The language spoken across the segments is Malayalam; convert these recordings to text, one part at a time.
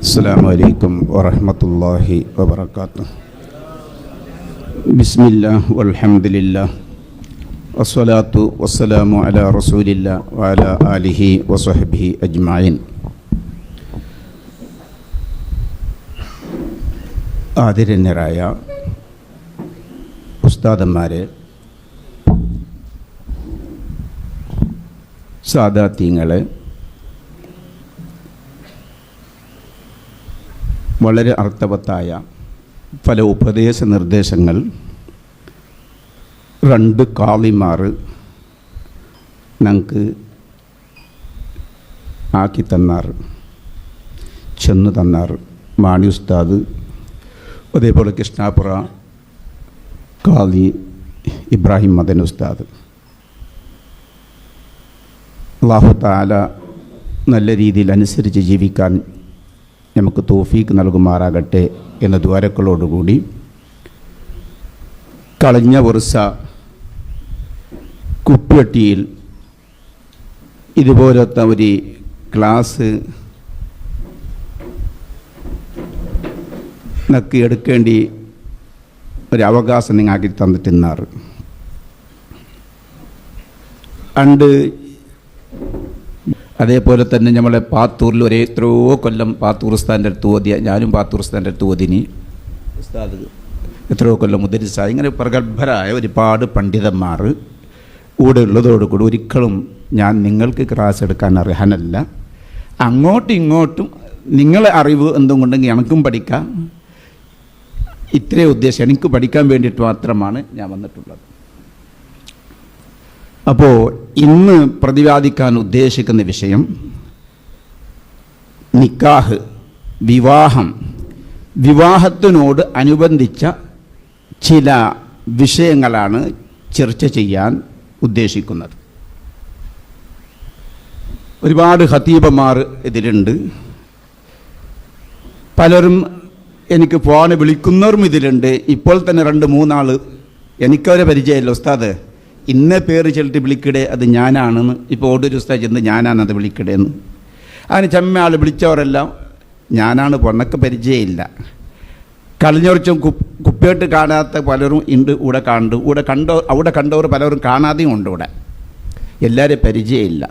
അസ്സലാമു അലൈക്കും വറഹ്മത്തുള്ളാഹി വബറകാതുഹു. ബിസ്മില്ലാഹ് വൽഹംദുലില്ലാഹ് വസ്സലാത്തു വസ്സലാമു അലാ റസൂലില്ലാഹ് വഅലാ ആലിഹി വസഹ്ബിഹി അജ്മഈൻ. ആദരണീയരായ ഉസ്താദന്മാരെ, സാദാത്യങ്ങളെ, വളരെ അർത്ഥവത്തായ പല ഉപദേശ നിർദ്ദേശങ്ങൾ രണ്ട് കാളിമാർ ഞങ്ങൾക്ക് ആക്കി തന്നാർ, ചെന്ന് തന്നാർ. മാണി ഉസ്താദ്, അതേപോലെ കൃഷ്ണാപുര കാളി ഇബ്രാഹിം മദൻ ഉസ്താദ്. അല്ലാഹു തആല നല്ല രീതിയിൽ അനുസരിച്ച് ജീവിക്കാൻ നമുക്ക് തൗഫീക്ക് നൽകുമാറാകട്ടെ എന്ന ദ്വാരക്കളോടുകൂടി, കഴിഞ്ഞ വർഷ കുപ്പിയട്ടിയിൽ ഇതുപോലത്തെ ഒരു ക്ലാസ് നക്കി എടുക്കേണ്ടി ഒരവകാശം നിങ്ങാക്കി തന്നിട്ടുన్నారు. അണ്ട് അതേപോലെ തന്നെ നമ്മളെ പാത്തൂരിൽ എത്രയോ കൊല്ലം പാത്തൂർ ഉസ്താദിൻ്റെ അടുത്ത് ഓതിയ, ഞാനും പാത്തൂർ ഉസ്താദിൻ്റെ അടുത്ത് ഓതിനി. ഉസ്താദ് എത്രയോ കൊല്ലം മുദരിസായി. ഇങ്ങനെ പ്രഗത്ഭരായ ഒരുപാട് പണ്ഡിതന്മാർ കൂടെ ഉള്ളതോടുകൂടി ഒരിക്കലും ഞാൻ നിങ്ങൾക്ക് ക്ലാസ് എടുക്കാൻ അർഹനല്ല. അങ്ങോട്ടും ഇങ്ങോട്ടും നിങ്ങളെ അറിവ് എന്തും കൊണ്ടെങ്കിൽ എനിക്കും പഠിക്കാം, ഇത്രയും ഉദ്ദേശം എനിക്ക് പഠിക്കാൻ വേണ്ടിയിട്ട് മാത്രമാണ് ഞാൻ വന്നിട്ടുള്ളത്. അപ്പോൾ ഇന്ന് പ്രതിപാദിക്കാൻ ഉദ്ദേശിക്കുന്ന വിഷയം നിക്കാഹ്, വിവാഹം, വിവാഹത്തിനോട് അനുബന്ധിച്ച ചില വിഷയങ്ങളാണ് ചർച്ച ചെയ്യാൻ ഉദ്ദേശിക്കുന്നത്. ഒരുപാട് ഖതീബന്മാർ ഇതിലുണ്ട്, പലരും എനിക്ക് ഫോൺ വിളിക്കുന്നവരും ഇതിലുണ്ട്. ഇപ്പോൾ തന്നെ 2-3 ആൾ എനിക്കവരെ പരിചയമില്ല, ഉസ്താദ് ഇന്ന പേര് ചെല്ലിട്ട് വിളിക്കടേ, അത് ഞാനാണെന്ന്. ഇപ്പോൾ ഓടൊരു ഉസ്താദ് ചെന്ന് ഞാനാണത് വിളിക്കടേന്ന്. അതിന് ചെമ്മ ആൾ വിളിച്ചവരെല്ലാം ഞാനാണ്, പൊണ്ണക്ക് പരിചയമില്ല. കഴിഞ്ഞ വർഷം കുപ്പിയോട്ട് കാണാത്ത പലരും ഉണ്ട്, അവിടെ കണ്ടവർ പലരും കാണാതെയും ഉണ്ട്. ഇവിടെ എല്ലാവരെയും പരിചയമില്ല.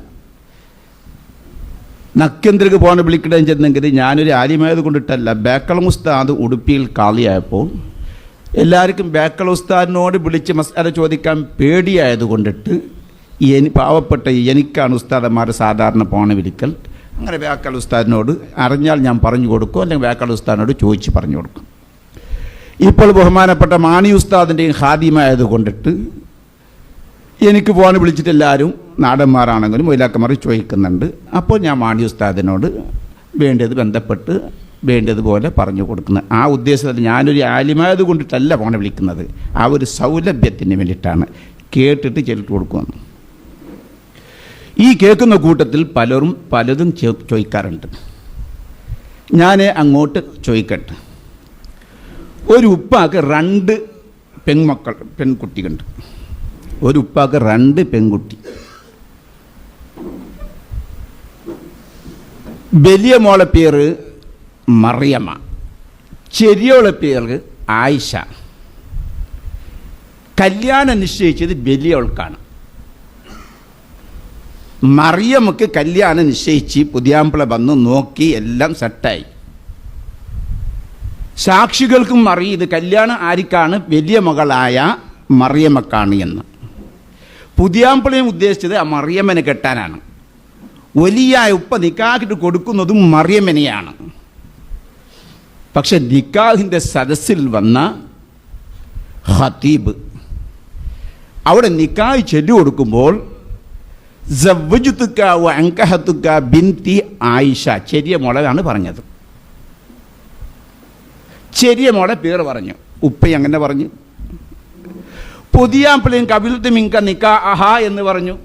നക്കെന്തിലേക്ക് പോകാൻ വിളിക്കടേന്ന് ചെന്നെങ്കിൽ ഞാനൊരു ആലിമായത് കൊണ്ടിട്ടല്ല, ബേക്കളം ഉസ്താദ് ഉടുപ്പിയിൽ കാളിയായപ്പോൾ എല്ലാവർക്കും ബേക്കൽ ഉസ്താദിനോട് വിളിച്ച് മസ്അല ചോദിക്കാൻ പേടിയായതുകൊണ്ടിട്ട് പാവപ്പെട്ട എനിക്കാണ് ഉസ്താദന്മാർ സാധാരണ പോണ വിളിക്കൽ. അങ്ങനെ ബേക്കൽ ഉസ്താദിനോട് അറിഞ്ഞാൽ ഞാൻ പറഞ്ഞു കൊടുക്കും, അല്ലെങ്കിൽ ബേക്കൽ ഉസ്താദിനോട് ചോദിച്ച് പറഞ്ഞു കൊടുക്കും. ഇപ്പോൾ ബഹുമാനപ്പെട്ട മാണി ഉസ്താദിൻ്റെയും ഖാദിമായത് കൊണ്ടിട്ട് എനിക്ക് ഫോൺ വിളിച്ചിട്ട് എല്ലാവരും നാടന്മാരാണെങ്കിലും മൊയിലാക്കന്മാർ ചോദിക്കുന്നുണ്ട്. അപ്പോൾ ഞാൻ മാണി ഉസ്താദിനോട് വേണ്ടത് ബന്ധപ്പെട്ട് വേണ്ടതുപോലെ പറഞ്ഞു കൊടുക്കുന്നത്. ആ ഉദ്ദേശത്തിൽ ഞാനൊരു ആലിമായത് കൊണ്ടിട്ടല്ല ഫോണെ വിളിക്കുന്നത്, ആ ഒരു സൗലഭ്യത്തിന് വേണ്ടിയിട്ടാണ്. കേട്ടിട്ട് ചെല്ലിട്ട് കൊടുക്കുന്നു. ഈ കേൾക്കുന്ന കൂട്ടത്തിൽ പലതും ചോദിക്കാറുണ്ട്. ഞാൻ അങ്ങോട്ട് ചോദിക്കട്ടെ. ഒരു ഉപ്പാക്ക് 2 പെൺകുട്ടികളുണ്ട്. ഒരു ഉപ്പാക്ക് 2 പെൺകുട്ടി. വലിയ മോളെ പേര് മറിയമ്മ, ചെറിയോളെ പേര് ആയിഷ. കല്യാണം നിശ്ചയിച്ചത് വലിയവൾക്കാണ്. മറിയമ്മക്ക് കല്യാണം നിശ്ചയിച്ച് പുതിയാമ്പിള വന്ന് നോക്കി, എല്ലാം സെറ്റായി. സാക്ഷികൾക്കും അറിയും ഇത് കല്യാണം ആർക്കാണ്, വലിയ മകളായ മറിയമ്മക്കാണ് എന്ന്. പുതിയാമ്പിളയും ഉദ്ദേശിച്ചത് ആ മറിയമ്മനെ കെട്ടാനാണ്. വലിയ ഉപ്പ നിക്കാഹിട്ട് കൊടുക്കുന്നതും മറിയമ്മനെയാണ്. പക്ഷെ നിക്കാഹിൻ്റെ സദസ്സിൽ വന്ന ഖതീബ് അവിടെ നിക്കാഹ് ചൊല്ലി കൊടുക്കുമ്പോൾ സവ്വജുതുക വ അൻകഹതുക ബിൻതി ആയിഷ, ചെറിയ മോളാണ് പറഞ്ഞത്. ചെറിയ മോളെ പേര് പറഞ്ഞു. ഉപ്പ അങ്ങനെ പറഞ്ഞു. പുതിയാപ്പിളയും കബിലത്ത് മിങ്ക നിക്കാഹ എന്ന് പറഞ്ഞു.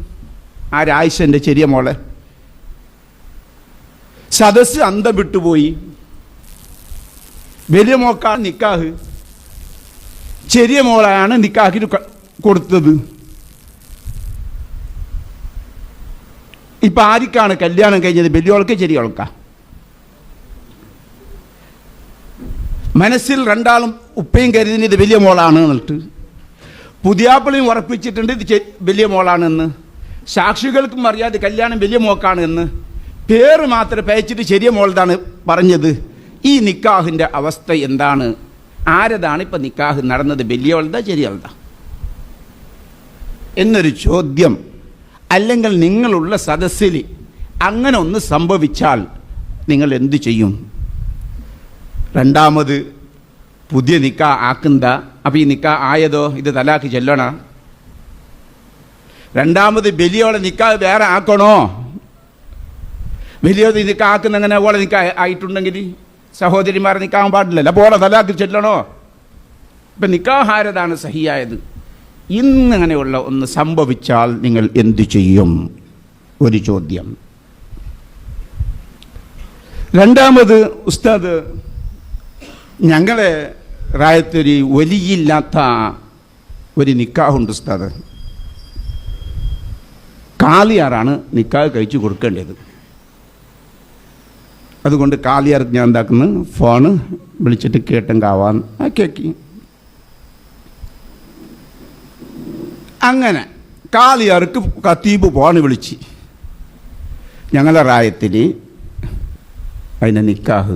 ആയിഷൻ്റെ ചെറിയ മോളെ. സദസ്സ് അന്തം വിട്ടുപോയി. വലിയ മോക്കാണ് നിക്കാഹ്, ചെറിയ മോളാണ് നിക്കാഹിന് കൊടുത്തത്. ഇപ്പം ആർക്കാണ് കല്യാണം കഴിഞ്ഞത്? വലിയോൾക്ക് ചെറിയോൾക്കാ? മനസ്സിൽ രണ്ടാളും ഉപ്പയും കരുതിന് ഇത് വലിയ മോളാണ് എന്നിട്ട് പുതിയാപ്പിളയും ഉറപ്പിച്ചിട്ടുണ്ട് ഇത് വലിയ മോളാണെന്ന്, സാക്ഷികൾക്കും അറിയാതെ കല്യാണം വലിയ മോക്കാണ് എന്ന്, പേര് മാത്രം പേച്ചിട്ട് ചെറിയ മോളതാണ് പറഞ്ഞത്. ഈ നിക്കാഹിൻ്റെ അവസ്ഥ എന്താണ്? ആരതാണ് ഇപ്പം നിക്കാഹ് നടന്നത്, വലിയവളുടെ ചെറിയവളുടെ എന്നൊരു ചോദ്യം. അല്ലെങ്കിൽ നിങ്ങളുള്ള സദസ്സിൽ അങ്ങനെ ഒന്ന് സംഭവിച്ചാൽ നിങ്ങൾ എന്തു ചെയ്യും? രണ്ടാമത് പുതിയ നിക്കാ ആക്കുന്ന, അപ്പം ഈ നിക്കാ ആയതോ ഇത് തലാക്ക് ചെല്ലണ? രണ്ടാമത് വലിയോളെ നിക്കാഹ് വേറെ ആക്കണോ? വലിയ നിക്കാ ആക്കുന്ന അങ്ങനെ ഓളെ നിക്കാ ആയിട്ടുണ്ടെങ്കിൽ സഹോദരിമാരെ നിക്കാൻ പാടില്ലല്ലോ, അപ്പോൾ ഓളെ തലാക്ക് ചെല്ലണോ? ഇപ്പം നിക്കാഹാരതാണ് സഹിയായത്. ഇന്നങ്ങനെയുള്ള ഒന്ന് സംഭവിച്ചാൽ നിങ്ങൾ എന്തു ചെയ്യും? ഒരു ചോദ്യം. രണ്ടാമത്, ഉസ്താദ്, ഞങ്ങളെ റായത്തൊരു വലിയില്ലാത്ത ഒരു നിക്കാഹുണ്ട് ഉസ്താദ്. കാളിയാറാണ് നിക്കാഹ് കഴിച്ചു കൊടുക്കേണ്ടത്. അതുകൊണ്ട് കാളിയാർക്ക് ഞാൻ എന്താക്കുന്നു, ഫോണ് വിളിച്ചിട്ട് കേട്ടെങ്കാവാൻ കേക്കി. അങ്ങനെ കാളിയാർക്ക് ഖത്തീബ് ഫോണ് വിളിച്ച് ഞങ്ങളെ റായത്തിൽ അതിൻ്റെ നിക്കാഹ്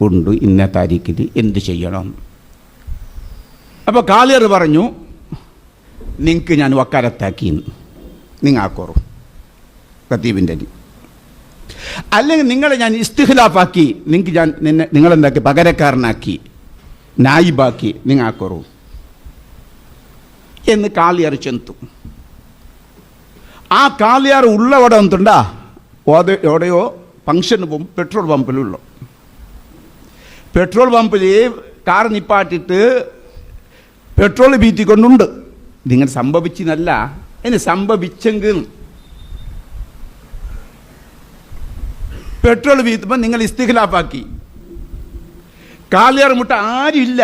ഉണ്ട്, ഇന്ന താരീഖിൽ എന്ത് ചെയ്യണം? അപ്പോൾ കാളിയർ പറഞ്ഞു, നിങ്ങൾക്ക് ഞാൻ വക്കാലത്താക്കിന്ന്, നിങ്ങൾ ആക്കോറു ഖത്തീബിൻ്റെ. അല്ലെങ്കിൽ നിങ്ങളെ ഞാൻ ഇസ്തിഖ്ലാഫാക്കി, നിങ്ങളെന്താക്കി പകരക്കാരനാക്കി, നായിബാക്കി, നിങ്ങൾ ആക്കോറു എന്ന് കാളിയാർ ചെന്തു. ആ കാളിയാർ ഉള്ളവിടെ എന്തുണ്ടാ, എവിടെയോ ഫംഗ്ഷന് പോകും, പെട്രോൾ പമ്പിലുള്ള പെട്രോൾ പമ്പിൽ കാർ നിപ്പാട്ടിട്ട് പെട്രോൾ ബീറ്റിക്കൊണ്ടുണ്ട്. നിങ്ങൾ സംഭവിച്ചെന്നല്ല, ഇനി സംഭവിച്ചെങ്കിൽ പെട്രോൾ വീത്തുമ്പോൾ നിങ്ങൾ ഇസ്തിഖ്ലാഫാക്കി. കാളിയാർ മുട്ട ആരുമില്ല,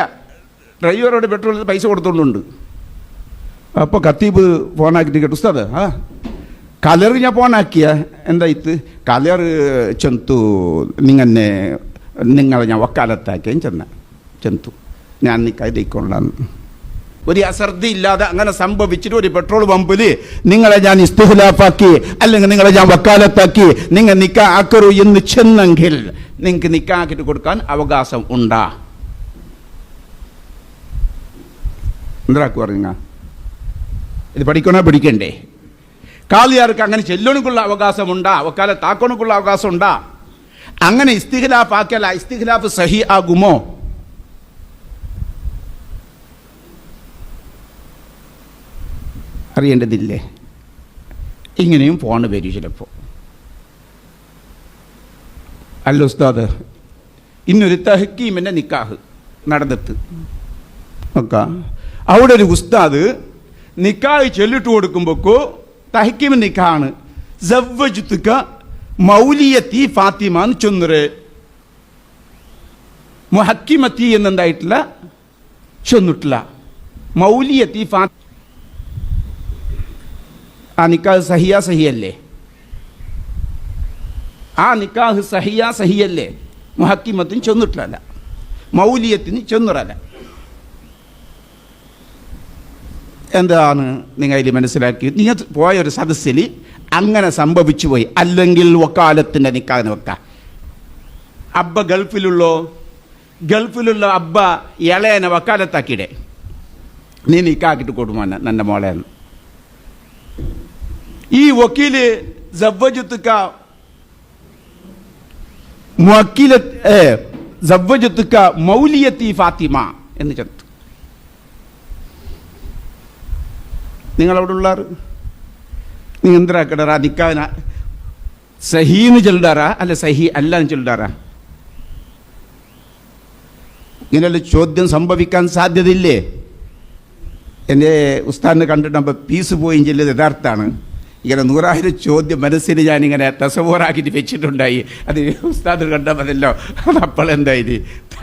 ഡ്രൈവറോട് പെട്രോൾ പൈസ കൊടുത്തോണ്ടുണ്ട്. അപ്പോൾ ഖത്തീബ് ഫോണാക്കിയിട്ട് കേട്ടു, ഉസ്താദ് കാളിയാർക്ക് ഞാൻ ഫോണാക്കിയ എന്താ ഇത്? കാളിയാർ ചെന്തു, നിങ്ങളെ ഞാൻ വക്കാലത്താക്കിയും ചെന്തു, ഞാൻ നിക്കായിക്കൊള്ളാന്ന്. ഒരു അശ്രദ്ധ ഇല്ലാതെ അങ്ങനെ സംഭവിച്ചിട്ട് ഒരു പെട്രോൾ പമ്പിൽ നിങ്ങളെ ഞാൻ ഇസ്തിഖ്ലാഫാക്കി അല്ലെങ്കിൽ നിങ്ങളെ ഞാൻ വക്കാലത്താക്കി, നിങ്ങൾ നിക്കാ ആക്കറു എന്ന് ചെന്നെങ്കിൽ നിങ്ങൾക്ക് നിക്കാക്കിട്ട് കൊടുക്കാൻ അവകാശം ഉണ്ടാ? എന്താക്കു പറഞ്ഞ ഇത് പഠിക്കണോ പഠിക്കണ്ടേ? കാളിയാർക്ക് അങ്ങനെ ചെല്ലണക്കുള്ള അവകാശമുണ്ടാ? വക്കാലത്താക്കണക്കുള്ള അവകാശം ഉണ്ടാ? അങ്ങനെ ഇസ്തിഖ്ലാഫ് ആക്കിയാൽ ഇസ്തിഖ്ലാഫ് സഹി ആകുമോ? അറിയേണ്ടതില്ലേ? ഇങ്ങനെയും ഫോണ് വരും ചിലപ്പോൾ. അല്ല ഉസ്താദ്, ഇന്നൊരു തഹക്കീമിൻ്റെ നിക്കാഹ് നടന്നിട്ട് ഒക്കെ അവിടെ ഒരു ഉസ്താദ് നിക്കാഹ് ചൊല്ലിട്ട് കൊടുക്കുമ്പോഴേക്കോ തഹക്കീം നിക്കാഹാണ്, സവ്വജുത്തുക മൗലിയത്തി ഫാത്തിമ എന്ന് ചൊന്നര്, മുഹക്കിമത്തി എന്നെന്തായിട്ടില്ല ചൊന്നിട്ടില്ല, മൗലിയത്തി ഫാത്തി. ആ നിക്കാഹ് സഹിയാ സഹിയല്ലേ? ആ നിക്കാഹ് സഹിയാ സഹിയല്ലേ? മുഹക്കിമത്തിന് ചൊന്നിട്ടില്ല, മൗലിയത്തിന് ചൊന്നിറല്ല. എന്താണ് നിങ്ങൾ ഇത് മനസ്സിലാക്കി? നിങ്ങൾ പോയൊരു സദസ്സിൽ അങ്ങനെ സംഭവിച്ചു പോയി. അല്ലെങ്കിൽ വക്കാലത്തിൻ്റെ നിക്കാഹിന് വെക്കാം. അബ്ബ ഗൾഫിലുള്ള അബ്ബ ഇളയനെ വക്കാലത്താക്കിയിടെ, നീ നിക്കാക്കിട്ട് കൊടുമോ ನನ್ನ മോളെന്ന്. ഈ വക്കീല് സവ്വജത്തുക മൗലിയത്തി ഫാത്തിമ എന്ന് ചെത്തു. നിങ്ങളവിടെ ഉള്ളാറ് നിങ്ങൾ എന്തിനാക്കടാ നിക്കാന സഹീന്ന് ചൊല്ലാറാ അല്ല സഹി അല്ലാന്ന് ചൊല്ലാറാ? ഇങ്ങനെയുള്ള ചോദ്യം സംഭവിക്കാൻ സാധ്യതയില്ലേ? എൻ്റെ ഉസ്താദിനെ കണ്ടിട്ട് നമ്മൾ പീസ് പോയി ചെല്ലുന്നത് യഥാർത്ഥമാണ്. ഇങ്ങനെ 100,000 ചോദ്യം മനസ്സിന് ഞാനിങ്ങനെ തസവോറാക്കിയിട്ട് വെച്ചിട്ടുണ്ടായി. അത് ഉസ്താദ് കണ്ടാൽ മതല്ലോ, അതപ്പോഴെന്തായി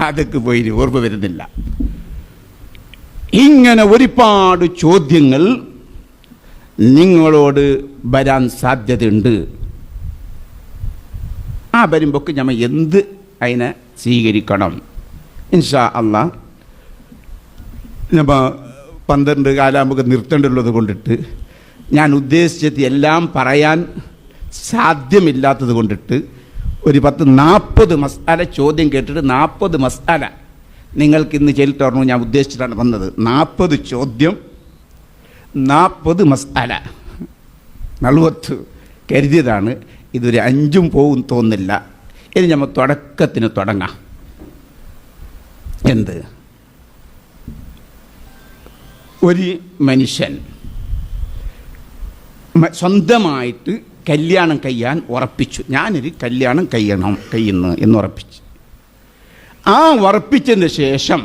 അതൊക്കെ പോയി ഓർമ്മ വരുന്നില്ല. ഇങ്ങനെ ഒരുപാട് ചോദ്യങ്ങൾ നിങ്ങളോട് വരാൻ സാധ്യതയുണ്ട്. ആ വരുമ്പോൾ നമ്മൾ എന്ത് അതിനെ സ്വീകരിക്കണം ഇൻഷാ അള്ളാ നമ്മൾ 12 കാലാകുമ്പോൾ നിർത്തേണ്ടുള്ളത് കൊണ്ടിട്ട് ഞാൻ ഉദ്ദേശിച്ചത് എല്ലാം പറയാൻ സാധ്യമില്ലാത്തത് കൊണ്ടിട്ട് ഒരു 40 മസ്അല ചോദ്യം കേട്ടിട്ട് 40 മസ്അല നിങ്ങൾക്ക് ഇന്ന് ചെയ്തിട്ട് പറഞ്ഞു. ഞാൻ ഉദ്ദേശിച്ചിട്ടാണ് വന്നത്. 40 ചോദ്യം 40 മസ്അല 40 കരുതിയതാണ്. ഇതൊരു 5 പോകും തോന്നില്ല. ഇനി നമ്മൾ തുടക്കത്തിന് തുടങ്ങാം. എന്ത്? ഒരു മനുഷ്യൻ സ്വന്തമായിട്ട് കല്യാണം കഴിയാൻ ഉറപ്പിച്ചു. ഞാനൊരു കല്യാണം കഴിയുന്നു എന്ന് ഉറപ്പിച്ചു. ആ ഉറപ്പിച്ചതിന് ശേഷം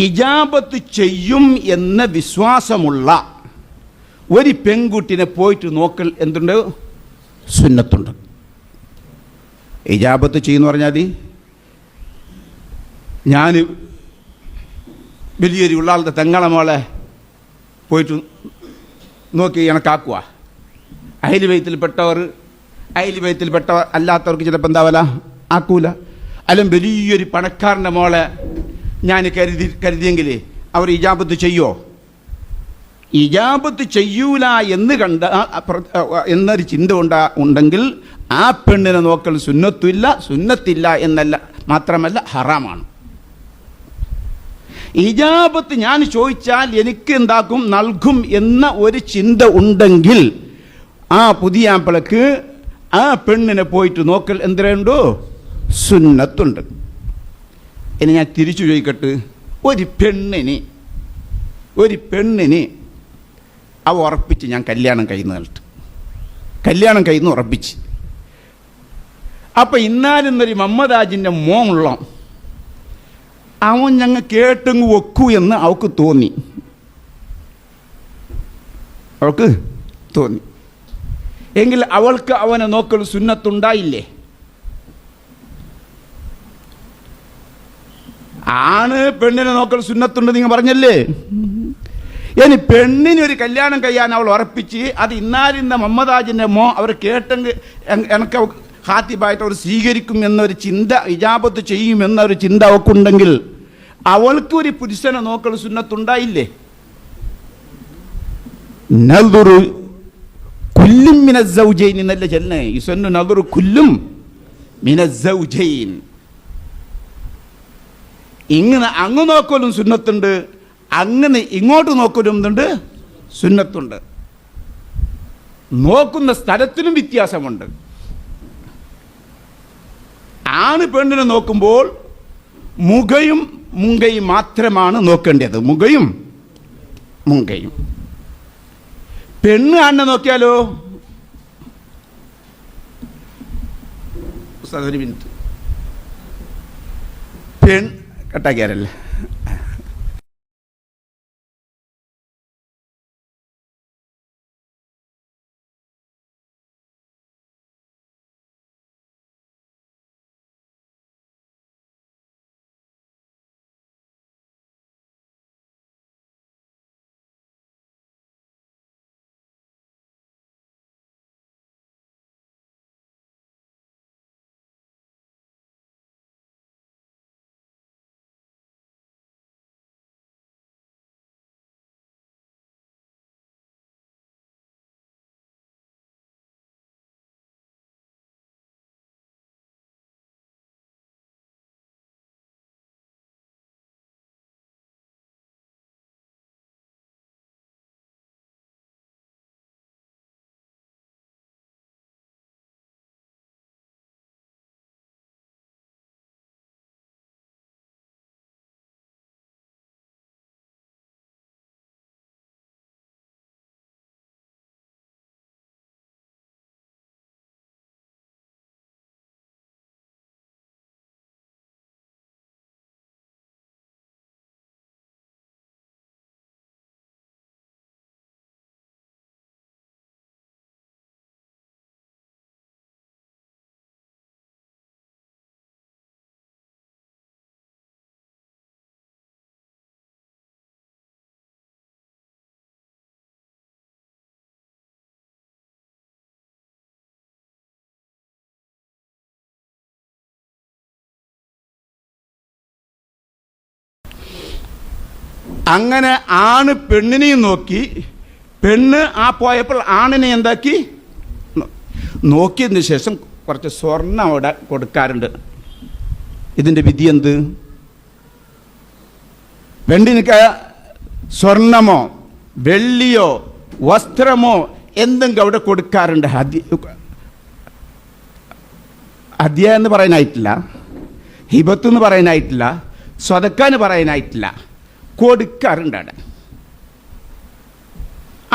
ഇജാബത്ത് ചെയ്യും എന്ന വിശ്വാസമുള്ള ഒരു പെൺകുട്ടിനെ പോയിട്ട് നോക്കൽ എന്തുണ്ട്? സുന്നത്തുണ്ട്. ഇജാബത്ത് ചെയ്യുമെന്ന് പറഞ്ഞാൽ ഞാൻ വലിയൊരു ഉള്ളാളത്തെ തെങ്ങളെ മോളെ പോയിട്ട് നോക്കി കണക്കാക്കുക. അഹ്ലു ബൈത്തിൽപ്പെട്ടവർ അല്ലാത്തവർക്ക് ചിലപ്പോൾ എന്താവല ആക്കൂല. അല്ലെങ്കിൽ വലിയൊരു പണക്കാരൻ്റെ മോളെ ഞാൻ കരുതിയെങ്കിൽ അവർ ഇജാബത്ത് ചെയ്യോ? ഇജാബത്ത് ചെയ്യൂല എന്ന് എന്നൊരു ചിന്ത ഉണ്ടെങ്കിൽ ആ പെണ്ണിനെ നോക്കൽ സുന്നത്തില്ല എന്നല്ല, മാത്രമല്ല ഹറാമാണ്. ഇജാബത്ത് ഞാൻ ചോദിച്ചാൽ എനിക്ക് എന്താക്കും നൽകും എന്ന ഒരു ചിന്ത ഉണ്ടെങ്കിൽ ആ പുതിയ ആപ്പിളക്ക് ആ പെണ്ണിനെ പോയിട്ട് നോക്കൽ എന്തിനുണ്ടോ? സുന്നത്തുണ്ട്. ഇനി ഞാൻ തിരിച്ചു ചോദിക്കട്ടെ, ഒരു പെണ്ണിന് അവ ഉറപ്പിച്ച് ഞാൻ കല്യാണം കഴിയുന്ന ഉറപ്പിച്ച്. അപ്പം ഇന്നാലെന്നൊരു മമ്മദാജിൻ്റെ മോമുള്ള അവൻ ഞങ്ങൾ കേട്ടങ്ങ് വെക്കൂ എന്ന് അവൾക്ക് തോന്നി. എങ്കിൽ അവൾക്ക് അവനെ നോക്കൽ സുന്നത്തുണ്ടായില്ലേ? ആണ് പെണ്ണിനെ നോക്കൽ സുന്നത്തുണ്ട് നിങ്ങൾ പറഞ്ഞല്ലേ? ഇനി പെണ്ണിന് ഒരു കല്യാണം കഴിയാൻ അവൾ ഉറപ്പിച്ച് അത് ഇന്നാലിന്ന മമ്മദാജിൻ്റെ മോ അവർ കേട്ടെങ്കിൽ എനിക്ക് ഹാത്തിബായിട്ട് അവർ സ്വീകരിക്കും എന്നൊരു ചിന്ത, ഇജാബത്ത് ചെയ്യും എന്നൊരു ചിന്ത അവൾക്കുണ്ടെങ്കിൽ അവൾക്ക് ഒരു പുരുഷനെ നോക്കൽ സുന്നത്തുണ്ടായില്ലേ? നദുറു കുല്ലും മിനസ്സൗജൈൻ എന്നല്ല ചെല്ലുന്നേ. യുസന്നു നദുറു കുല്ലും മിനസ്സൗജൈൻ. ഇങ്ങനെ അങ്ങ് നോക്കലും സുന്നത്തുണ്ട്, അങ്ങനെ ഇങ്ങോട്ട് നോക്കലും എന്തുണ്ട്? സുന്നത്തുണ്ട്. നോക്കുന്ന സ്ഥലത്തിനും വ്യത്യാസമുണ്ട്. ആണ് പെണ്ണിനെ നോക്കുമ്പോൾ മുഖയും മുങ്കയും മാത്രമാണ് നോക്കേണ്ടത്. മുഖയും മുങ്കയും. പെണ്ണ് ആണിനെ നോക്കിയാലോ? ഒരു മിനിറ്റ്, കട്ടാക്കിയാരല്ലേ? അങ്ങനെ ആണ് പെണ്ണിനെയും നോക്കി, പെണ്ണ് ആ പോയപ്പോൾ ആണിനെ എന്താക്കി നോക്കിയതിന് ശേഷം കുറച്ച് സ്വർണം അവിടെ കൊടുക്കാറുണ്ട്. ഇതിൻ്റെ വിധി എന്ത്? പെണ്ണിന് സ്വർണമോ വെള്ളിയോ വസ്ത്രമോ എന്തെങ്കിലും അവിടെ കൊടുക്കാറുണ്ട്. ഹദിയ എന്ന് പറയാനായിട്ടില്ല, ഹിബത്ത് എന്ന് പറയാനായിട്ടില്ല, സ്വതക്കാന്ന് പറയാനായിട്ടില്ല, കൊടുക്കാറുണ്ട് അവിടെ.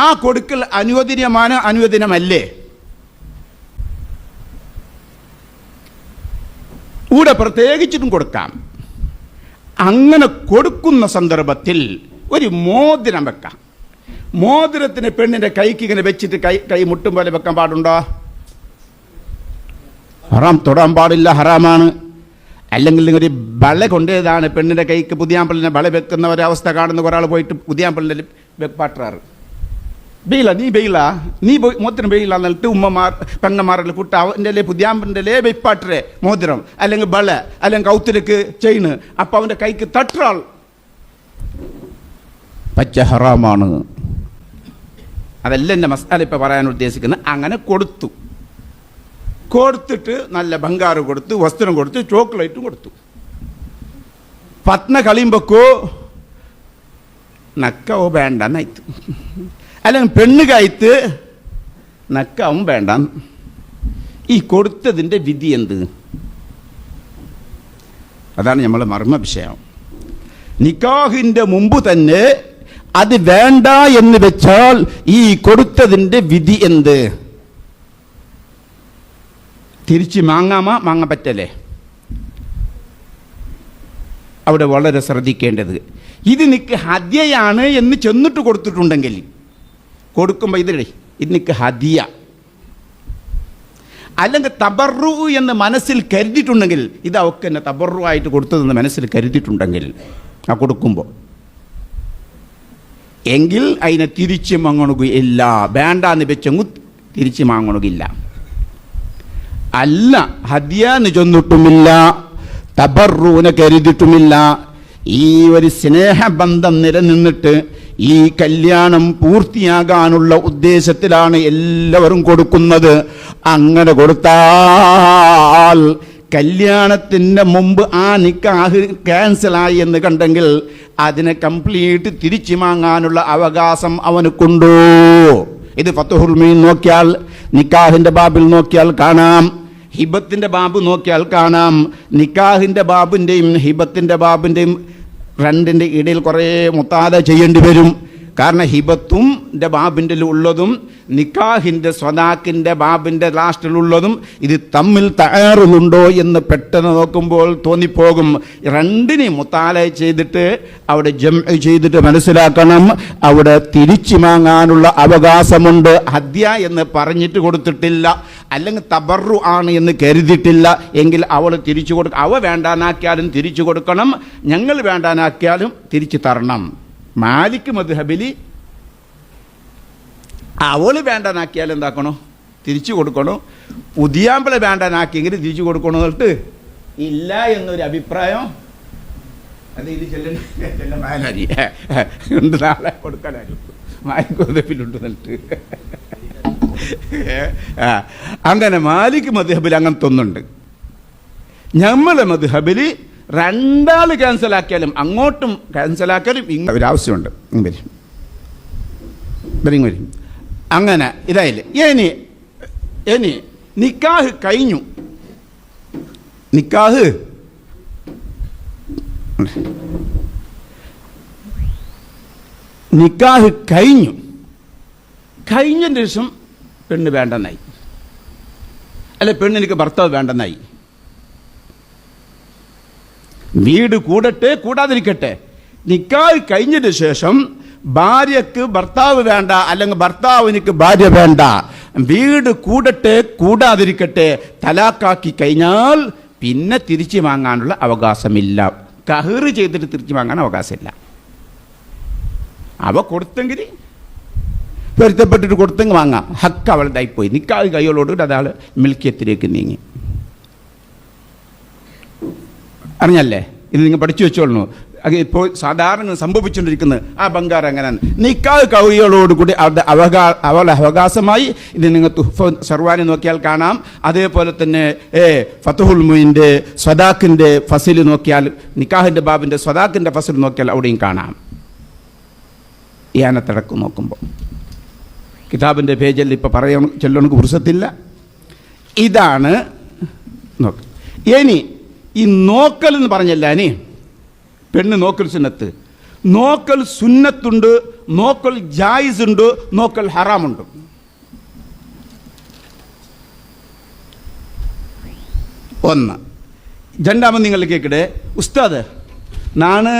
ആ കൊടുക്കൽ അനുവദനീയമാണ്, അനുവദനമല്ലേ? ഇവിടെ പ്രത്യേകിച്ചിട്ടും കൊടുക്കാം. അങ്ങനെ കൊടുക്കുന്ന സന്ദർഭത്തിൽ ഒരു മോതിരം വെക്കാം. മോതിരത്തിന് പെണ്ണിന്റെ കൈക്ക് ഇങ്ങനെ വെച്ചിട്ട് കൈ മുട്ടും പോലെ വെക്കാൻ പാടുണ്ടോ? ഹറാം, തൊടാൻ പാടില്ല, ഹറാമാണ്. അല്ലെങ്കിൽ ഒരു ബള കൊണ്ടേതാണ് പെണ്ണിന്റെ കൈക്ക് പുതിയാമ്പളിനെ ബള വെക്കുന്ന ഒരവസ്ഥ കാണുന്ന ഒരാൾ പോയിട്ട് പുതിയാമ്പളിനെ വെപ്പാട്ടാറ്. ബെയില നീ ബെയില നീ മോതിരം ബെയില എന്നിട്ട് ഉമ്മമാർ പെങ്ങന്മാരെല്ലാം കൂട്ട അവൻ്റെ പുതിയാമ്പൻ്റെ വെപ്പാട്ടരെ മോതിരം അല്ലെങ്കിൽ ബള അല്ലെങ്കിൽ കൗത്തിലേക്ക് ചെയിന്. അപ്പൊ അവന്റെ കൈക്ക് തട്ടാൾ പച്ച ഹറാമാണ്. അതല്ല എൻ്റെ മസാല ഇപ്പൊ പറയാൻ ഉദ്ദേശിക്കുന്നത്. അങ്ങനെ കൊടുത്തിട്ട് നല്ല ബംഗാറ് കൊടുത്ത്, വസ്ത്രം കൊടുത്ത്, ചോക്ലേറ്റും കൊടുത്തു. പത്ന കളിയുമ്പോക്കോ നക്കവോ വേണ്ട നയിത്ത്, അല്ലെങ്കിൽ പെണ്ണ് കയത്ത് നക്കാവും വേണ്ട. ഈ കൊടുത്തതിൻ്റെ വിധി എന്ത്? അതാണ് നമ്മളെ മർമ്മ വിഷയം. നിക്കാഹിന്റെ മുമ്പ് തന്നെ അത് വേണ്ട എന്ന് വെച്ചാൽ ഈ കൊടുത്തതിൻ്റെ വിധി എന്ത്? തിരിച്ച് മാങ്ങാൻ പറ്റല്ലേ? അവിടെ വളരെ ശ്രദ്ധിക്കേണ്ടത്, ഇത് നിക്ക് ഹദിയയാണ് എന്ന് ചെന്നിട്ട് കൊടുത്തിട്ടുണ്ടെങ്കിൽ, കൊടുക്കുമ്പോൾ ഇത് നിക്ക് ഹദിയ, അല്ലെങ്കിൽ തബറു എന്ന് മനസ്സിൽ കരുതിയിട്ടുണ്ടെങ്കിൽ, ഇത് അവൾക്ക് തന്നെ തബറു ആയിട്ട് കൊടുത്തതെന്ന് മനസ്സിൽ കരുതിയിട്ടുണ്ടെങ്കിൽ ആ കൊടുക്കുമ്പോൾ, എങ്കിൽ അതിനെ തിരിച്ച് വാങ്ങുകയില്ല. വേണ്ടാന്ന് വെച്ചെങ്ങു തിരിച്ച് വാങ്ങുകയില്ല. അല്ല, ഹദിയാന്ന് ചൊന്നിട്ടുമില്ല, തബറൂനെ കരുതിയിട്ടുമില്ല, ഈ ഒരു സ്നേഹബന്ധം നിലനിന്നിട്ട് ഈ കല്യാണം പൂർത്തിയാകാനുള്ള ഉദ്ദേശത്തിലാണ് എല്ലാവരും കൊടുക്കുന്നത്. അങ്ങനെ കൊടുത്താൽ കല്യാണത്തിന് മുമ്പ് ആ നിക്കാഹ് ക്യാൻസലായി എന്ന് കണ്ടെങ്കിൽ അതിനെ കംപ്ലീറ്റ് തിരിച്ചു വാങ്ങാനുള്ള അവകാശം അവനുക്കുണ്ടോ? ഇത് ഫത്ഹുൽ മീൻ നോക്കിയാൽ, നിക്കാഹിന്റെ ബാബിൽ നോക്കിയാൽ കാണാം, ഹിബത്തിന്റെ ബാബ് നോക്കിയാൽ കാണാം. നിക്കാഹിന്റെ ബാബിന്റെയും ഹിബത്തിന്റെ ബാബിന്റെയും രണ്ടിന്റെ ഇടയിൽ കുറേ മുത്താദ ചെയ്യേണ്ടി വരും. കാരണം ഹിബത്തും ബാബിൻ്റെ ഉള്ളതും നിക്കാഹിന്റെ സ്വദാക്കിന്റെ ബാബിന്റെ ലാസ്റ്റിലുള്ളതും ഇത് തമ്മിൽ തയ്യാറുണ്ടോ എന്ന് പെട്ടെന്ന് നോക്കുമ്പോൾ തോന്നിപ്പോകും. രണ്ടിനെയും മുത്താല ചെയ്തിട്ട് അവിടെ ജംഅ് ചെയ്തിട്ട് മനസ്സിലാക്കണം, അവിടെ തിരിച്ചു വാങ്ങാനുള്ള അവകാശമുണ്ട്. ഹദ്യ എന്ന് പറഞ്ഞിട്ട് കൊടുത്തിട്ടില്ല, അല്ലെങ്കിൽ തബറു ആണ് എന്ന് കരുതിയിട്ടില്ല എങ്കിൽ അവൾ തിരിച്ചു കൊടുക്കണം. അവ വേണ്ടാനാക്കിയാലും തിരിച്ചു കൊടുക്കണം, ഞങ്ങൾ വേണ്ടാനാക്കിയാലും തിരിച്ചു തരണം. മാലിക് മദ്ഹബിൽ അവള് വേണ്ടാനാക്കിയാൽ എന്താക്കണോ? തിരിച്ചു കൊടുക്കണോ. പുതിയാമ്പളെ വേണ്ടാനാക്കിയെങ്കിൽ തിരിച്ചു കൊടുക്കണോ എന്നിട്ട് ഇല്ല എന്നൊരു അഭിപ്രായം അത് ഇത് ചെല്ലുണ്ട് നാളെ കൊടുക്കാനായിരുന്നു. മാലിക് മദ്ഹബിലുണ്ട് എന്നിട്ട് അങ്ങനെ മാലിക് മദ്ഹബിൽ അങ്ങനത്തെ ഒന്നുണ്ട്. നമ്മളെ മദ്ഹബിൽ രണ്ടാൾ ക്യാൻസലാക്കിയാലും അങ്ങോട്ടും ക്യാൻസലാക്കിയാലും ഒരാവശ്യമുണ്ട്. വരും അങ്ങനെ ഇതായില്ലേ. ഇനി നിക്കാഹ് കഴിഞ്ഞു, നിക്കാഹ് കഴിഞ്ഞതിന് ശേഷം പെണ്ണ് വേണ്ടെന്നായി, അല്ലെ പെണ്ണിനിക്ക് ഭർത്താവ് വേണ്ടെന്നായി. വീട് കൂടട്ടെ കൂടാതിരിക്കട്ടെ, നിക്കാഹ് കഴിഞ്ഞതിന് ശേഷം ഭാര്യക്ക് ഭർത്താവ് വേണ്ട, അല്ലെങ്കിൽ ഭർത്താവിനിക്ക് ഭാര്യ വേണ്ട, വീട് കൂടട്ടെ കൂടാതിരിക്കട്ടെ, തലാക്കാക്കി കഴിഞ്ഞാൽ പിന്നെ തിരിച്ചു വാങ്ങാനുള്ള അവകാശമില്ല. കഹറ് ചെയ്തിട്ട് തിരിച്ചു വാങ്ങാൻ അവകാശമില്ല. അവ കൊടുത്തെങ്കിൽ പൊരുത്തപ്പെട്ടിട്ട് കൊടുത്തെങ്കിൽ വാങ്ങാം, ഹക്ക് അവളുടെയായിപ്പോയി. നിക്കാഹ് കൈകളോട് അതാൾ മിൽക്കിയത്തിലേക്ക് നീങ്ങി. അറിഞ്ഞല്ലേ? ഇത് നിങ്ങൾ പഠിച്ചു വെച്ചോളൂ. ഇപ്പോൾ സാധാരണ സംഭവിച്ചുകൊണ്ടിരിക്കുന്നത് ആ ബംഗാർ അങ്ങനെ നിക്കാഹ് കൗരികളോടുകൂടി അവളുടെ അവകാശമായി. ഇത് നിങ്ങൾ സർവാനി നോക്കിയാൽ കാണാം. അതേപോലെ തന്നെ ഫത്തുഹുൽ മുയിൻ്റെ സ്വദാഖിൻ്റെ ഫസിൽ നോക്കിയാൽ, നിക്കാഹിൻ്റെ ബാബിൻ്റെ സ്വദാഖിൻ്റെ ഫസിൽ നോക്കിയാൽ അവിടെയും കാണാം. യാനത്തിടക്ക് നോക്കുമ്പോൾ കിതാബിൻ്റെ പേജിൽ ഇപ്പോൾ പറയാൻ ചൊല്ലണക്ക് പുരുഷത്തില്ല. ഇതാണ് നോക്ക്. ഇനി ഈ നോക്കൽ എന്ന് പറഞ്ഞല്ല, ഇനി പെണ്ണ് നോക്കൽ സുന്നത്ത്, നോക്കൽ സുന്നത്തുണ്ട്, നോക്കൽ ജായിസ് ഉണ്ട്, നോക്കൽ ഹറാമുണ്ട്. ഒന്ന്. രണ്ടാമത് നിങ്ങൾ കേൾക്കട്ടെ, ഉസ്താദ് നാണ്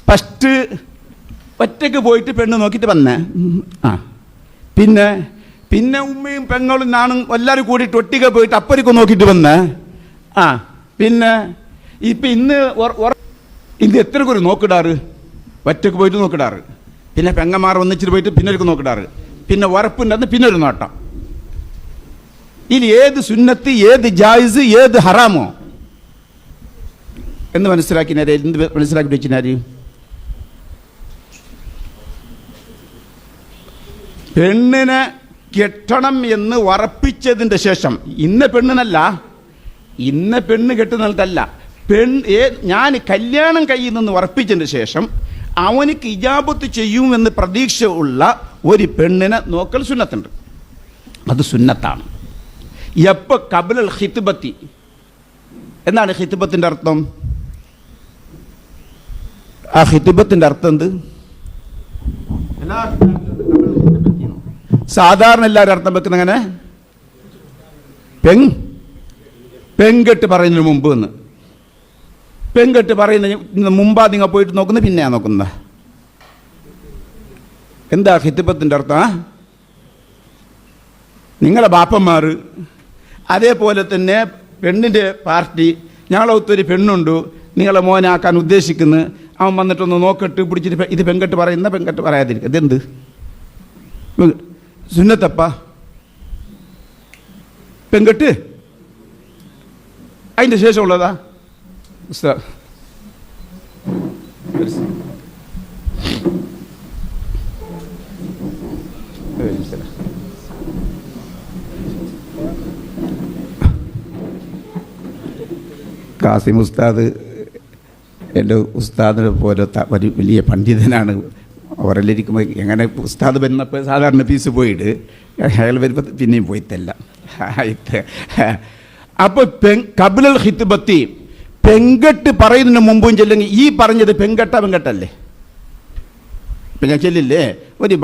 ഫസ്റ്റ് ഒറ്റയ്ക്ക് പോയിട്ട് പെണ്ണ് നോക്കിയിട്ട് വന്നേ. പിന്നെ പിന്നെ ഉമ്മയും പെങ്ങളും നാണും എല്ലാവരും കൂടിയിട്ട് ഒട്ടിക പോയിട്ട് അപ്പരിക്കും നോക്കിയിട്ട് വന്നേ. പിന്നെ ഇപ്പം ഇന്ന് എത്ര പേര് നോക്കിടാറ്? ഒറ്റക്ക് പോയിട്ട് നോക്കിടാറ്. പിന്നെ പെങ്ങന്മാർ ഒന്നിച്ചിട്ട് പോയിട്ട് പിന്നെ ഒരു നോക്കിടാറ്. പിന്നെ ഉറപ്പുണ്ടെന്ന് പിന്നെ ഒരു നോട്ടം. ഇതിൽ ഏത് സുന്നത്ത്, ഏത് ജായിസ്, ഏത് ഹറാമോ എന്ന് മനസ്സിലാക്കിനാര്? എന്ത് മനസ്സിലാക്കി വെച്ചിനാര്? പെണ്ണിനെ കെട്ടണം എന്ന് ഉറപ്പിച്ചതിൻ്റെ ശേഷം, ഇന്ന പെണ്ണിനല്ല, ഇന്ന പെണ്ണ് കെട്ടുന്നിടത്തല്ല, ഞാൻ കല്യാണം കയ്യിൽ നിന്ന് ഉറപ്പിച്ചതിന് ശേഷം അവനിക്ക് ഇജാബത്ത് ചെയ്യുമെന്ന് പ്രതീക്ഷ ഉള്ള ഒരു പെണ്ണിനെ നോക്കൽ സുന്നത്തുണ്ട്. അത് സുന്നത്താണ്. എപ്പോൾ കബലൽ ഹിത്ബത്തി. എന്താണ് ഹിത്ബത്തിൻ്റെ അർത്ഥം? ആ ഹിത്ബത്തിൻ്റെ അർത്ഥം എന്ത്? സാധാരണ എല്ലാവരും അർത്ഥം വെക്കുന്ന അങ്ങനെ പെൺകെട്ട് പറയുന്നതിന് മുമ്പ് എന്ന്. പെൺകെട്ട് പറയുന്നതിന് മുമ്പാ നിങ്ങൾ പോയിട്ട് നോക്കുന്നത്, പിന്നെയാ നോക്കുന്നത്? എന്താ ഹിത്ബത്തിൻ്റെ അർത്ഥം? നിങ്ങളെ ബാപ്പന്മാർ, അതേപോലെ തന്നെ പെണ്ണിൻ്റെ പാർട്ടി, ഞങ്ങളൊത്തൊരു പെണ്ണുണ്ട്, നിങ്ങളെ മോനാക്കാൻ ഉദ്ദേശിക്കുന്നു, അവൻ വന്നിട്ടൊന്ന് നോക്കിട്ട് പിടിച്ചിട്ട് ഇത് പെൺകെട്ട് പറയുന്ന, പെൺകെട്ട് പറയാതിരിക്കുക. ഇതെന്ത് സുന്നത്തപ്പ? പെൺകെട്ട് അതിൻ്റെ ശേഷമുള്ളതാ? കാസിം ഉസ്താദ് എൻ്റെ ഉസ്താദിനെ പോലത്തെ ഒരു വലിയ പണ്ഡിതനാണ്. അവരെല്ലായിരിക്കുമ്പോൾ എങ്ങനെ ഉസ്താദ് വരുന്നപ്പോൾ സാധാരണ പീസ് പോയിട്ട് അയാൾ വരുമ്പോൾ പിന്നെയും പോയിത്തല്ല. അപ്പോൾ കബിലൽ ഹിത്ബത്തി, പെൺകെട്ട് പറയുന്നതിന് മുമ്പും ചെല്ലെങ്കിൽ ഈ പറഞ്ഞത് പെൺകെട്ടല്ലേ? ഇപ്പം ഞാൻ ചെല്ലില്ലേ, ഒരു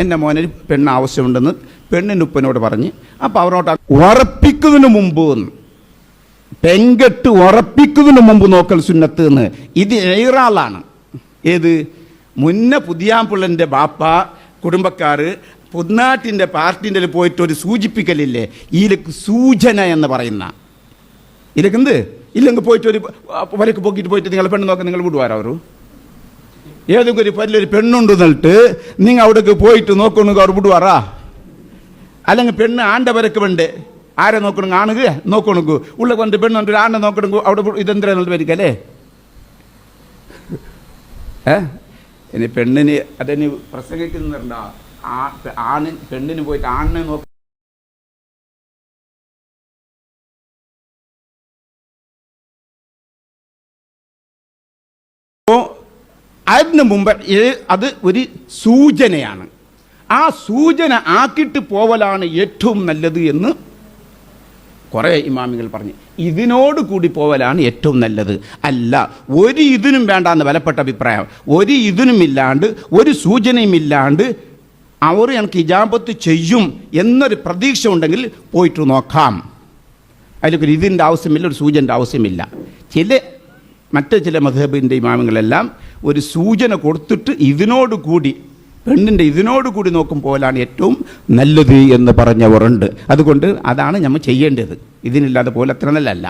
എൻ്റെ മോനൊരു പെണ്ണ് ആവശ്യമുണ്ടെന്ന് പെണ്ണിൻ്റെ ഉപ്പനോട് പറഞ്ഞ്, അപ്പോൾ അവരോട് ഉറപ്പിക്കുന്നതിന് മുമ്പ്, പെൺകെട്ട് ഉറപ്പിക്കുന്നതിന് മുമ്പ് നോക്കൽ സുന്നത്ത് എന്ന്. ഇത് ഏറാളാണ്. ഏത്? മുന്നേ പുതിയാമ്പിള്ളൻ്റെ ബാപ്പ കുടുംബക്കാർ പുന്നാട്ടിൻ്റെ പാർട്ടിൻ്റെ പോയിട്ട് ഒരു സൂചിപ്പിക്കലില്ലേ, ഇതിലേക്ക് സൂചന എന്ന് പറയുന്ന, ഇതിലേക്ക് എന്ത് ഇല്ലെങ്കിൽ പോയിട്ട് ഒരു വരക്ക് പൊക്കിയിട്ട് പോയിട്ട് നിങ്ങൾ പെണ്ണ് നോക്കാൻ നിങ്ങൾ വിടുവാരവർ? ഏതെങ്കിലും ഒരു വലിയൊരു പെണ്ണുണ്ട് എന്നിട്ട് നിങ്ങൾ അവിടേക്ക് പോയിട്ട് നോക്കണമെങ്കിൽ അവർ വിടുവാറാ? അല്ലെങ്കിൽ പെണ്ണ് ആണ്ട വരക്ക് വേണ്ടേ ആരെ നോക്കണമെങ്കിൽ ആണുക നോക്കണമെങ്കിൽ ഉള്ള കൊണ്ട് പെണ്ണുണ്ട് ആണ്ടെ നോക്കണമെങ്കിൽ അവിടെ ഇതെന്തിനാ വരിക്കല്ലേ? ഇനി പെണ്ണിന് അതിന് പ്രസംഗിക്കുന്നുണ്ടോ? പെണ്ണിന് പോയിട്ട് ആണിനെ നോക്ക അതിന് മുമ്പ് അത് ഒരു സൂചനയാണ്. ആ സൂചന ആക്കിയിട്ട് പോവലാണ് ഏറ്റവും നല്ലത് എന്ന് കുറേ ഇമാമികൾ പറഞ്ഞു. ഇതിനോട് കൂടി പോവലാണ് ഏറ്റവും നല്ലത്. അല്ല ഒരു ഇതിനും വേണ്ടാന്ന് വിലപ്പെട്ട അഭിപ്രായം. ഒരു ഇതിനും ഇല്ലാണ്ട്, ഒരു സൂചനയും ഇല്ലാണ്ട് അവർ എനിക്ക് ഇജാബത്ത് ചെയ്യും എന്നൊരു പ്രതീക്ഷ ഉണ്ടെങ്കിൽ പോയിട്ട് നോക്കാം. അതിലൊരു ഇതിൻ്റെ ആവശ്യമില്ല, ഒരു സൂചനൻ്റെ ആവശ്യമില്ല. മറ്റ് ചില മദ്ഹബിൻ്റെ ഇമാമുകളെല്ലാം ഒരു സൂചന കൊടുത്തിട്ട് ഇതിനോടുകൂടി, പെണ്ണിൻ്റെ ഇതിനോടുകൂടി നോക്കും പോലാണ് ഏറ്റവും നല്ലത് എന്ന് പറഞ്ഞവരുണ്ട്. അതുകൊണ്ട് അതാണ് നമ്മൾ ചെയ്യേണ്ടത്. ഇതിനില്ലാതെ പോലെ അത്ര നല്ലല്ല.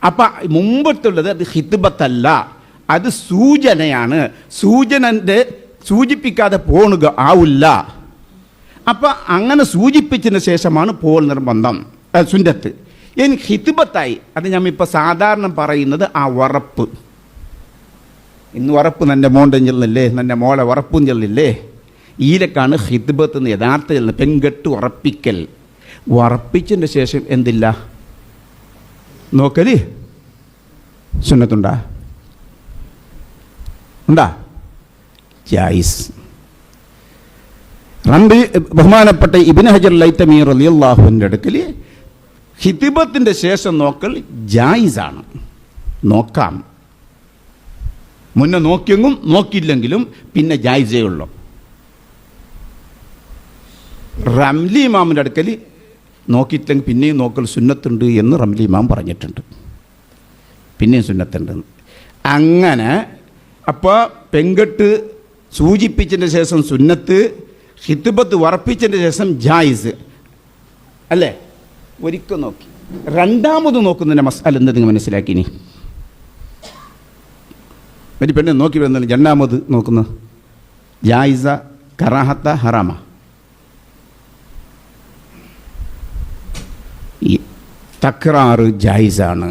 അപ്പം മുമ്പത്തുള്ളത് അത് ഹിത്ബത്തല്ല, അത് സൂചനയാണ്. സൂചിപ്പിക്കാതെ പോണുക ആവില്ല. അപ്പം അങ്ങനെ സൂചിപ്പിച്ചതിന് ശേഷമാണ് പോൾ നിർബന്ധം, സുന്നത്ത്. ഇനി ഹിത്ബത്തായി അത് നമ്മൾ ഇപ്പോൾ സാധാരണ പറയുന്നത് ആ ഉറപ്പ്. ഇന്ന് ഉറപ്പ് എൻ്റെ മോണ്ടൻ ചെല്ലില്ലേ, എൻ്റെ മോളെ ഉറപ്പും ചെല്ലില്ലേ. ഈലക്കാണ് ഹിത്ബത്ത് എന്ന് യഥാർത്ഥ ചെല്ലുന്നത്. പെൺകെട്ട് ഉറപ്പിക്കൽ. ഉറപ്പിച്ചതിൻ്റെ ശേഷം എന്തില്ല നോക്കല് സുന്നത്തുണ്ടാ ഉണ്ടാ ജായിസ്. ബഹുമാനപ്പെട്ട ഇബ്നു ഹജർ ലൈതമി റളിയല്ലാഹുവിൻ്റെ അടുക്കൽ ഹിത്ബത്തിൻ്റെ ശേഷം നോക്കൽ ജായിസാണ്, നോക്കാം. മുന്നേ നോക്കിയെങ്കിലും നോക്കിയില്ലെങ്കിലും പിന്നെ ജായിസേ ഉള്ളൂ. റംലി ഇമാമിൻ്റെ അടുക്കൽ നോക്കിയിട്ടില്ലെങ്കിൽ പിന്നെയും നോക്കൽ സുന്നത്തുണ്ട് എന്ന് റംലി ഇമാം പറഞ്ഞിട്ടുണ്ട്. പിന്നെയും സുന്നത്തുണ്ട്. അങ്ങനെ അപ്പോൾ പെൺകെട്ട് സൂചിപ്പിച്ചതിന് ശേഷം സുന്നത്ത്, ഹിത്ബത്ത് ഉറപ്പിച്ചതിന് ശേഷം ജായിസ് അല്ലേ. ഒരിക്കൽ നോക്കി രണ്ടാമത് നോക്കുന്നതിൻ്റെ മസ്അല എന്താ നിങ്ങൾ മനസ്സിലാക്കിനി? ഒരു പെണ്ണ് നോക്കി വരുന്നത് രണ്ടാമത് നോക്കുന്നത് ജായിസ, കറാഹത്ത, ഹറാമ. ഈ തക്രാറ് ജായിസാണ്,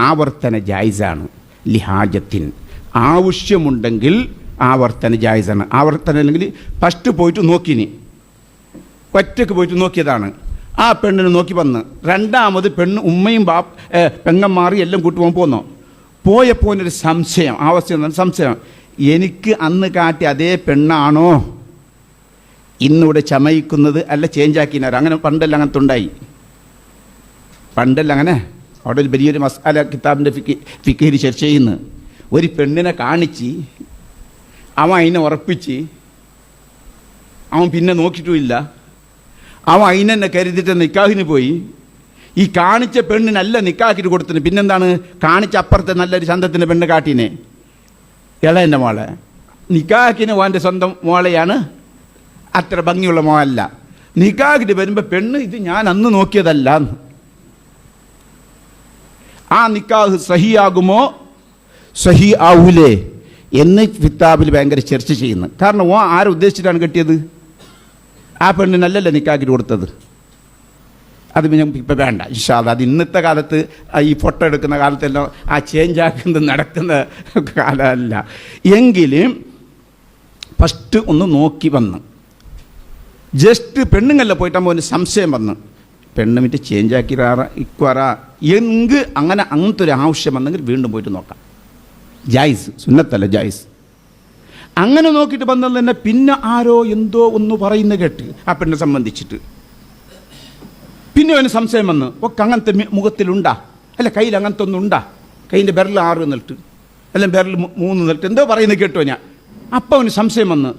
ആവർത്തന ജായിസാണ്. ലിഹാജത്തിൻ ആവശ്യമുണ്ടെങ്കിൽ ആവർത്തന ജായിസാണ്. ആവർത്തനം അല്ലെങ്കിൽ ഫസ്റ്റ് പോയിട്ട് നോക്കിനി, ഒറ്റക്ക് പോയിട്ട് നോക്കിയതാണ്. ആ പെണ്ണിനെ നോക്കി വന്ന് രണ്ടാമത് പെണ്ണ് ഉമ്മയും പെങ്ങന്മാരും എല്ലാം കൂട്ടുപോകാൻ പോന്നോ. പോയപ്പോൾ ഒരു സംശയം, ആവശ്യം സംശയം, എനിക്ക് അന്ന് കാട്ടി അതേ പെണ്ണാണോ ഇന്നിവിടെ ചമയിക്കുന്നത്, അല്ല ചേഞ്ചാക്കിനാർ. അങ്ങനെ പണ്ടെല്ലാം അങ്ങനത്തെ ഉണ്ടായി. പണ്ടല്ല അങ്ങനെ അവിടെ ഒരു വലിയൊരു മസാല കിതാബിൻ്റെ ഫിഖിൽ ചർച്ച ചെയ്യുന്നു. ഒരു പെണ്ണിനെ കാണിച്ച് അവൻ അതിനെ ഉറപ്പിച്ച് അവൻ പിന്നെ നോക്കിയിട്ടുമില്ല. അവൻ അതിനെന്നെ കരുതിയിട്ട് നിക്കാഹിന് പോയി. ഈ കാണിച്ച പെണ്ണിനല്ല നിക്കാഹിന് കൊടുത്തിന്. പിന്നെന്താണ് കാണിച്ച അപ്പുറത്തെ നല്ലൊരു ചന്തത്തിൻ്റെ പെണ്ണ് കാട്ടിനെ ഇളയൻ്റെ മോളെ. നിക്കാഹിന് ഓൻ്റെ സ്വന്തം മോളെയാണ്, അത്ര ഭംഗിയുള്ള മോളല്ല. നിക്കാഹിന് വരുമ്പോൾ പെണ്ണ് ഇത് ഞാൻ അന്ന് നോക്കിയതല്ല. ആ നിക്കാഹ് സഹിയാകുമോ സഹി ആവൂലേ എന്ന് കിതാബിൽ ഭയങ്കര ചർച്ച ചെയ്യുന്നു. കാരണം ഓ ആരെ ഉദ്ദേശിച്ചിട്ടാണ് കെട്ടിയത്? ആ പെണ്ണിനല്ലല്ലോ നിക്കാഹിന് കൊടുത്തത്. അത് പിന്നെ ഇപ്പം വേണ്ട ഇൻഷാ അല്ലാഹ്. അത് ഇന്നത്തെ കാലത്ത് ഈ ഫോട്ടോ എടുക്കുന്ന കാലത്തെല്ലാം ആ ചേഞ്ച് ആക്കുന്നത് നടക്കുന്ന കാലമല്ല. എങ്കിലും ഫസ്റ്റ് ഒന്ന് നോക്കി വന്ന് ജസ്റ്റ് പെണ്ണുങ്ങളിൽ പോയിട്ടാകുമ്പോൾ ഒരു സംശയം വന്ന് പെണ്ണ് മറ്റേ ചേഞ്ച് ആക്കിറാറ ഇക്കുറാ എങ്ക് അങ്ങനെ അങ്ങനത്തെ ഒരു ആവശ്യം വന്നെങ്കിൽ വീണ്ടും പോയിട്ട് നോക്കാം. ജായിസ്, സുന്നത്തല്ല ജായിസ്. അങ്ങനെ നോക്കിയിട്ട് വന്നത് തന്നെ പിന്നെ ആരോ എന്തോ ഒന്ന് പറയുന്ന കേട്ട് ആ പെണ്ണിനെ സംബന്ധിച്ചിട്ട് പിന്നെ അവന് സംശയം വന്ന് ഒക്കെ അങ്ങനത്തെ മുഖത്തിലുണ്ടാ, അല്ല കയ്യിൽ അങ്ങനത്തെ ഒന്നും ഉണ്ടാ, കയ്യിൻ്റെ ബെരൽ 6 നിലട്ട് അല്ലെങ്കിൽ ബെരൽ 3 നിലട്ട് എന്തോ പറയുന്നത് കേട്ടോ ഞാൻ. അപ്പം അവന് സംശയം വന്ന്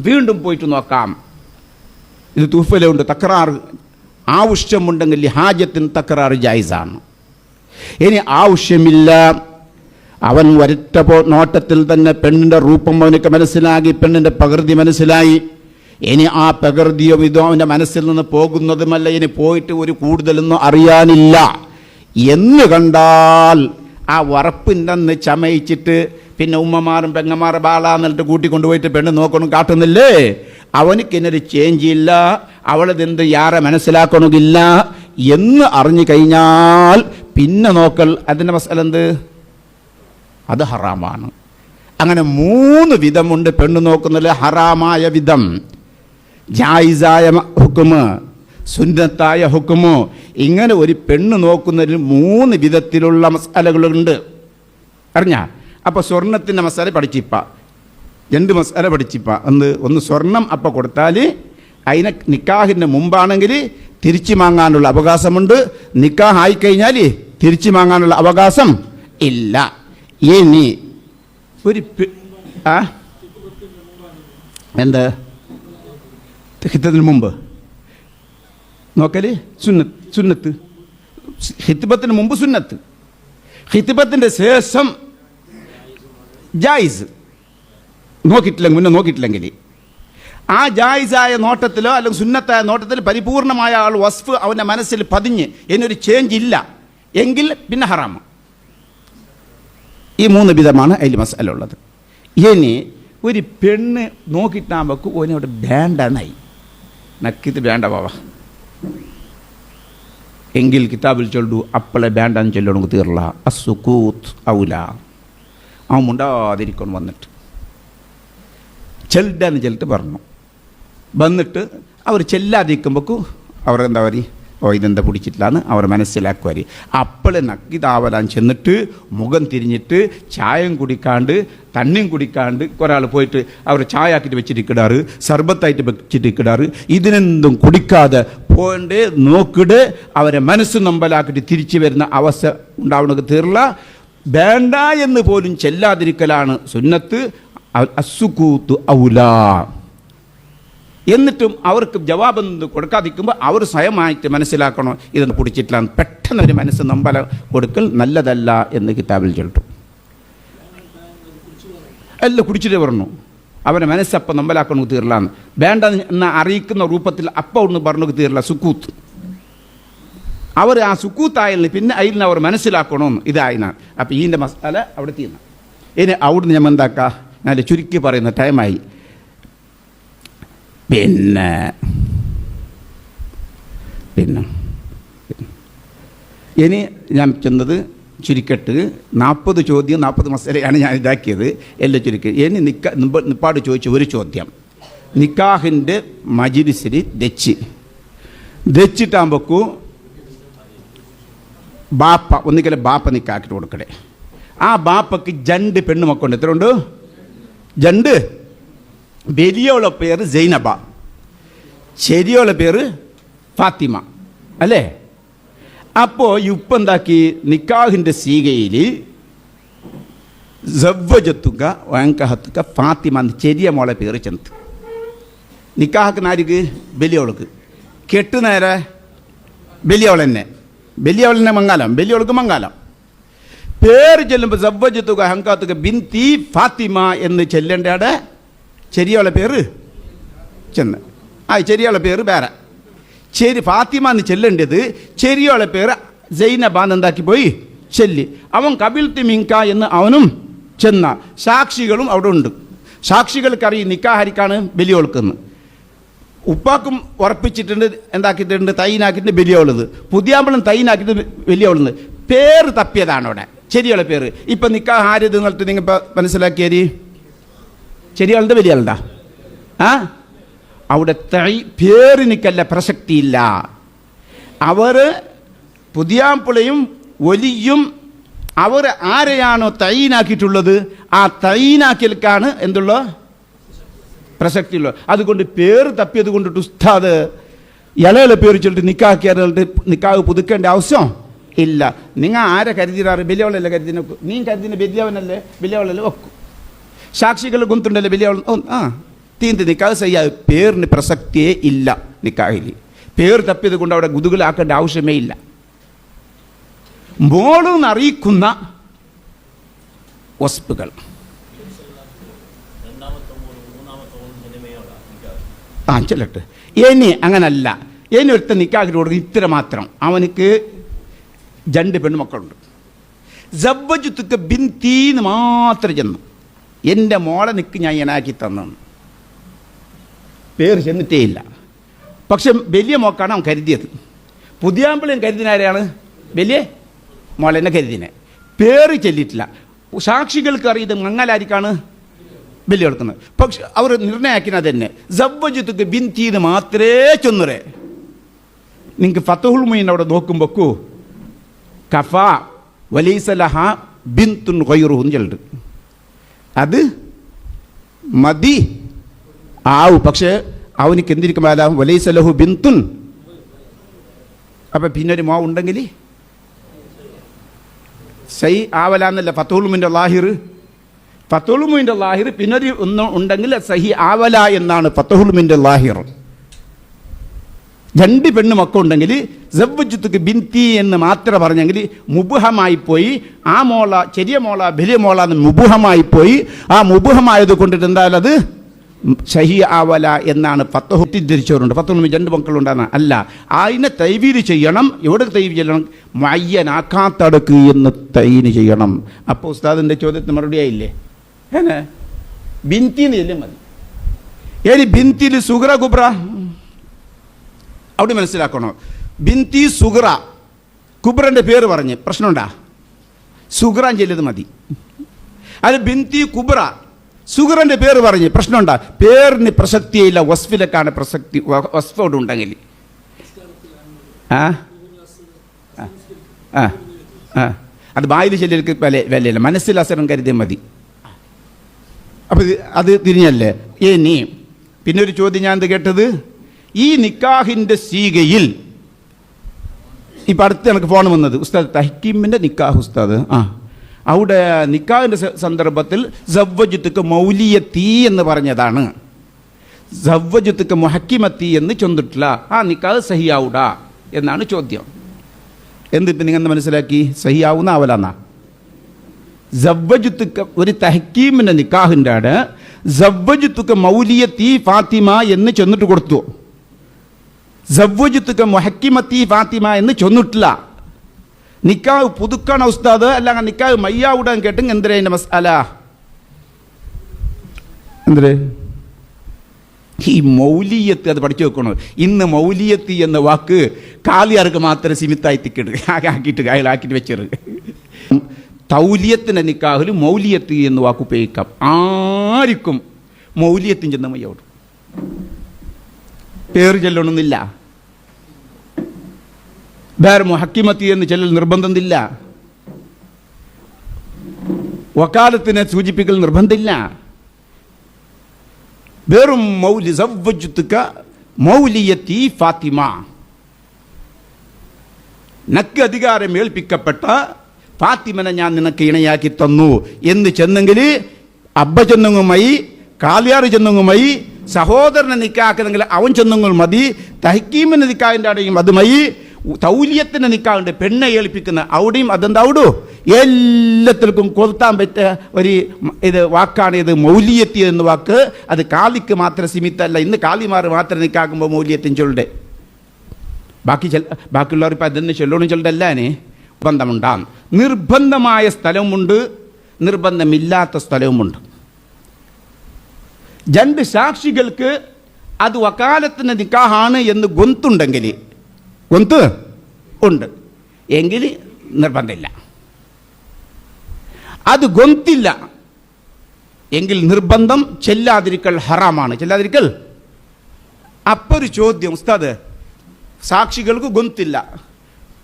വീണ്ടും പോയിട്ട് നോക്കാം. ഇത് തൂഫലുണ്ട്. തക്രാറ് ആവശ്യമുണ്ടെങ്കിൽ ഹാജത്തിന് തക്രാറ് ജായിസാണ്. ഇനി ആവശ്യമില്ല, അവൻ ഒരൊറ്റ നോട്ടത്തിൽ തന്നെ പെണ്ണിൻ്റെ രൂപം അവനൊക്കെ മനസ്സിലാക്കി, പെണ്ണിൻ്റെ പ്രകൃതി മനസ്സിലായി. ഇനി ആ പ്രകൃതിയോ ഇതോ അവൻ്റെ മനസ്സിൽ നിന്ന് പോകുന്നതുമല്ല, ഇനി പോയിട്ട് ഒരു കൂടുതലൊന്നും അറിയാനില്ല എന്ന് കണ്ടാൽ ആ ഉറപ്പിൻ്റെ ചമയിച്ചിട്ട് പിന്നെ ഉമ്മമാരും പെങ്ങന്മാരും ബാളാന്നിട്ട് കൂട്ടിക്കൊണ്ടുപോയിട്ട് പെണ്ണ് നോക്കണം കാട്ടുന്നില്ലേ, അവനക്ക് ഇന്നൊരു ചേഞ്ച് ഇല്ല, അവളതെന്ത് യാറെ മനസ്സിലാക്കണമെന്നില്ല എന്ന് അറിഞ്ഞു കഴിഞ്ഞാൽ പിന്നെ നോക്കൽ അതിൻ്റെ മസാല എന്ത്? അത് ഹറാമാണ്. അങ്ങനെ 3 വിധമുണ്ട് പെണ്ണ് നോക്കുന്നതിൽ. ഹറാമായ വിധം, ജായിസായ ഹുക്കുമ്, സുന്നത്തായ ഹുക്കുമോ. ഇങ്ങനെ ഒരു പെണ്ണ് നോക്കുന്നതിൽ 3 വിധത്തിലുള്ള മസാലകളുണ്ട്. അറിഞ്ഞ? അപ്പോൾ സ്വർണത്തിൻ്റെ മസാല പഠിച്ചിപ്പ 2 മസാല പഠിച്ചിപ്പ. ഒന്ന് സ്വർണം അപ്പം കൊടുത്താൽ അതിനെ നിക്കാഹിൻ്റെ മുമ്പാണെങ്കിൽ തിരിച്ചു വാങ്ങാനുള്ള അവകാശമുണ്ട്. നിക്കാഹ് ആയിക്കഴിഞ്ഞാൽ തിരിച്ചു വാങ്ങാനുള്ള അവകാശം ഇല്ല. ഇനി ഒരു എന്ത് ഹിത്തത്തിന് മുമ്പ് നോക്കല് സുന്നത്ത്. ഹിത്ബത്തിന് മുമ്പ് സുന്നത്ത്, ഹിത്ബത്തിൻ്റെ ശേഷം ജായിസ്. നോക്കിയിട്ടില്ലെങ്കിൽ മുന്നേ നോക്കിയിട്ടില്ലെങ്കിൽ ആ ജായിസായ നോട്ടത്തിലോ അല്ലെങ്കിൽ സുന്നത്തായ നോട്ടത്തിൽ പരിപൂർണമായ ആൾ വസ്ഫ് അവൻ്റെ മനസ്സിൽ പതിഞ്ഞ് എന്നൊരു ചേഞ്ച് ഇല്ല എങ്കിൽ പിന്നെ ഹറാമ. ഈ 3 വിധമാണ് അതിൽ മസാല ഉള്ളത്. ഇനി ഒരു പെണ്ണ് നോക്കിയിട്ടാകുമ്പോൾ ഓനോട് വേണ്ടെന്നായി, നക്കിത് വേണ്ട ബാവ എങ്കിൽ കിതാബിൽ ചൊല്ലു അപ്പളെ വേണ്ടെന്ന് ചൊല്ലണമെങ്കിൽ തീർല. അസുക്കൂത്ത് ഔല, അവൻ മുണ്ടാതിരിക്കണം വന്നിട്ട് ചെല്ലാന്ന് ചെല്ലിട്ട് പറഞ്ഞു. വന്നിട്ട് അവർ ചെല്ലാതിരിക്കുമ്പോഴേക്കും അവർ എന്താ പറയുക, ഓ ഇതെന്താ പിടിച്ചിട്ടില്ലാന്ന് അവർ മനസ്സിലാക്കുവാരി. അപ്പോഴേ നക്കിതാവലാൻ ചെന്നിട്ട് മുഖം തിരിഞ്ഞിട്ട് ചായയും കുടിക്കാണ്ട് തണ്ണിയും കുടിക്കാണ്ട് ഒരാൾ പോയിട്ട് അവർ ചായ ആക്കിയിട്ട് വെച്ചിരിക്കിടാറ്, സർബത്തായിട്ട് വെച്ചിരിക്കിടാറ്. ഇതിനെന്തും കുടിക്കാതെ പോണ്ട് നോക്കിയിട്ട് അവരെ മനസ്സ് നമ്പലാക്കിയിട്ട് തിരിച്ചു വരുന്ന അവസ്ഥ ഉണ്ടാവുന്നത് തീർല. വേണ്ട എന്ന് പോലും ചെല്ലാതിരിക്കലാണ് സുന്നത്ത്. അസുക്കൂത്ത് ഔലാ. എന്നിട്ടും അവർക്ക് ജവാബൊന്നും കൊടുക്കാതിരിക്കുമ്പോൾ അവർ സ്വയമായിട്ട് മനസ്സിലാക്കണോ ഇതൊന്നും കുടിച്ചിട്ടില്ല. പെട്ടെന്ന് ഒരു മനസ്സ് നമ്പല കൊടുക്കൽ നല്ലതല്ല എന്ന് കിതാബിൽ ചൊല്ലിട്ടു. എല്ലാം കുടിച്ചിട്ട് പറഞ്ഞു അവരെ മനസ്സപ്പം നമ്പലാക്കണു തീർലാന്ന്. വേണ്ട എന്ന അറിയിക്കുന്ന രൂപത്തിൽ അപ്പം ഒന്ന് പറഞ്ഞു തീർല സുക്കൂത്ത്. അവർ ആ സുക്കൂത്തായാലും പിന്നെ അതിൽ അവർ മനസ്സിലാക്കണമെന്ന് ഇതായിനാണ്. അപ്പം ഇതിൻ്റെ മസാല അവിടെ തീർന്ന. ഇനി അവിടുന്ന് ഞാൻ എന്താക്കുക, ഞാൻ ചുരുക്കി പറയുന്ന ടൈമായി. പിന്നെ ഇനി ഞാൻ ചെന്നത് ചുരുക്കട്ട് 40 ചോദ്യം 40 മസലയാണ് ഞാൻ ഇതാക്കിയത്. എല്ലാം ചുരുക്കി. ഇനി നിപ്പാട് ചോദിച്ച ഒരു ചോദ്യം, നിക്കാഹിൻ്റെ മജിലിസിൽ ദച്ചിട്ടാകുമ്പോക്കൂ ബാപ്പ ഒന്നിക്കലെ ബാപ്പ നിക്കാക്കിട്ട് കൊടുക്കട്ടെ. ആ ബാപ്പക്ക് 2 പെണ്ണുമക്കളുണ്ട്. എത്ര ഉണ്ട്? 2. വലിയോളെ പേര് സൈനബ, ചെറിയോളെ പേര് ഫാത്തിമ അല്ലേ? അപ്പോൾ ഇപ്പം എന്താക്കി, നിക്കാഹിൻ്റെ സീകയിൽ സവ്വജത്തുക വങ്കഹത്തുക ഫാത്തിമ എന്ന് ചെറിയ മോളെ പേര് ചെന്ന് നിക്കാഹക്ക് നാരിക്ക് വലിയോൾക്ക് കെട്ട് നേരെ വലിയോൾ തന്നെ മംഗാലം, വലിയോൾക്ക് മംഗാലം. പേര് ചെല്ലുമ്പോൾ സവ്വജത്തുക ഹങ്കാത്തുക ബിൻതി ഫാത്തിമ എന്ന് ചെല്ലേണ്ടയുടെ ചെറിയോളെ പേര് ചെന്ന്. ചെറിയോളെ പേര് വേറെ ഫാത്തിമ എന്ന് ചെല്ലേണ്ടത്. ചെറിയോളെ പേര് സൈനബ എന്താക്കി പോയി ചെല്ലി. അവൻ കബിൽത്തി മിങ്ക എന്ന് അവനും ചെന്ന. സാക്ഷികളും അവിടെ ഉണ്ട്. സാക്ഷികൾക്കറിയും നിക്കാഹരിക്കാണ് വലിയോൾക്കെന്ന്. ഉപ്പാക്കും ഉറപ്പിച്ചിട്ടുണ്ട്, എന്താക്കിയിട്ടുണ്ട്, തൈനാക്കിയിട്ട് വലിയോളത്. പുതിയാമ്പളും തൈനാക്കിയിട്ട് വലിയോളുന്നത്. പേര് തപ്പിയതാണ് അവിടെ ചെറിയോളെ പേര്. ഇപ്പം നിക്കാഹ് ആരത് എന്നിട്ട് നിങ്ങൾ മനസ്സിലാക്കിയാരി ചെറിയാളുടെ വലിയാളുണ്ടാ? അവിടെ പേരിനിക്കല്ല പ്രസക്തിയില്ല. അവർ പുതിയാമ്പുളയും ഒലിയും അവർ ആരെയാണോ തൈനാക്കിയിട്ടുള്ളത് ആ തൈനാക്കിയൽക്കാണ് എന്തുള്ള പ്രസക്തിയുള്ളത്. അതുകൊണ്ട് പേര് തപ്പിയത് കൊണ്ടിട്ട് ഉസ്താദ് ഇളകളെ പേര് ചൊല്ലിട്ട് നിക്കാക്കിയാളുടെ നിക്കാഹ് പുതുക്കേണ്ട ആവശ്യം ഇല്ല. നിങ്ങൾ ആരെ കരുതിയാറ്? വലിയവളല്ലേ കരുതിന? നീ കരുതിന വലിയവനല്ലേ, വലിയവളല്ലേ വെക്കും. സാക്ഷികൾ ഗുന്തുണ്ടല്ലേ വലിയവൾ. തീന്തി നിക്കാഹ് ചെയ്യാ. പേരിന് പ്രസക്തിയേ ഇല്ല നിക്കാഹിൽ. പേര് തപ്പിയത് കൊണ്ട് അവിടെ ഗുതുകളാക്കേണ്ട ആവശ്യമേ ഇല്ല. മോളെന്ന് അറിയിക്കുന്ന വസ്തുക്കൾ ചെല്ലട്ടെ. ഇനി അങ്ങനല്ല, ഇനി ഒരുത്ത നിക്കാഹിട്ട് കൊടുക്കുക ഇത്ര മാത്രം. അവനക്ക് 2 പെൺമക്കളുണ്ട്. സവ്വജത്തുക ബിൻതീന്ന് മാത്രം ചെന്നു. എൻ്റെ മോളെ നിക്ക് ഞാൻ എനാക്കി തന്നു. പേര് ചെന്നിട്ടേ ഇല്ല. പക്ഷെ വലിയ മോക്കാണ് അവൻ കരുതിയത്. പുതിയാമ്പിളും കരുതിനാരെയാണ്? വലിയ മോളെന്നെ കരുതിനെ. പേര് ചെല്ലിയിട്ടില്ല. സാക്ഷികൾക്ക് അറിയത് മങ്ങലാരിക്കാണ് വലിയ കൊടുക്കുന്നത്. പക്ഷെ അവർ നിർണയാക്കിയത് തന്നെ സവ്വജത്തുക ബിൻതീന്ന് മാത്രമേ ചെന്നുറേ. നിങ്ങൾക്ക് ഫതഹുൽ മുഈൻ അവിടെ നോക്കുമ്പോക്കൂ കഫ വലൈസലഹ ബിൻതുൻ ഗൈറുഹു ചെല്ലുണ്ട്. അത് മതി ആവും. പക്ഷേ അവനിക്ക് എന്തിരിക്കുമ്പോൾ വലൈസലഹു ബിൻതുൻ. അപ്പം പിന്നൊരു മോ ഉണ്ടെങ്കിൽ സൈ ആവലാന്നല്ല ഫതഹുൽ മുഈൻ്റെ ലാഹിർ. ഫതഹുൽ മുഈൻ്റെ ലാഹിർ പിന്നൊരു ഒന്നും ഉണ്ടെങ്കിൽ സഹി ആവല എന്നാണ് ഫതഹുൽ മുഈൻ്റെ ലാഹിർ. 2 പെണ്ണുമക്കളുണ്ടെങ്കിൽ സവ്വജത്തുക ബിൻതി എന്ന് മാത്രം പറഞ്ഞെങ്കിൽ മുബുഹമായി പോയി. ആ മോള ചെറിയ മോള വലിയ മോള എന്ന് മുബുഹമായി പോയി. ആ മുബുഹമായത് കൊണ്ടിട്ട് എന്തായാലും അത് സഹി ആവല എന്നാണ് ഫതഹു തിരിച്ചവരുണ്ട്. ഫതഹുൽ 2 മക്കളുണ്ടാകുന്ന അല്ല. അതിനെ തൈവീര് ചെയ്യണം. എവിടെ തൈവീര് ചെയ്യണം? മയ്യനാക്കാത്തടക്ക് എന്ന് തൈന് ചെയ്യണം. അപ്പോൾ ഉസ്താദിൻ്റെ ചോദ്യത്തിന് മറുപടിയായില്ലേ? ബിൻതിന്ന് ചെല്ലും മതി. ഏനി ബിൻതിൽ സുഗ്ര കുബ്ര അവിടെ മനസ്സിലാക്കണോ? ബിൻതി സുഗ്ര കുബ്രൻ്റെ പേര് പറഞ്ഞ് പ്രശ്നമുണ്ടാ? സുഗ്രാൻ ചെല്ലത് മതി. അത് ബിന്തി കുബ്ര സുഗറിന്റെ പേര് പറഞ്ഞ് പ്രശ്നമുണ്ടാ? പേരിന് പ്രസക്തിയില്ല, വസ്ഫിലൊക്കെയാണ് പ്രസക്തി. വസ്ഫോട് ഉണ്ടെങ്കിൽ അത് ബായിൽ ചെല്ലർക്ക് വിലയില്ല, മനസ്സിൽ അസരം കരുതിയാൽ മതി. അപ്പം അത് തിരിഞ്ഞല്ലേ. ഇനി പിന്നെ ഒരു ചോദ്യം ഞാൻ എന്ത് കേട്ടത്, ഈ നിക്കാഹിൻ്റെ സീകയിൽ ഇപ്പം അടുത്ത് എനിക്ക് ഫോൺ വന്നത്, ഉസ്താദ് തഹ്കീമിൻ്റെ നിക്കാഹ് ഉസ്താദ്, അവിടെ നിക്കാഹിൻ്റെ സന്ദർഭത്തിൽ സവ്വജുത്തുക്ക് മൗലിയത്തി എന്ന് പറഞ്ഞതാണ്, സവ്വജുത്തുക്ക് മുഹക്കിമത്തി എന്ന് ചൊന്നിട്ടില്ല, ആ നിക്കാഹ് സഹിയാവൂടാ എന്നാണ് ചോദ്യം. എന്നിട്ട് നിങ്ങൾ മനസ്സിലാക്കി സഹിയാവുന്ന ആവലാന്നാ? സവ്വജുത്തുക്ക് ഒരു തഹ്കീമിൻ്റെ നിക്കാഹിൻ്റെ ആണ് സവ്വജുത്തുക്ക് മൗലിയത്തി ഫാത്തിമ എന്ന് ചൊന്നിട്ട് കൊടുത്തു, സവ്വജുത്തുക്ക് മുഹക്കിമത്തി ഫാത്തിമ എന്ന് ചൊന്നിട്ടില്ല. നിക്കാഹ് പുതുക്കണ ഉസ്താദ്, അല്ല നിക്കാഹ് മയ്യാവിടാൻ കേട്ടെങ്കിൽ എന്തരേ എൻ്റെ മസാല? എന്തരേ ഈ മൗലിയത്ത് അത് പഠിച്ചു വെക്കണം. ഇന്ന് മൗലിയത്തി എന്ന വാക്ക് കാലിയാർക്ക് മാത്രം സിമിത്തായി ആക്കിയിട്ട് അയാളാക്കിയിട്ട് വെച്ചത്. തൗലിയത്തിൻ്റെ നിക്കാഹിൽ മൗലിയത്ത് എന്ന് വാക്ക് ഉപയോഗിക്കാം. ആർക്കും മൗലിയത്തും ചെന്ന മയ്യോട് പേര് ചെല്ലണമെന്നില്ല, വേറെ മുഹക്കിമത്തി എന്ന് ചെല്ലൽ നിർബന്ധമില്ല, വക്കാലത്തിനെ സൂചിപ്പിക്കൽ നിർബന്ധമില്ല. വെറും മൗലിയത്തി ഫാത്തിമ, നക്ക് അധികാരം ഏൽപ്പിക്കപ്പെട്ട ഫാത്തിമനെ ഞാൻ നിനക്ക് ഇണയാക്കി തന്നു എന്ന് ചെന്നെങ്കിൽ അബ്ബ ചെന്നുങ്ങുമായി, കാലിയാർ ചെന്നുങ്ങുമായി, സഹോദരനെ നിക്കാക്കുന്നെങ്കിൽ അവൻ ചെന്നുങ്ങൾ മതി. തഹ്കീമിന് നിക്കാഹിൻ്റെ അവിടെയും അതുമായി, തൗലിയത്തിൻ്റെ നിക്കാഹിൻ്റെ പെണ്ണെ ഏൽപ്പിക്കുന്ന അവിടെയും അതെന്താവിടൂ എല്ലാത്തിൽക്കും കൊളുത്താൻ പറ്റിയ ഒരു ഇത് വാക്കാണ് ഇത് മൗലിയത്തി എന്ന വാക്ക്. അത് കാലിക്ക് മാത്രം സീമിതല്ല. ഇന്ന് കാലിമാർ മാത്രം നിക്കാക്കുമ്പോൾ മൗലിയത്തിൻ ചൊല്ലുടെ, ബാക്കിയുള്ളവർ ഇപ്പം അതിന് ചൊല്ലണം ചൊല്ലല്ലാനെ നിർബന്ധമുണ്ടാം. നിർബന്ധമായ സ്ഥലവുമുണ്ട്, നിർബന്ധമില്ലാത്ത സ്ഥലവുമുണ്ട്. രണ്ട് സാക്ഷികൾക്ക് അത് വക്കാലത്തിൻ്റെ നിക്കാഹാണ് എന്ന് ഗൊന്തുണ്ടെങ്കിൽ, ഗൊന്ത് ഉണ്ട് എങ്കിൽ നിർബന്ധമില്ല. അത് ഗൊന്തില്ല എങ്കിൽ നിർബന്ധം ചെല്ലാതിരിക്കൽ ഹറാമാണ്. ചെല്ലാതിരിക്കൽ. അപ്പോൾ ഒരു ചോദ്യം, ഉസ്താദ് സാക്ഷികൾക്ക് ഗൊന്തില്ല,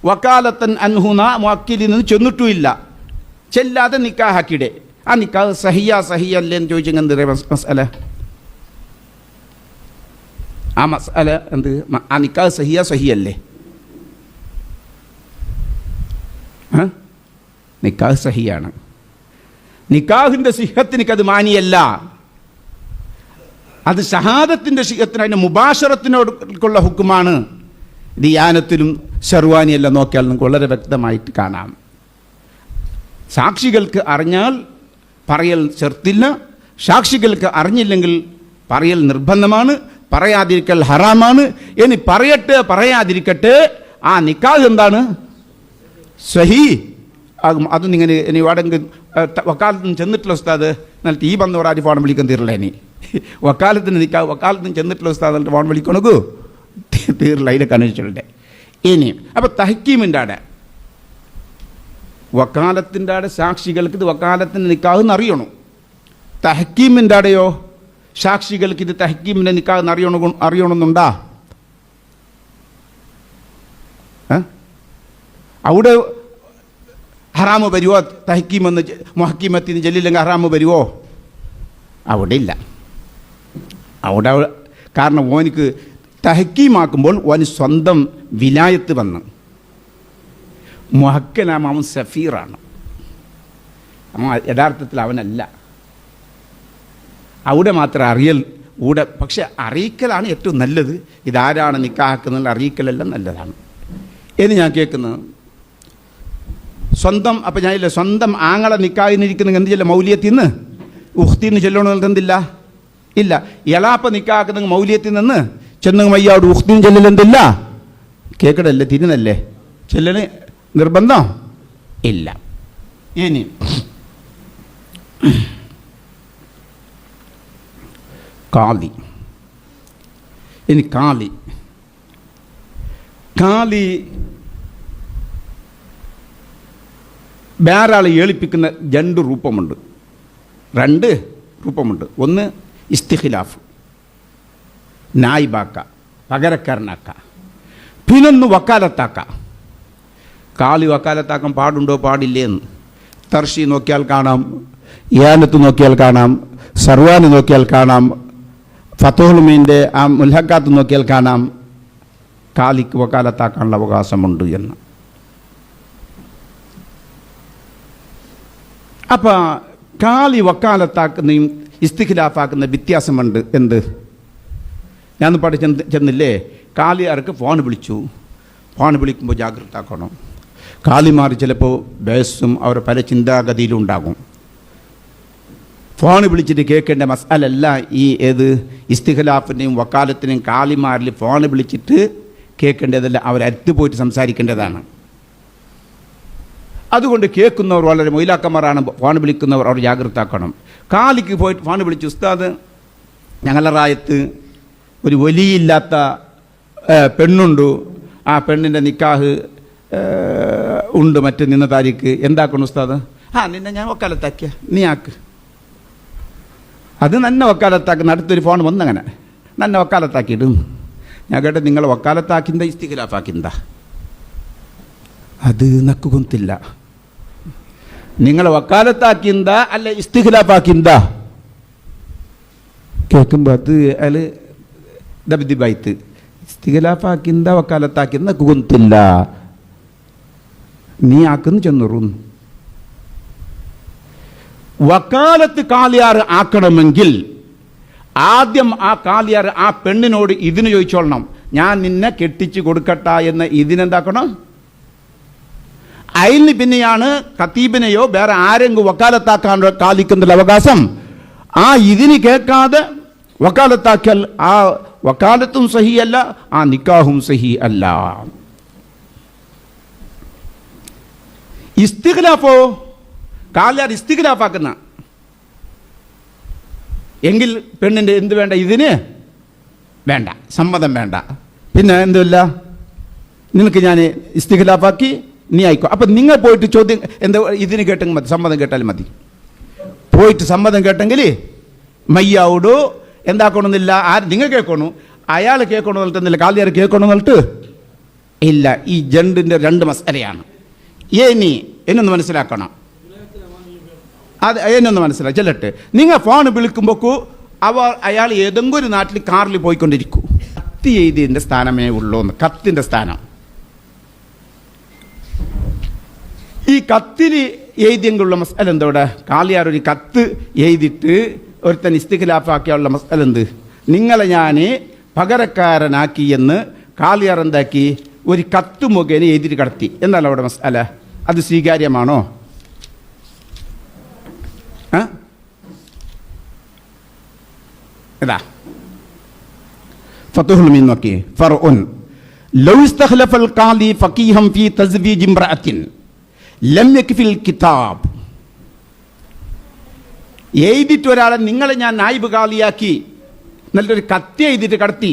വക്കാലത്തൻ അൻഹുന മുഅക്കിലിൽ നിന്ന് ചെന്നിട്ടുമില്ല, ചെല്ലാതെ നിക്കാഹാക്കിടെ, ആ നിക്കാഹ് സഹിയല്ലേ എന്ന് ചോദിച്ചെങ്കിൽ എന്ത് മസാല? ആ മസാല എന്ത്? ആ നിക്കാഹ് സഹിയല്ലേ? നിക്കാഹ് സഹിയാണ്. നിക്കാഹിൻ്റെ സിഹത്തിനത് മാനിയല്ല, അത് ഷഹാദത്തിൻ്റെ സിഹത്തിന്, അതിൻ്റെ മുബാശറത്തിനോടുള്ള ഹുക്കുമാണ്. ദിയാനത്തിലും ഷർവാനിയെല്ലാം നോക്കിയാൽ നമുക്ക് വളരെ വ്യക്തമായിട്ട് കാണാം. സാക്ഷികൾക്ക് അറിഞ്ഞാൽ പറയൽ ചെറുത്തില്ല, സാക്ഷികൾക്ക് അറിഞ്ഞില്ലെങ്കിൽ പറയൽ നിർബന്ധമാണ്, പറയാതിരിക്കൽ ഹറാമാണ്. ഇനി പറയട്ടെ പറയാതിരിക്കട്ടെ, ആ നിക്കാഹ് എന്താണ്? സഹി ആകും. അതും ഇങ്ങനെ ഇനി വേണമെങ്കിൽ വക്കാലത്തിന് ചെന്നിട്ടുള്ള ഉസ്താദ് എന്നിട്ട് ഈ ബന്ധവരാജ് ഫോൺ വിളിക്കാൻ തീരില്ല. ഇനി വക്കാലത്തിന് നിൽക്കുക, വക്കാലത്തിന് ചെന്നിട്ടുള്ള ഉസ്താദ് എന്നിട്ട് ഫോൺ വിളിക്കണക്കൂ തീരില്ല. അതിൻ്റെ കണക്ഷൻ ഇനി അപ്പോൾ തഹ്കീമിൻ്റെ ആടെ വക്കാലത്തിൻ്റെ ആടെ സാക്ഷികൾക്ക് ഇത് വക്കാലത്തിന് നിൽക്കാമെന്ന് അറിയണം. തഹ്കീമിൻ്റെ ആടെയോ സാക്ഷികൾക്ക് ഇത് തഹ്കീമിൻ്റെ നിൽക്കാമെന്ന് അറിയണമെന്നുണ്ടാ? അവിടെ ഹറാമ് വരുമോ? തഹ്കീമെന്ന് മുഹക്കിമത്തിന് ചെല്ലില്ലെങ്കിൽ ഹറാമ് വരുമോ? അവിടെ ഇല്ല. അവിടെ കാരണം ഓനിക്ക് തഹ്കീമാക്കുമ്പോൾ ഓന് സ്വന്തം വിലായത്ത് വന്ന് മുഹക്കനാം, അവൻ സഫീറാണ്, അവൻ യഥാർത്ഥത്തിൽ അവനല്ല. അവിടെ മാത്രം അറിയൽ കൂടെ, പക്ഷെ അറിയിക്കലാണ് ഏറ്റവും നല്ലത്. ഇതാരാണ് നിക്കാക്കുന്നത് അറിയിക്കലെല്ലാം നല്ലതാണ് എന്ന് ഞാൻ കേൾക്കുന്നത്. സ്വന്തം അപ്പം ഞാനില്ല, സ്വന്തം ആങ്ങളെ നിക്കാഹിനിരിക്കുന്ന എന്ത് ചെല്ല മൗലിയത്തിൽ നിന്ന് ഉഖ്തിന്ന് ചെല്ലണമെന്നെന്തില്ല ഇല്ല. എളാപ്പ നിക്കാക്കുന്ന മൗലിയത്തിൽ നിന്ന് ചെന്നു മയ്യാട് ഉഖ്തിന് ചെല്ലലെന്തില്ല, കേൾക്കടല്ലേ തിരുന്നല്ലേ ചെല്ലന് നിർബന്ധം ഇല്ല. ഇനി കാളി, ഇനി കാളി വേറെ ആളെ ഏൽപ്പിക്കുന്ന രണ്ട് രൂപമുണ്ട്. രണ്ട് രൂപമുണ്ട്. ഒന്ന് ഇസ്തിഖിലാഫ്, നായിബാക്ക, പകരക്കാരനാക്ക. പിന്നൊന്ന് വക്കാലത്താക്ക. കാലി വക്കാലത്താക്കാൻ പാടുണ്ടോ പാടില്ലേന്ന് തർഷി നോക്കിയാൽ കാണാം, ഇയാനത്ത് നോക്കിയാൽ കാണാം, സർവാന് നോക്കിയാൽ കാണാം, ഫത്തുഹുൽമീൻ്റെ ആ മുൽഹക്കാത്ത് നോക്കിയാൽ കാണാം കാലിക്ക് വക്കാലത്താക്കാനുള്ള അവകാശമുണ്ട് എന്ന്. അപ്പം കാലി വക്കാലത്താക്കുന്നതും ഇസ്തിഖിലാഫാക്കുന്ന വ്യത്യാസമുണ്ട്. എന്ത് ഞാൻ ചെന്നില്ലേ, കാലിയാർക്ക് ഫോൺ വിളിച്ചു. ഫോൺ വിളിക്കുമ്പോൾ ജാഗ്രത ആക്കണം. കാലിമാർ ചിലപ്പോൾ ബേസും അവർ പല ചിന്താഗതിയിലും ഉണ്ടാകും. ഫോൺ വിളിച്ചിട്ട് കേൾക്കേണ്ട മസാലല്ല ഈ ഏത് ഇസ്തിഖിലാഫിൻ്റെയും വക്കാലത്തിൻ്റെയും കാലിമാരിൽ ഫോൺ വിളിച്ചിട്ട് കേൾക്കേണ്ടതല്ല, അവരടുത്ത് പോയിട്ട് സംസാരിക്കേണ്ടതാണ്. അതുകൊണ്ട് കേൾക്കുന്നവർ വളരെ മൊയിലാക്കന്മാരാണ്. ഫോൺ വിളിക്കുന്നവർ അവർ ജാഗ്രത ആക്കണം. കാലിക്ക് പോയിട്ട് ഫോൺ വിളിച്ചു, ഉസ്താദ് ഞങ്ങളുടെ റായത്ത് ഒരു വലിയില്ലാത്ത പെണ്ണുണ്ട്, ആ പെണ്ണിൻ്റെ നിക്കാഹ് ഉണ്ട് മറ്റ് നിന്ന താരീഖ്, എന്താക്കണം ഉസ്താദ്? നിന്നെ ഞാൻ വക്കാലത്താക്കിയ നീ ആക്ക്. അത് നന്നെ വക്കാലത്താക്കുന്ന അടുത്തൊരു ഫോൺ വന്നങ്ങനെ നന്നെ വക്കാലത്താക്കിയിടും. ഞാൻ കേട്ട നിങ്ങൾ വക്കാലത്താക്കിന്ത ഇസ്തിഖിലാഫാക്കിന്ത അത് നക്ക് കൊന്തില്ല. നിങ്ങളെ വക്കാലത്താക്കിന്ത അല്ല ഇസ്തിഖിലാഫാക്കിന്ത കേൾക്കുമ്പോൾ അത് അയാൾ ദബ്ദിബായിത്ത് ഇസ്തിഖിലാഫാക്കിന്ത വക്കാലത്താക്കിന്ത നക്ക് കൊന്തില്ല, നീ ആക്കുന്നു ചെന്നുറുന്നു. വക്കാലത്ത് കാലിയാർ ആക്കണമെങ്കിൽ ആദ്യം ആ കാലിയാർ ആ പെണ്ണിനോട് ഇതിന് ചോദിച്ചോളണം, ഞാൻ നിന്നെ കെട്ടിച്ച് കൊടുക്കട്ട എന്ന്. ഇതിനെന്താക്കണം? അതിന് പിന്നെയാണ് ഖത്തീബിനെയോ വേറെ ആരെങ്കിലും വക്കാലത്താക്കാൻ കാലിക്കുന്ന അവകാശം. ആ ഇതിന് കേൾക്കാതെ വക്കാലത്താക്കിയാൽ ആ വക്കാലത്തും സഹി അല്ല, ആ നിക്കാഹും സഹി അല്ല. ഇസ്തിഖ്ലാഫോ കാലിയാർ ഇസ്തിഖ്ലാഫാക്കുന്ന എങ്കിൽ പെണ്ണിൻ്റെ എന്ത് വേണ്ട? ഇതിന് വേണ്ട, സമ്മതം വേണ്ട. പിന്നെ എന്തുമില്ല, നിനക്ക് ഞാൻ ഇസ്തിഖ്ലാഫാക്കി നീ ആയിക്കോ. അപ്പം നിങ്ങൾ പോയിട്ട് ചോദ്യം എന്താ ഇതിന് കേട്ടെങ്കിൽ മതി, സമ്മതം കേട്ടാലും മതി. പോയിട്ട് സമ്മതം കേട്ടെങ്കിൽ മയ്യാവോടോ എന്താക്കണമെന്നില്ല. നിങ്ങൾ കേൾക്കണു, അയാൾ കേൾക്കണമെന്ന് പറഞ്ഞിട്ടില്ല, കാലിയാർ കേൾക്കണമെന്ന് പറഞ്ഞിട്ട് ഇല്ല. ഈ ജണ്ടിൻ്റെ രണ്ട് മസലയാണ്. എന്നൊന്ന് മനസ്സിലാക്കണം. അത് എന്നൊന്ന് മനസ്സിലാക്കി ചെല്ലട്ടെ. നിങ്ങൾ ഫോൺ വിളിക്കുമ്പോഴേക്കും അയാൾ ഏതെങ്കിലും ഒരു നാട്ടിൽ കാറിൽ പോയിക്കൊണ്ടിരിക്കും. കത്ത് എഴുതിയതിൻ്റെ സ്ഥാനമേ ഉള്ളൂ എന്ന്, കത്തിൻ്റെ സ്ഥാനം. ഈ കത്തിൽ എഴുതിയെങ്കിലുള്ള മസല എന്തോടെ? കാലിയാർ ഒരു കത്ത് എഴുതിയിട്ട് ഒരുത്തൻ ഇസ്തിഖ്ലാഫാക്കിയുള്ള മസല എന്ത്? നിങ്ങളെ ഞാൻ പകരക്കാരനാക്കി എന്ന് കാലിയാർ എന്താക്കി? ഒരു കത്ത് മുഖേന എഴുതിയിട്ട് കടത്തി. എന്നാൽ അവിടെ മസല അത് സ്വീകാര്യമാണോ? ഇതാ ഫതുഹുൽ മീൻ നോക്കി. ഫർഉൻ ലൗ ഇസ്തഖ്ലഫൽ ഖാദി ഫഖീഹൻ ഫീ തസ്വീജ് ഇംറഅത്തിൻ ലം യക്ഫിൽ കിതാബ്. എഴുതിയിട്ട് ഒരാളെ നിങ്ങളെ ഞാൻ നായിബ് ഖാദിയാക്കി നല്ലൊരു കത്ത് എഴുതിയിട്ട് കടത്തി,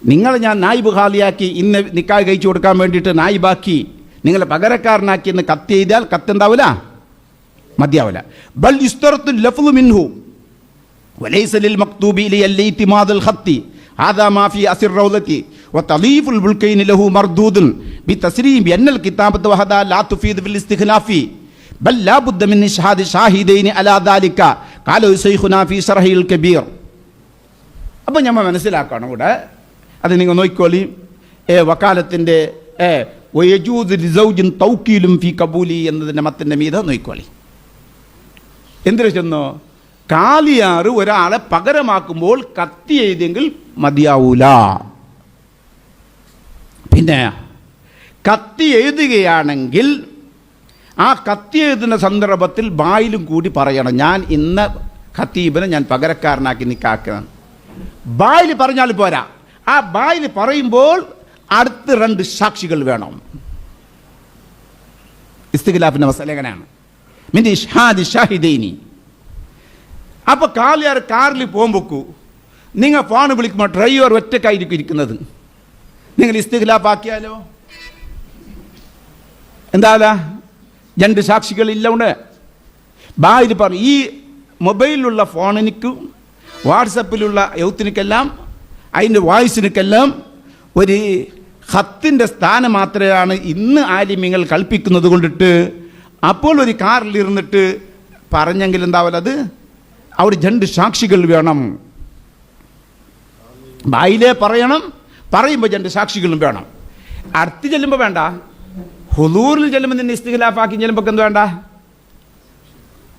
നിങ്ങളെ ഞാൻ നായിബ് ഖാദിയാക്കി ഇന്ന് നിക്കാഹ് കഴിച്ചു കൊടുക്കാൻ വേണ്ടിയിട്ട് നായിബാക്കി നിങ്ങളെ പകരക്കാരനാക്കി എന്ന് കത്ത് എഴുതിയാൽ കത്തുണ്ടാവില്ല, മതിയാവില്ല. ബൽ യുസ്തറത്തു ലഫ്ളു മിൻഹു വലൈസ ലിൽ മക്തൂബി ഇലൈ ഇത്തിമാദുൽ ഖത്തി ഹാദാ മാ ഫീ അസിർ റൗലത്തി വതളീഫുൽ ബുൽകൈൻ ലഹു മർദൂദുൻ ബിതസ്രീം ബിഅന്നൽ കിതാബത്ത് വഹദാ ലാ തുഫീദു ഫിൽ ഇസ്തിഖ്ലാഫി ബൽ ലാ ബുദ്ദ മിൻ ഇശ്ഹാദി ഷാഹിദൈനി അലാ ദാലിക ഖാല ശൈഖുനാ ഫീ ശർഹിൽ കബീർ. അപ്പോൾ നമ്മൾ മനസ്സിലാക്കണം ഇവിടെ, അത് നിങ്ങൾ നോക്കിക്കോളി. വക്കാലത്തിൻ്റെ വയജൂദ് ലിസൗജിൻ തൗക്കീലും ഫീ കബൂലി എന്നതിൻ്റെ മത്തിൻ്റെ മീത നോക്കിക്കോളി. എന്തിനു ചെന്നോ? കാലിയാർ ഒരാളെ പകരമാക്കുമ്പോൾ കത്തി എഴുതിയെങ്കിൽ മതിയാവൂല. പിന്നെ കത്തി എഴുതുകയാണെങ്കിൽ ആ കത്തി എഴുതുന്ന സന്ദർഭത്തിൽ ബായിലും കൂടി പറയണം, ഞാൻ ഇന്ന ഖത്തീബിനെ ഞാൻ പകരക്കാരനാക്കി നിക്കാക്കണം. ബായിൽ പറഞ്ഞാൽ പോരാ, ആ ബായിൽ പറയുമ്പോൾ അടുത്ത് രണ്ട് സാക്ഷികൾ വേണം. ഇസ്തിഖ്ലാഫിന്റെ മസല എങ്ങനെയാണ്? മിൻ ഇശ്ഹാദി ഷാഹിദൈനി. അപ്പോൾ കാലിയാർ കാറിൽ പോകുമ്പോക്കൂ നിങ്ങൾ ഫോൺ വിളിക്കുമ്പോൾ ഡ്രൈവർ ഒറ്റക്കായിരിക്കും ഇരിക്കുന്നത്. നിങ്ങൾ ഇസ്തിഖ്ലാഫാക്കിയാലോ എന്താ? രണ്ട് സാക്ഷികളില്ല ഉണ്ട്. ബായിൽ പറഞ്ഞു ഈ മൊബൈലിലുള്ള ഫോണിനും വാട്സപ്പിലുള്ള എഴുത്തിനൊക്കെല്ലാം അതിൻ്റെ വോയിസിനൊക്കെല്ലാം ഒരു ഖത്തിൻ്റെ സ്ഥാനം മാത്രമാണ് ഇന്ന് ആലിമ്യങ്ങൾ കൽപ്പിക്കുന്നത് കൊണ്ടിട്ട് അപ്പോൾ ഒരു കാറിലിരുന്നിട്ട് പറഞ്ഞെങ്കിൽ എന്താവല്ല അത് അവിടെ 2 സാക്ഷികൾ വേണം. ബായിലേ പറയണം, പറയുമ്പോൾ 2 സാക്ഷികളും വേണം. അടുത്ത് ചെല്ലുമ്പോൾ വേണ്ട, ഹുദൂറിൽ ചെല്ലുമ്പോൾ നിന്നെ ഇസ്തിഖ്ലാഫാക്കി ചെല്ലുമ്പോൾ എന്ത് വേണ്ട.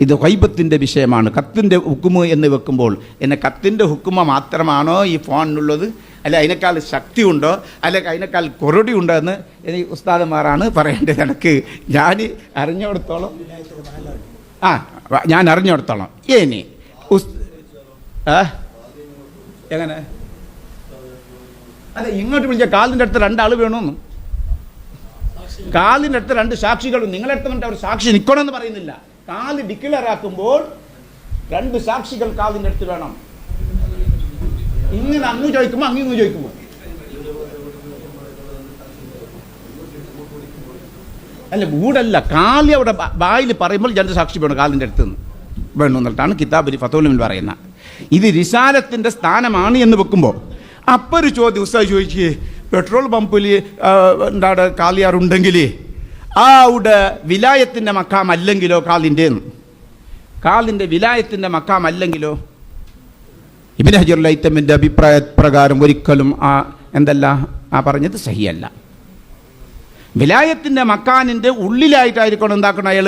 ഇത് ഗൈബത്തിൻ്റെ വിഷയമാണ്. കത്തിൻ്റെ ഹുക്കുമ് എന്ന് വെക്കുമ്പോൾ എന്നെ കത്തിൻ്റെ ഹുക്കുമ മാത്രമാണോ ഈ ഫോണിനുള്ളത്, അല്ല അതിനേക്കാൾ ശക്തി ഉണ്ടോ, അല്ലെങ്കിൽ അതിനേക്കാൾ കൊറടി ഉണ്ടോ എന്ന് എനിക്ക് ഉസ്താദന്മാരാണ് പറയേണ്ടത്. എനിക്ക് ഞാൻ അറിഞ്ഞിടത്തോളം ഞാൻ അറിഞ്ഞിടത്തോളം ഇനി എങ്ങനെ അതെ ഇങ്ങോട്ട് വിളിച്ച കാലിൻ്റെ അടുത്ത് 2 ആൾ വേണമെന്നും, കാലിൻ്റെ അടുത്ത് 2 സാക്ഷികളും നിങ്ങളടുത്ത് കൊണ്ട് അവർ സാക്ഷി നിൽക്കണമെന്ന് പറയുന്നില്ല. കാല് ഡിക്ലെയർ ആക്കുമ്പോൾ 2 സാക്ഷികൾ കാലിൻ്റെ അടുത്ത് വേണം. ഇങ്ങനെ അങ്ങ് ചോദിക്കുമ്പോൾ അങ്ങ് ചോദിക്കുമ്പോൾ അല്ല വീടല്ല, കാലി അവിടെ ബായിൽ പറയുമ്പോൾ 2 സാക്ഷി വേണം കാലിൻ്റെ അടുത്ത് നിന്ന് വേണം എന്നിട്ടാണ് കിതാബിൽ ഫതോലുമിൽ പറയുന്നത്. ഇത് റിസാലത്തിൻ്റെ സ്ഥാനമാണ് എന്ന് വെക്കുമ്പോൾ അപ്പോൾ ഒരു ചോദ്യം ഉസ്താദ് ചോദിച്ച് പെട്രോൾ പമ്പിൽ എന്താണ് കാലിയാറുണ്ടെങ്കിൽ ആ അവിടെ വിലായത്തിൻ്റെ മക്കാം അല്ലെങ്കിലോ, കാലിൻ്റെ വിലായത്തിൻ്റെ മക്കാം അല്ലെങ്കിലോ, ഇബ്നു ഹജറുൽ ഹൈതമിൻ്റെ അഭിപ്രായ പ്രകാരം ഒരിക്കലും പറഞ്ഞത് സഹിയല്ല. വിലായത്തിൻ്റെ മക്കാനിൻ്റെ ഉള്ളിലായിട്ടായിരിക്കണം എന്താക്കണം അയാൾ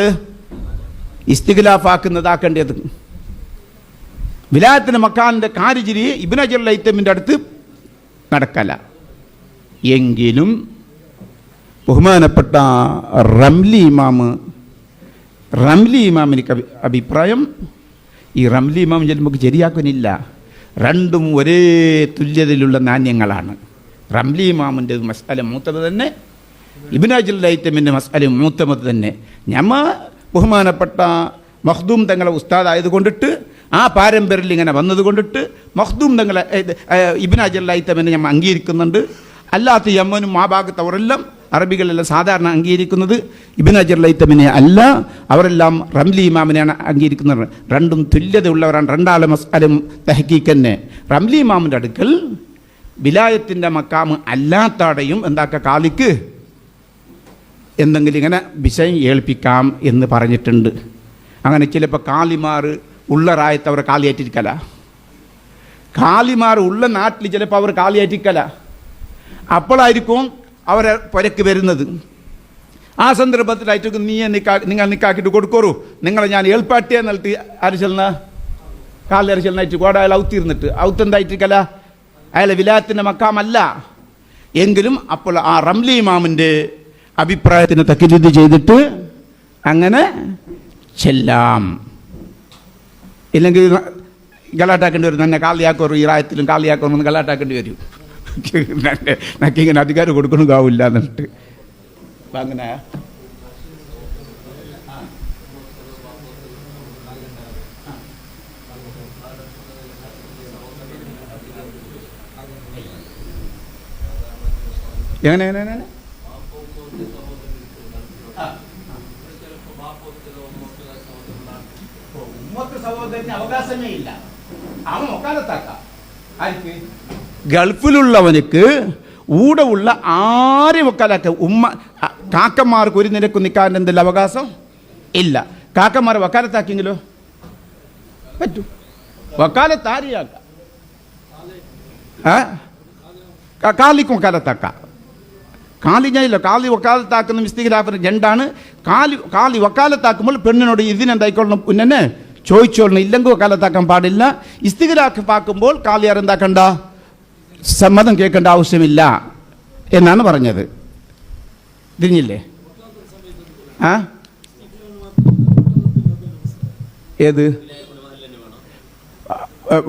ഇസ്തിഖ്ലാഫാക്കുന്നതാക്കേണ്ടത്. വിലായത്തിൻ്റെ മക്കാനിൻ്റെ കാരിജിരി ഇബ്നു ഹജറുൽ ഹൈതമിൻ്റെ അടുത്ത് നടക്കല. എങ്കിലും ബഹുമാനപ്പെട്ട റംലി ഇമാമിനിക്ക് അഭിപ്രായം ഈ റംലി ഇമാം നമുക്ക് ശരിയാക്കുന്നില്ല. 2ഉം ഒരേ തുല്യതയിലുള്ള നാണ്യങ്ങളാണ്. റംലി ഇമാമിൻ്റെ മസ്അല മൂത്തത് തന്നെ, ഇബ്നു ഹജറുൽ ഹൈതമിൻ്റെ മസ്അല മൂത്തമത് തന്നെ. ഞമ്മ ബഹുമാനപ്പെട്ട മഖ്ദൂം തങ്ങളെ ഉസ്താദായത് ആ പാരമ്പര്യത്തിൽ ഇങ്ങനെ വന്നത് കൊണ്ടിട്ട് മഖ്ദൂം തങ്ങളെ ഇബ്നു ഹജറുൽ ഹൈതമിനെ ഞമ്മ അംഗീകരിക്കുന്നുണ്ട്. അല്ലാത്ത യമനും ആ ഭാഗത്തവരെല്ലാം അറബികളെല്ലാം സാധാരണ അംഗീകരിക്കുന്നത് ഇബ്നു ഹജറുൽ ഹൈതമിനെ അല്ല, അവരെല്ലാം റംലി ഇമാമിനെയാണ് അംഗീകരിക്കുന്നത്. 2ഉം തുല്യതയുള്ളവരാണ്. 2 ആളെ മസ്അലും തഹ്കീഖ് തന്നെ. റംലി ഇമാമിൻ്റെ അടുക്കൽ വിലായത്തിൻ്റെ മക്കാമ് അല്ലാത്തടയും കാലിക്ക് എന്തെങ്കിലും ഇങ്ങനെ വിഷയം ഏൽപ്പിക്കാം എന്ന് പറഞ്ഞിട്ടുണ്ട്. അങ്ങനെ ചിലപ്പോൾ കാലിമാർ ഉള്ള റായത്ത് അവർ കാലിയേറ്റിരിക്കല, കാലിമാർ ഉള്ള നാട്ടിൽ ചിലപ്പോൾ അവർ കാലിയേറ്റിക്കല. അപ്പോഴായിരിക്കും അവരെ പുരക്ക് വരുന്നത്. ആ സന്ദർഭത്തിലായിട്ട് നിങ്ങൾ നിക്കാക്കിയിട്ട് കൊടുക്കോറൂ, നിങ്ങളെ ഞാൻ ഏൽപ്പാട്ടിയെ നൽകി അരിശലിന കാലിൽ അരിശലിനായിട്ട് കോട അയാൾ ഔത്തിരുന്നിട്ട് ഔത്തെന്തായിട്ടിരിക്കല, അയാളെ വിലായത്തിൻ്റെ മക്കാമല്ല. എങ്കിലും അപ്പോൾ ആ റംലി ഇമാമിൻ്റെ അഭിപ്രായത്തിന് തഖ്ലീദ് ചെയ്തിട്ട് അങ്ങനെ ചെല്ലാം. ഇല്ലെങ്കിൽ ഗലാട്ടാക്കേണ്ടി വരും. തന്നെ കാലിയാക്കോറും ഈ റായത്തിലും കാലിയാക്കോറും ഒന്ന് ഗലാട്ടാക്കേണ്ടി വരും. നക്കിങ്ങനെ അധികാരം കൊടുക്കണതാവില്ല എന്നിട്ട് അങ്ങനെ എങ്ങനെ സഹോദരന് അവകാശമേ ഇല്ല. അവൻ ഒക്കാലത്താക്കാം. ഗൾഫിലുള്ളവനക്ക് ഊടെ ഉള്ള ആരെയും വക്കാലാക്ക. കാക്കന്മാർക്ക് ഒരു നിരക്ക് നിൽക്കാൻ എന്തെല്ലാം അവകാശം ഇല്ല. കാക്കന്മാരെ വക്കാലത്താക്കിയെങ്കിലോ പറ്റൂ. വക്കാലത്ത് ആരെയാക്കാം? കാലിക്കും വക്കാലത്താക്കാം. കാലി ഞാനില്ല. കാലി വക്കാലത്താക്കുന്ന ഇസ്തിഖ്ലാഫിന് 2ആണ്. കാലി വക്കാലത്താക്കുമ്പോൾ പെണ്ണിനോട് ഇതിനെന്തായിക്കൊള്ളണം പിന്നെ ചോദിച്ചോളണം, ഇല്ലെങ്കിൽ വക്കാലത്താക്കാൻ പാടില്ല. ഇസ്തിഖ്ലാഫാക്കുമ്പോൾ കാലിയാർ എന്താക്കണ്ട, സമ്മതം കേൾക്കേണ്ട ആവശ്യമില്ല എന്നാണ് പറഞ്ഞത്. തിരിഞ്ഞില്ലേ? ഏത്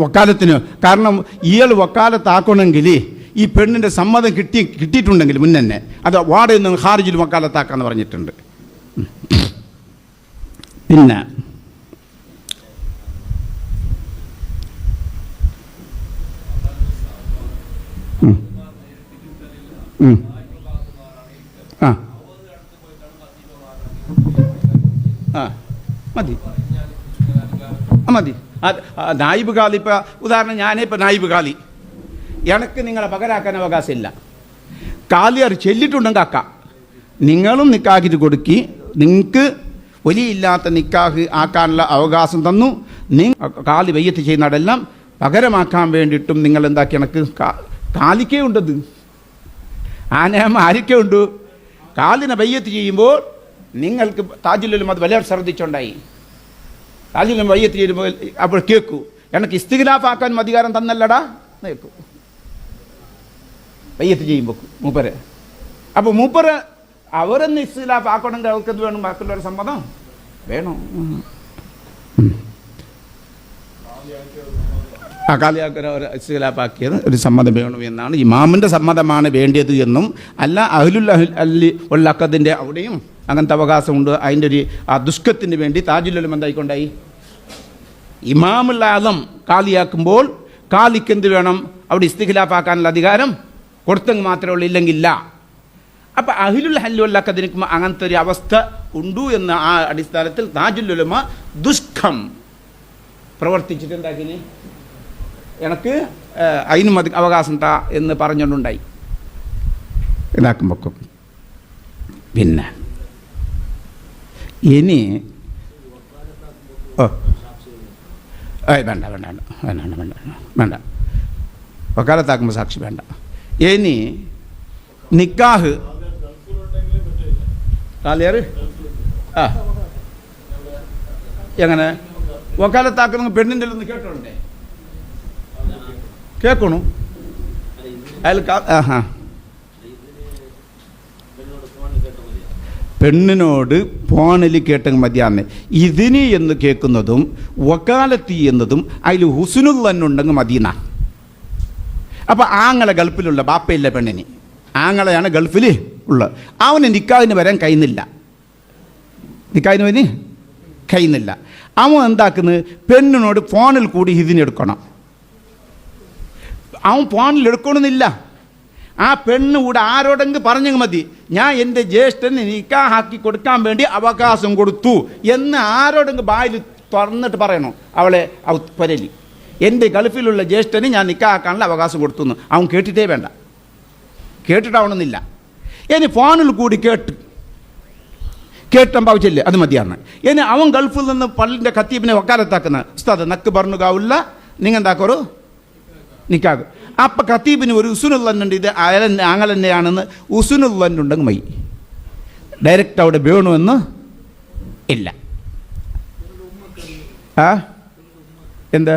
വക്കാലത്തിന്? കാരണം ഇയാൾ വക്കാലത്താക്കണമെങ്കിൽ ഈ പെണ്ണിൻ്റെ സമ്മതം കിട്ടിയിട്ടുണ്ടെങ്കിൽ മുന്നേ അത് വാടകയിൽ നിന്ന് ഖാരിജിൽ വക്കാലത്താക്കാന്ന് പറഞ്ഞിട്ടുണ്ട്. പിന്നെ മതി. മതി. നായിബ് കാലി ഇപ്പോൾ ഉദാഹരണം ഞാനിപ്പോൾ നായിബ് കാലി, എനിക്ക് നിങ്ങളെ പകരാക്കാൻ അവകാശമില്ല. കാലിയാർ ചെല്ലിട്ടുണ്ടെങ്കിൽ ആക്കാം, നിങ്ങളും നിക്കാക്കിയിട്ട് കൊടുക്കി. നിങ്ങൾക്ക് വലിയില്ലാത്ത നിക്കാഹ് ആക്കാനുള്ള അവകാശം തന്നു. കാലി വയ്യത്ത് ചെയ്യുന്നതെല്ലാം പകരമാക്കാൻ വേണ്ടിയിട്ടും നിങ്ങൾ എന്താക്കി എനിക്ക് കാലിക്കേ ഉണ്ടത്. ആ നിയമം ആരൊക്കെ ഉണ്ട്? കാലിനെ വയ്യത്ത് ചെയ്യുമ്പോൾ നിങ്ങൾക്ക് താജുലും അത് വളരെ ശ്രദ്ധിച്ചുണ്ടായി. താജുലും വയ്യത്ത് ചെയ്യുമ്പോൾ അപ്പോൾ കേൾക്കൂ, എനിക്ക് ഇസ്തിഗ്ലാഫാക്കാൻ അധികാരം തന്നല്ലടാ കേൾക്കൂ വയ്യത്ത് ചെയ്യുമ്പോൾ മൂപ്പര്. അപ്പോൾ മൂപ്പര് അവരൊന്ന് ഇസ്തിഗ്ലാഫ് ആക്കണമെങ്കിൽ അവർക്കത് വേണം, ബാക്കിയുള്ളവർ സമ്മതം വേണം. കാലിയാക്കര ഇസ്തിഗ്ലാഫാക്കിയത് ഒരു സമ്മതം വേണം എന്നാണ്. ഇമാമിൻ്റെ സമ്മതമാണ് വേണ്ടിയത് എന്നും അല്ല അഹ്ലുൽ അല്ലി ഉള്ളക്കതിൻ്റെ അവിടെയും അങ്ങനത്തെ അവകാശമുണ്ട്. അതിൻ്റെ ഒരു ആ ദുഷ്കത്തിന് വേണ്ടി താജുലും എന്തായിക്കൊണ്ടായി ഇമാമുൽ ആദം കാലിയാക്കുമ്പോൾ കാലിക്ക് എന്ത് വേണം? അവിടെ ഇസ്തിഗ്ലാഫാക്കാനുള്ള അധികാരം കൊടുത്തെങ്കിൽ മാത്രമേ ഉള്ളൂ, ഇല്ലെങ്കില്ല. അപ്പം അഹ്ലുൽ ഹല്ലി ഉള്ളക്കതിന് അങ്ങനത്തെ ഒരു അവസ്ഥ ഉണ്ടു എന്ന ആ അടിസ്ഥാനത്തിൽ താജുൽ ഉലമ ദുഷ്കം പ്രവർത്തിച്ചിട്ട് എന്താക്കിന് എനിക്ക് അതിനും അവകാശം താ എന്ന് പറഞ്ഞുകൊണ്ടുണ്ടായി ഇതാക്കുമ്പോൾ. പിന്നെ ഇനി വേണ്ട വേണ്ട വേണ്ട വേണ്ട വേണ്ട വക്കാലത്താക്കുമ്പോൾ സാക്ഷി വേണ്ട. ഇനി നിക്കാഹ് കാലിയാർ എങ്ങനെ വക്കാലത്താക്കുന്ന പെണ്ണിൻ്റെ ഒന്ന് കേട്ടോണ്ടേ കേൾക്കണു അയാൾ പെണ്ണിനോട് ഫോണിൽ കേട്ടെങ്കിൽ മതിയാന്ന്. ഇതിന് എന്ന് കേൾക്കുന്നതും വക്കാലത്തി എന്നതും അതിൽ ഹുസ്നുൽ തന്നുണ്ടെങ്കിൽ മദീന. അപ്പം ആങ്ങളെ ഗൾഫിലുള്ള ബാപ്പയില്ല പെണ്ണിന്, ആങ്ങളെയാണ് ഗൾഫിൽ ഉള്ളത്. അവന് നിക്കാഹിന് വരാൻ കഴിയുന്നില്ല, നിക്കാഹിന് വരാൻ കഴിയുന്നില്ല. അവൻ എന്താക്കുന്നത്? പെണ്ണിനോട് ഫോണിൽ കൂടി ഇതിനെടുക്കണം. അവൻ ഫോണിൽ എടുക്കണമെന്നില്ല. ആ പെണ്ണ് കൂടെ ആരോടെങ്കിൽ പറഞ്ഞെങ്കിൽ മതി, ഞാൻ എൻ്റെ ജ്യേഷ്ഠന് നിക്കാഹാക്കി കൊടുക്കാൻ വേണ്ടി അവകാശം കൊടുത്തു എന്ന് ആരോടെങ്കിൽ ബായിൽ തുറന്നിട്ട് പറയണോ അവളെ പരലി, എൻ്റെ ഗൾഫിലുള്ള ജ്യേഷ്ഠന് ഞാൻ നിക്കാഹാക്കാനുള്ള അവകാശം കൊടുത്തു എന്ന്. അവൻ കേട്ടിട്ടേ വേണ്ട, കേട്ടിട്ടാവണമെന്നില്ല. ഇനി ഫോണിൽ കൂടി കേട്ടമ്പാവിച്ചില്ലേ അത് മതിയാണ്. ഇനി അവൻ ഗൾഫിൽ നിന്ന് പള്ളിൻ്റെ ഖത്തീബിനെ വക്കാലത്താക്കുന്ന ഉസ്താദ് നക്ക് പറഞ്ഞുകാവില്ല, നിങ്ങൾ എന്താക്കറു നിക്കാകും. അപ്പം ഖത്തീബിന് ഒരു ഉസുനുള്ളന്നുണ്ട്, ഇത് ആങ്ങൾ തന്നെയാണെന്ന് ഉസുനുള്ളന്നുണ്ടെങ്കിൽ മൈ ഡയറക്റ്റ് അവിടെ വേണമെന്ന് ഇല്ല. എന്താ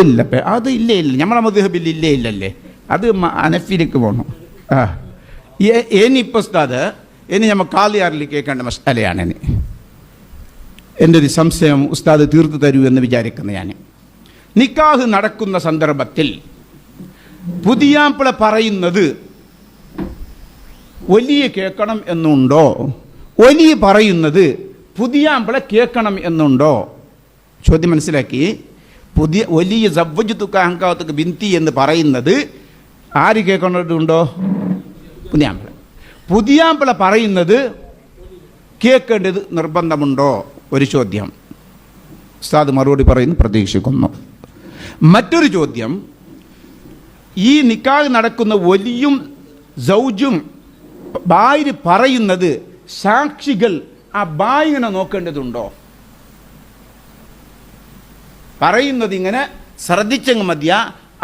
ഇല്ല അത് ഇല്ലേ ഇല്ല, നമ്മളെ മദ്ഹബിൽ ഇല്ലേ ഇല്ലല്ലേ, അത് അനഫിലേക്ക് പോകണം. ഇനിയിപ്പോൾ ഉസ്താദ് ഇനി നമ്മൾ കാലിയാറിൽ കേൾക്കേണ്ട മസാലയാണ്. എൻ്റെ ഒരു സംശയം ഉസ്താദ് തീർത്തു തരൂ എന്ന് വിചാരിക്കുന്നു ഞാൻ. നിക്കാഹ് നടക്കുന്ന സന്ദർഭത്തിൽ പുതിയാപ്പിള പറയുന്നത് വലിയ കേൾക്കണം എന്നുണ്ടോ, വലിയ പറയുന്നത് പുതിയാപ്പിള കേൾക്കണം എന്നുണ്ടോ? ചോദ്യം മനസ്സിലാക്കി. വലിയ സവ്വജുത്തുക്ക അഹങ്കാവത്തുക്ക് ബിന്തി എന്ന് പറയുന്നത് ആര് കേൾക്കേണ്ടതുണ്ടോ? പുതിയാപ്പിള. പുതിയാപ്പിള പറയുന്നത് കേൾക്കേണ്ടത് നിർബന്ധമുണ്ടോ? ഒരു ചോദ്യം. ഉസ്താദ് മറുപടി പറയുന്നു, പ്രതീക്ഷിക്കുന്നു. മറ്റൊരു ചോദ്യം, ഈ നിക്കാഹ് നടക്കുന്ന വലിയും സൗജും ബായിന് പറയുന്നത് സാക്ഷികൾ ആ ബായിനെ നോക്കേണ്ടതുണ്ടോ? പറയുന്നത് ഇങ്ങനെ ശ്രദ്ധിച്ചെങ്കിൽ മതിയ,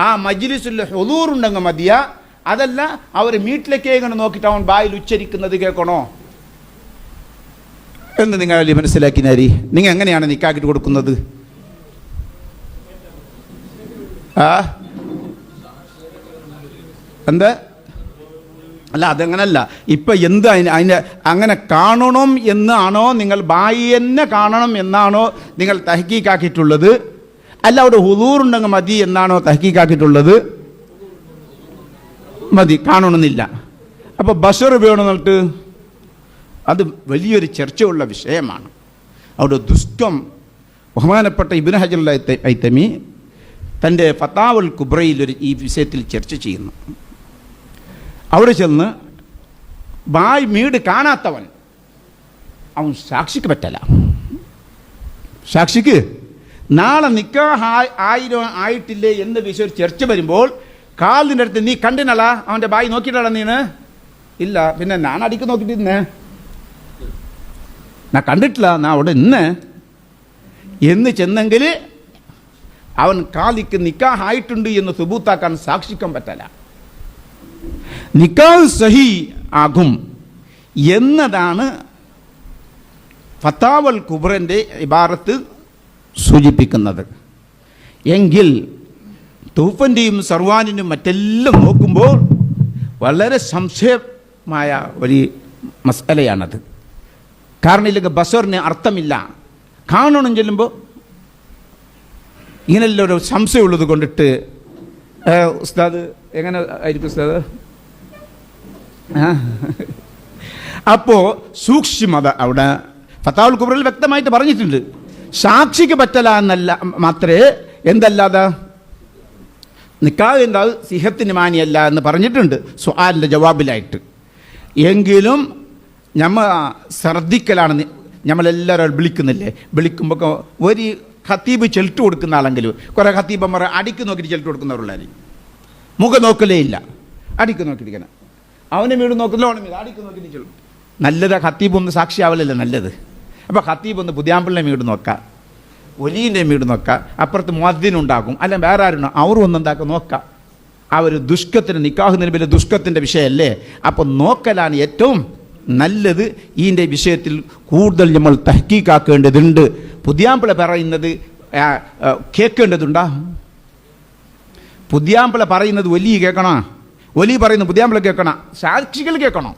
ആ മജ്ലിസിൽ ഹുദൂറുണ്ടെങ്കിൽ മതിയ, അതല്ല അവർ വീട്ടിലേക്ക് ഇങ്ങനെ നോക്കിയിട്ട് അവൻ ബായിൽ ഉച്ചരിക്കുന്നത് കേൾക്കണോ എന്ന് നിങ്ങൾ അല്ലേ മനസ്സിലാക്കിനാരി? നിങ്ങൾ എങ്ങനെയാണ് നിക്കാക്കിട്ട് കൊടുക്കുന്നത്? എന്താ അല്ല, അതെങ്ങനല്ല. ഇപ്പം എന്ത് അതിൻ്റെ അങ്ങനെ കാണണം എന്നാണോ, നിങ്ങൾ ബായി തന്നെ കാണണം എന്നാണോ നിങ്ങൾ തഹ്കീക്കാക്കിയിട്ടുള്ളത്? അല്ല അവിടെ ഹുദൂറുണ്ടെങ്കിൽ മതി എന്നാണോ തഹ്കീക്കാക്കിയിട്ടുള്ളത്? മതി, കാണണമെന്നില്ല. അപ്പോൾ ബഷർ വേണമെന്നിട്ട് അത് വലിയൊരു ചർച്ചയുള്ള വിഷയമാണ്. അവിടെ ദുഷ്കം ബഹുമാനപ്പെട്ട ഇബ്നു ഹജർ ഹൈതമി തൻ്റെ ഫതാവുൽ കുബ്രയിൽ ഈ വിഷയത്തിൽ ചർച്ച ചെയ്യുന്നു. അവിടെ ചെന്ന് ബായ് വീട് കാണാത്തവൻ അവൻ സാക്ഷിക്ക് പറ്റല, സാക്ഷിക്ക് നാളെ നിക്കാഹ് ആയിട്ടില്ലേ എന്ന വിഷയം ചർച്ച വരുമ്പോൾ കാലിൻ്റെ അടുത്ത് നീ കണ്ടിനള അവൻ്റെ ബായി നോക്കിയിട്ടാള നീന് ഇല്ല പിന്നെ ഞാൻ അടിക്ക് നോക്കിട്ടിരുന്നേ ഞാൻ കണ്ടിട്ടില്ല ഞാൻ അവിടെ ഇന്ന് എന്ന് ചെന്നെങ്കിൽ അവൻ കാലിക്ക് നിക്കാഹ് ആയിട്ടുണ്ട് എന്ന് സുബൂത്താക്കാൻ സാക്ഷിക്കാൻ പറ്റല. നിക്കാഹ് സഹി ആകും എന്നതാണ് ഫത്താവൽ കുബ്രൻ്റെ ഇബാറത്ത് സൂചിപ്പിക്കുന്നത്. എങ്കിൽ തൂഫൻ്റെയും സർവാനിനും മറ്റെല്ലാം നോക്കുമ്പോൾ വളരെ സംശയമായ ഒരു മസലയാണത്. കാരണം ഇല്ലെങ്കിൽ ബസറിന് അർത്ഥമില്ല. കാണണം ചെല്ലുമ്പോൾ ഇങ്ങനെയല്ല ഒരു സംശയമുള്ളത് കൊണ്ടിട്ട് ഉസ്താദ് എങ്ങനെ ആയിരിക്കും ഉസ്താദ്? അപ്പോൾ സൂക്ഷ്മത അവിടെ ഫത്താവുൽ കുബ്രയിൽ വ്യക്തമായിട്ട് പറഞ്ഞിട്ടുണ്ട്. സാക്ഷിക്ക് പറ്റല എന്നല്ല മാത്രമേ എന്തല്ലാതെ നിക്കാഹ് എന്താ സിഹത്തിന് മാനിയല്ല എന്ന് പറഞ്ഞിട്ടുണ്ട് സുആലിൻ്റെ ജവാബിലായിട്ട്. എങ്കിലും നമ്മൾ ശ്രദ്ധിക്കലാണ്. നമ്മളെല്ലാവരും വിളിക്കുന്നില്ലേ, വിളിക്കുമ്പോൾ ഒരു ഖത്തീബ് ചെൽട്ട് കൊടുക്കുന്ന ആളെങ്കിലും കുറേ ഖത്തീബന്മാർ അടിക്ക് നോക്കിയിട്ട് ചെൽട്ട് കൊടുക്കുന്നവരുള്ളവർ മുഖം നോക്കലേ ഇല്ല, അടിക്ക് നോക്കിയിരിക്കണം. അവനെ വീട് നോക്കുന്നില്ല, അവനെ വീട് അടിക്ക് നോക്കിയിട്ട് ചെല്ലും. നല്ലത് ഖത്തീബ് ഒന്ന് സാക്ഷിയാവലല്ലേ നല്ലത്. അപ്പോൾ ഖത്തീബ് ഒന്ന് പുതിയാമ്പിളിനെ വീട് നോക്കാം, ഒലീൻ്റെ വീട് നോക്കാം, അപ്പുറത്ത് മുഅദ്ദിനുണ്ടാകും, അല്ല വേറെ ആരും അവരും ഒന്നെന്താക്കുക നോക്കാം. ആ ഒരു ദുഷ്കത്തിന് നിക്കാഹ് നിലവിലെ ദുഷ്കത്തിൻ്റെ വിഷയമല്ലേ. അപ്പോൾ നോക്കലാണ് ഏറ്റവും നല്ലത്. ഇതിൻ്റെ വിഷയത്തിൽ കൂടുതൽ നമ്മൾ തഹ്കീക്കാക്കേണ്ടതുണ്ട്. പുതിയാമ്പിള പറയുന്നത് കേൾക്കേണ്ടതുണ്ടാ? പുതിയാമ്പിള പറയുന്നത് വലിയ കേൾക്കണോ? വലിയ പറയുന്നത് പുതിയാമ്പിള കേൾക്കണം? സാക്ഷികൾ കേൾക്കണം.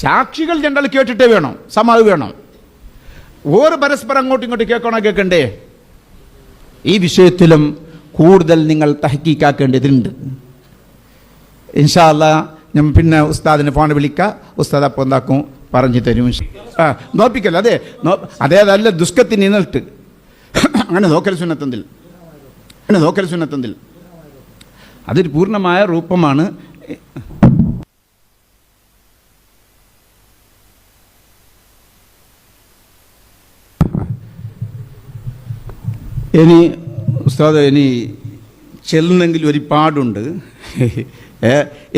സാക്ഷികൾ രണ്ടാൾ കേട്ടിട്ടേ വേണം, സമാവ് വേണം. ഓരോ പരസ്പരം അങ്ങോട്ടും ഇങ്ങോട്ടും കേൾക്കണോ? കേൾക്കണ്ടേ? ഈ വിഷയത്തിലും കൂടുതൽ നിങ്ങൾ തഹ്കീക്കാക്കേണ്ടതുണ്ട്. ഇൻഷാ അല്ലാഹ് ഞാൻ പിന്നെ ഉസ്താദിന് ഫോൺ വിളിക്കാം. ഉസ്താദ് അപ്പോൾ എന്താക്കും പറഞ്ഞു തരും. നോപ്പിക്കല്ല അതെ അതേതല്ല ദുഷ്കത്തിന് നിന്നിട്ട് അങ്ങനെ നോക്കൽ സുന്നത്തതിൽ, അങ്ങനെ നോക്കൽ സുന്നത്തതിൽ അതൊരു പൂർണ്ണമായ രൂപമാണ്. ഇനി ഉസ്താദ് ഇനി ചെല്ലുന്നെങ്കിൽ ഒരുപാടുണ്ട്.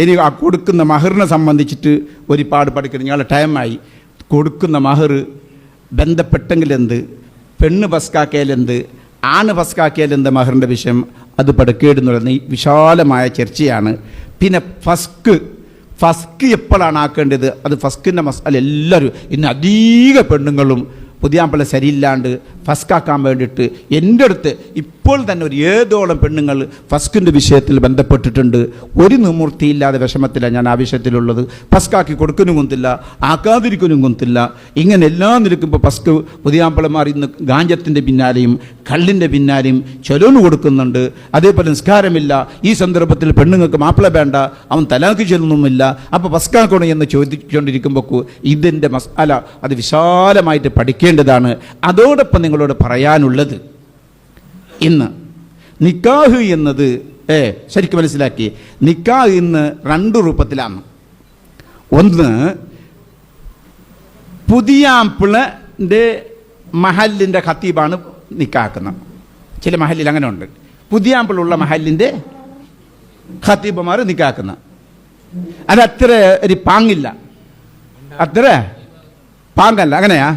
ഇനി ആ കൊടുക്കുന്ന മഹറിനെ സംബന്ധിച്ചിട്ട് ഒരുപാട് പഠിക്കുന്നത്. ഞങ്ങളുടെ ടൈമായി. കൊടുക്കുന്ന മഹർ ബന്ധപ്പെട്ടെങ്കിൽ എന്ത്, പെണ്ണ് ഫസ്കാക്കിയാലെന്ത്, ആണ് ഫസ്കാക്കിയാലെന്ത്, മഹറിൻ്റെ വിഷയം അത് പഠിക്കേണ്ടുന്നത് വിശാലമായ ചർച്ചയാണ്. പിന്നെ ഫസ്ക് എപ്പോഴാണ് ആക്കേണ്ടത്, അത് ഫസ്കിൻ്റെ മസാല എല്ലാവരും ഇന്ന് അധിക പെണ്ണുങ്ങളും പുതിയാമ്പിള ശരിയില്ലാണ്ട് ഫസ്കാക്കാൻ വേണ്ടിയിട്ട് എൻ്റെ അടുത്ത് ഇപ്പോൾ തന്നെ ഒരു ഏതോളം പെണ്ണുങ്ങൾ ഫസ്കിൻ്റെ വിഷയത്തിൽ ബന്ധപ്പെട്ടിട്ടുണ്ട്. ഒരു നിവൃത്തിയില്ലാതെ വിഷമത്തിലാണ് ഞാൻ ആ വിഷയത്തിലുള്ളത്. ഫസ്കാക്കി കൊടുക്കാനും കൊന്നില്ല, ആക്കാതിരിക്കാനും കൊന്നില്ല. ഇങ്ങനെ എല്ലാം നിൽക്കുമ്പോൾ ഫസ്ക് പുതിയാമ്പിളമാർ ഇന്ന് ഗാഞ്ചത്തിൻ്റെ പിന്നാലെയും കള്ളിൻ്റെ പിന്നാലെയും ചൊലോന് കൊടുക്കുന്നുണ്ട്. അതേപോലെ നിസ്കാരമില്ല. ഈ സന്ദർഭത്തിൽ പെണ്ണുങ്ങൾക്ക് മാപ്പിള വേണ്ട, അവൻ തലാക്ക് ചെല്ലുന്നുമില്ല, അപ്പോൾ ഫസ്കാക്കണം എന്ന് ചോദിച്ചുകൊണ്ടിരിക്കുമ്പോൾ ഇതിൻ്റെ മസാല അത് വിശാലമായിട്ട് പഠിക്കേണ്ടതാണ്. അതോടൊപ്പം നിങ്ങളോട് പറയാനുള്ളത്, ഇന്ന് നിക്കാഹ് എന്നത് ശരിക്കും മനസ്സിലാക്കി, നിക്കാഹ് ഇന്ന് രണ്ട് രൂപത്തിലാണ്. ഒന്ന്, പുതിയാപ്പിളൻ്റെ മഹലിൻ്റെ ഖത്തീബാണ് നിക്കാക്കുന്നത്. ചില മഹലിൽ അങ്ങനെ ഉണ്ട്. പുതിയാപ്പിളുള്ള മഹലിൻ്റെ ഖത്തീബുമാർ നിക്കാക്കുന്ന. അതത്ര ഒരു പാങ്ങില്ല, അത്ര പാങ്ങല്ല. അങ്ങനെയാ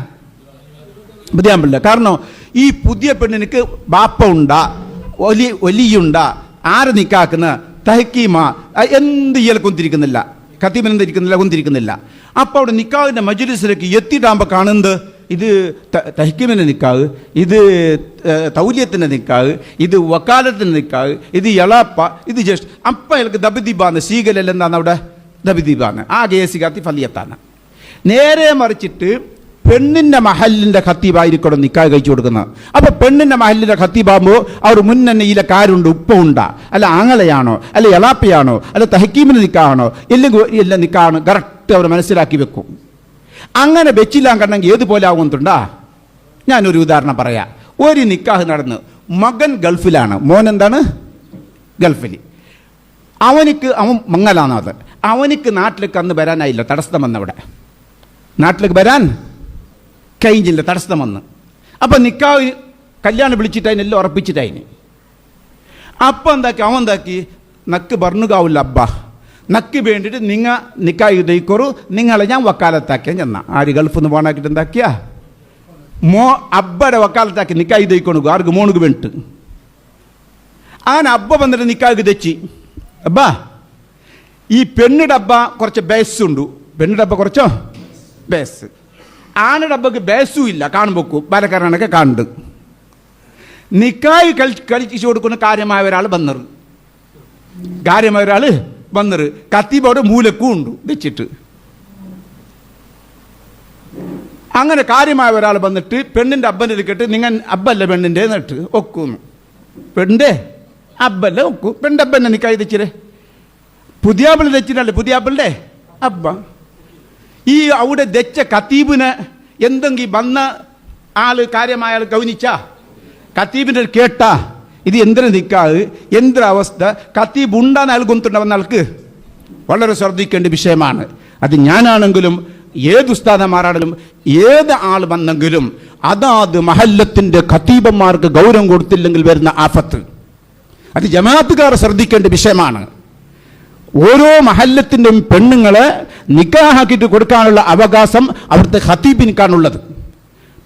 പുതിയാമ്പിള്ള. കാരണം ഈ പുതിയ പെണ്ണിനക്ക് ബാപ്പ ഉണ്ടാ, ഒലിയുണ്ടാ, ആര് നിക്കാക്കുന്ന തഹക്കീമ എന്ത് ഇയാൾ കൊന്തിരിക്കുന്നില്ല, ഖത്തീബിന് എന്തിരിക്കുന്നില്ല, കൊന്തിരിക്കുന്നില്ല. അപ്പോൾ അവിടെ നിക്കാഹിൻ്റെ മജ്ലിസിലേക്ക് എത്തിയിട്ടാകുമ്പോൾ കാണുന്നത് ഇത് തഹക്കീമിൻ്റെ നിക്കാഹ്, ഇത് തൗലിയത്തിൻ്റെ നിക്കാഹ്, ഇത് വക്കാലത്തിൻ്റെ നിക്കാഹ്, ഇത് എളാപ്പ, ഇത് ജസ്റ്റ്. അപ്പം അയാൾക്ക് ദബദീബാണ്, സീകലെല്ലാം എന്താണ് അവിടെ ദബദീബാണ്, ആ ഗേസികാത്തി ഫലിയത്താണ്. നേരെ മറിച്ചിട്ട് പെണ്ണിൻ്റെ മഹലിൻ്റെ ഖത്തീബായിരിക്കണം നിക്കാഹ് കഴിച്ചു കൊടുക്കുന്നത്. അപ്പോൾ പെണ്ണിൻ്റെ മഹലിൻ്റെ ഖത്തീബാകുമ്പോൾ അവർ മുന്നന്നെ ഇതിലെ കാരുണ്ട്, ഉപ്പുണ്ടാ, അല്ല ആങ്ങളയാണോ, അല്ല എളാപ്പയാണോ, അല്ല തഹക്കീമിന് നിക്കാഹാണോ, എല്ലാം നിക്കാഹാണ് കറക്റ്റ് അവർ മനസ്സിലാക്കി വെക്കും. അങ്ങനെ വെച്ചില്ലാൻ കണ്ടെങ്കിൽ ഏതുപോലെ ആകുന്നുണ്ടാ. ഞാനൊരു ഉദാഹരണം പറയാം. ഒരു നിക്കാഹ് നടന്ന് മകൻ ഗൾഫിലാണ്, മോൻ എന്താണ് ഗൾഫിൽ. അവൻ മംഗലാണത്. അവനിക്ക് നാട്ടിലേക്ക് അന്ന് വരാനായില്ല, തടസ്സം വന്നവിടെ നാട്ടിലേക്ക് വരാൻ കഴിഞ്ഞില്ല, തടസ്സം വന്ന്. അപ്പം നിക്കാഹ് കല്യാണം വിളിച്ചിട്ടതിനെല്ലാം ഉറപ്പിച്ചിട്ടതിന്. അപ്പം എന്താക്കി അവൻ എന്താക്കി, നക്ക് ബർണുകാവില്ല അബ്ബ, നക്ക് വേണ്ടിയിട്ട് നിങ്ങൾ നിക്കാഹ് ഇതേക്കൊറു, നിങ്ങളെ ഞാൻ വക്കാലത്താക്കിയ ചെന്ന. ആര് ഗൾഫിൽ നിന്ന് പോണാക്കിയിട്ട് എന്താക്കിയ അബ്ബയുടെ വക്കാലത്താക്കി നിക്കാഹ് ഇതേക്കൊണു ആർക്ക് മോണുക്ക് വേണ്ടിട്ട്. അങ്ങനെ അബ്ബ വന്നിട്ട് നിക്കാഹ് തെച്ചി. അബ്ബ ഈ പെണ്ണിടെ അബ്ബ കുറച്ച് ബേസുണ്ട്, പെണ്ണിടെ അബ്ബ കുറച്ചോ ബേസ്, ആനയുടെ അബ്ബക്ക് ബേസും ഇല്ല, കാണുമ്പോക്കും ബാലക്കാരനൊക്കെ കാണുന്നുണ്ട്. നിക്കാഹ് കളിച്ചു കൊടുക്കുന്ന കാര്യമായ ഒരാൾ വന്നറ്, കാര്യമായ ഒരാൾ വന്നറ് കത്തീബോടെ മൂലക്കും ഉണ്ട് വെച്ചിട്ട്. അങ്ങനെ കാര്യമായ ഒരാൾ വന്നിട്ട് പെണ്ണിൻ്റെ അബ്ബൻ്റെ എടുക്കട്ട്, നിങ്ങൾ അബ്ബല്ല പെണ്ണിൻ്റെ എന്നിട്ട് ഒക്കുന്നു. പെണ്ണിൻ്റെ അബ്ബല്ല ഒക്കും, പെണ്ണിൻ്റെ അബ്ബന്നെ നിക്കാഹ് തെച്ചിരെ, പുതിയാപ്പിള തെച്ചിട്ടല്ലേ പുതിയാപ്പിളുടെ അബ്ബ. ഈ അവിടെ തെച്ച കത്തീബിനെ എന്തെങ്കിലും വന്ന ആള് കാര്യമായ ആൾ ഗൗനിച്ചാ, കത്തീബിൻ്റെ കേട്ടാ ഇത് എന്തിനു നിക്കാഹ്, എന്തൊരവസ്ഥ, കത്തീബ് ഉണ്ടാന്ന് അയാൾ ഗൊന്തുണ്ടാവുന്ന ആൾക്ക് വളരെ ശ്രദ്ധിക്കേണ്ട വിഷയമാണ്. അത് ഞാനാണെങ്കിലും ഏത് ഉസ്താദന്മാരാണെങ്കിലും ഏത് ആൾ വന്നെങ്കിലും അതാത് മഹല്ലത്തിൻ്റെ ഖത്തീബന്മാർക്ക് ഗൗരവം കൊടുത്തില്ലെങ്കിൽ വരുന്ന ആഫത്ത്, അത് ജമാഅത്തുകാർ ശ്രദ്ധിക്കേണ്ട വിഷയമാണ്. ഓരോ മഹല്ലത്തിൻ്റെയും പെണ്ണുങ്ങളെ നിക്കാഹാക്കിയിട്ട് കൊടുക്കാനുള്ള അവകാശം അവിടുത്തെ ഖത്തീബിനിക്കാണുള്ളത്.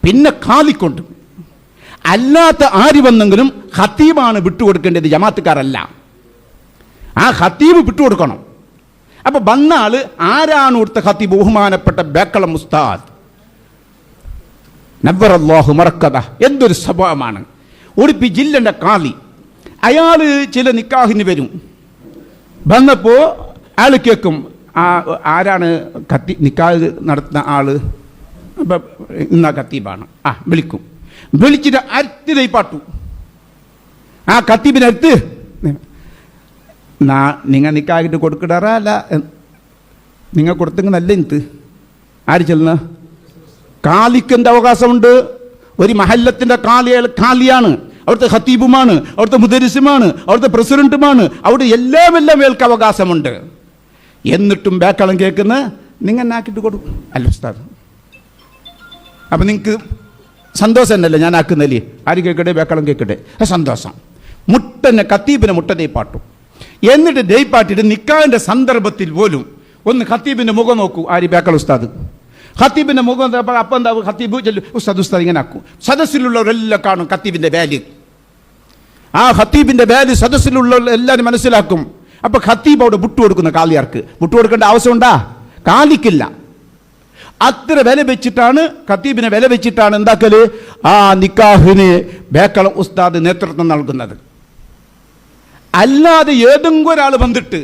പിന്നെ ഖാദിക്കൊണ്ട് അല്ലാത്ത ആര് വന്നെങ്കിലും ഖത്തീബാണ് വിട്ടുകൊടുക്കേണ്ടത്, ജമാഅത്തുകാരല്ല. ആ ഖത്തീബ് വിട്ടുകൊടുക്കണം. അപ്പൊ വന്ന ആള് ആരാണ് ഇവിടുത്തെ ഖത്തീബ്? ബഹുമാനപ്പെട്ട ബേക്കളം ഉസ്താദ് നവ്വറല്ലാഹു മർക്കദ. എന്തൊരു സ്വഭാവമാണ്! ഉടുപ്പി ജില്ലന്റെ കാലി, അയാള് ചില നിക്കാഹിന് വരും. വന്നപ്പോ അയാൾ കേൾക്കും ആരാണ് നിക്കാഹ് നടത്തുന്ന ആള്, ഇന്ന ഖത്തീബാണ്. വിളിക്കും, വിളിച്ചിട്ട് അരുത്ത് തൈപ്പാട്ടു. ആ ഖത്തീബിനടുത്ത് നിങ്ങൾ നിക്കാഹിട്ട് കൊടുക്കിടാറാ അല്ല, നിങ്ങൾ കൊടുത്തെങ്കിൽ നല്ല ഇന്ന് ആര് ചെല്ലുന്ന കാലിക്ക് എന്ത് അവകാശമുണ്ട്? ഒരു മഹല്ലത്തിന്റെ കാലിയാണ്, അവിടുത്തെ ഖത്തീബുമാണ്, അവിടുത്തെ മുദരിസുമാണ്, അവിടുത്തെ പ്രസിഡന്റുമാണ്, അവിടെ എല്ലാം മേൽക്ക് അവകാശമുണ്ട്. എന്നിട്ടും ബേക്കളം കേൾക്കുന്ന നിങ്ങൾ ആക്കിയിട്ട് കൊടുക്കും അല്ല ഉസ്താദ്. അപ്പം നിങ്ങൾക്ക് സന്തോഷം തന്നെയല്ലേ ഞാൻ ആക്കുന്നല്ലേ? ആര് കേൾക്കട്ടെ? ബേക്കളം കേൾക്കട്ടെ, സന്തോഷം. മുട്ടനെ ഖത്തീബിനെ മുട്ടനെ പാട്ടും. എന്നിട്ട് ദൈപ്പാട്ടിട്ട് നിക്കാഹിന്റെ സന്ദർഭത്തിൽ പോലും ഒന്ന് ഖത്തീബിന്റെ മുഖം നോക്കൂ. ആര്? ബേക്കൽ ഉസ്താദ്. ഖത്തീബിന്റെ മുഖം അപ്പം എന്താ ഖത്തീബ് ഉസ്താദ് ഉസ്താദ് ഇങ്ങനെ ആക്കും. സദസ്സിലുള്ളവരെല്ലാം കാണും ഖത്തീബിന്റെ വാല്യൂ. ആ ഖത്തീബിന്റെ വാല്യൂ സദസ്സിലുള്ളവർ എല്ലാവരും മനസ്സിലാക്കും. അപ്പൊ ഖത്തീബ് അവിടെ വിട്ടുകൊടുക്കുന്ന കാലിയാർക്ക് വിട്ടുകൊടുക്കേണ്ട ആവശ്യമുണ്ടാ? കാലിക്കില്ല. അത്ര വില വെച്ചിട്ടാണ് ഖത്തീബിനെ വില വെച്ചിട്ടാണ് എന്താക്കല്? ആ നിക്കാഹിന് ബേക്കളം ഉസ്താദ് നേതൃത്വം നൽകുന്നത്. അല്ലാതെ ഏതെങ്കിലും ഒരാൾ വന്നിട്ട്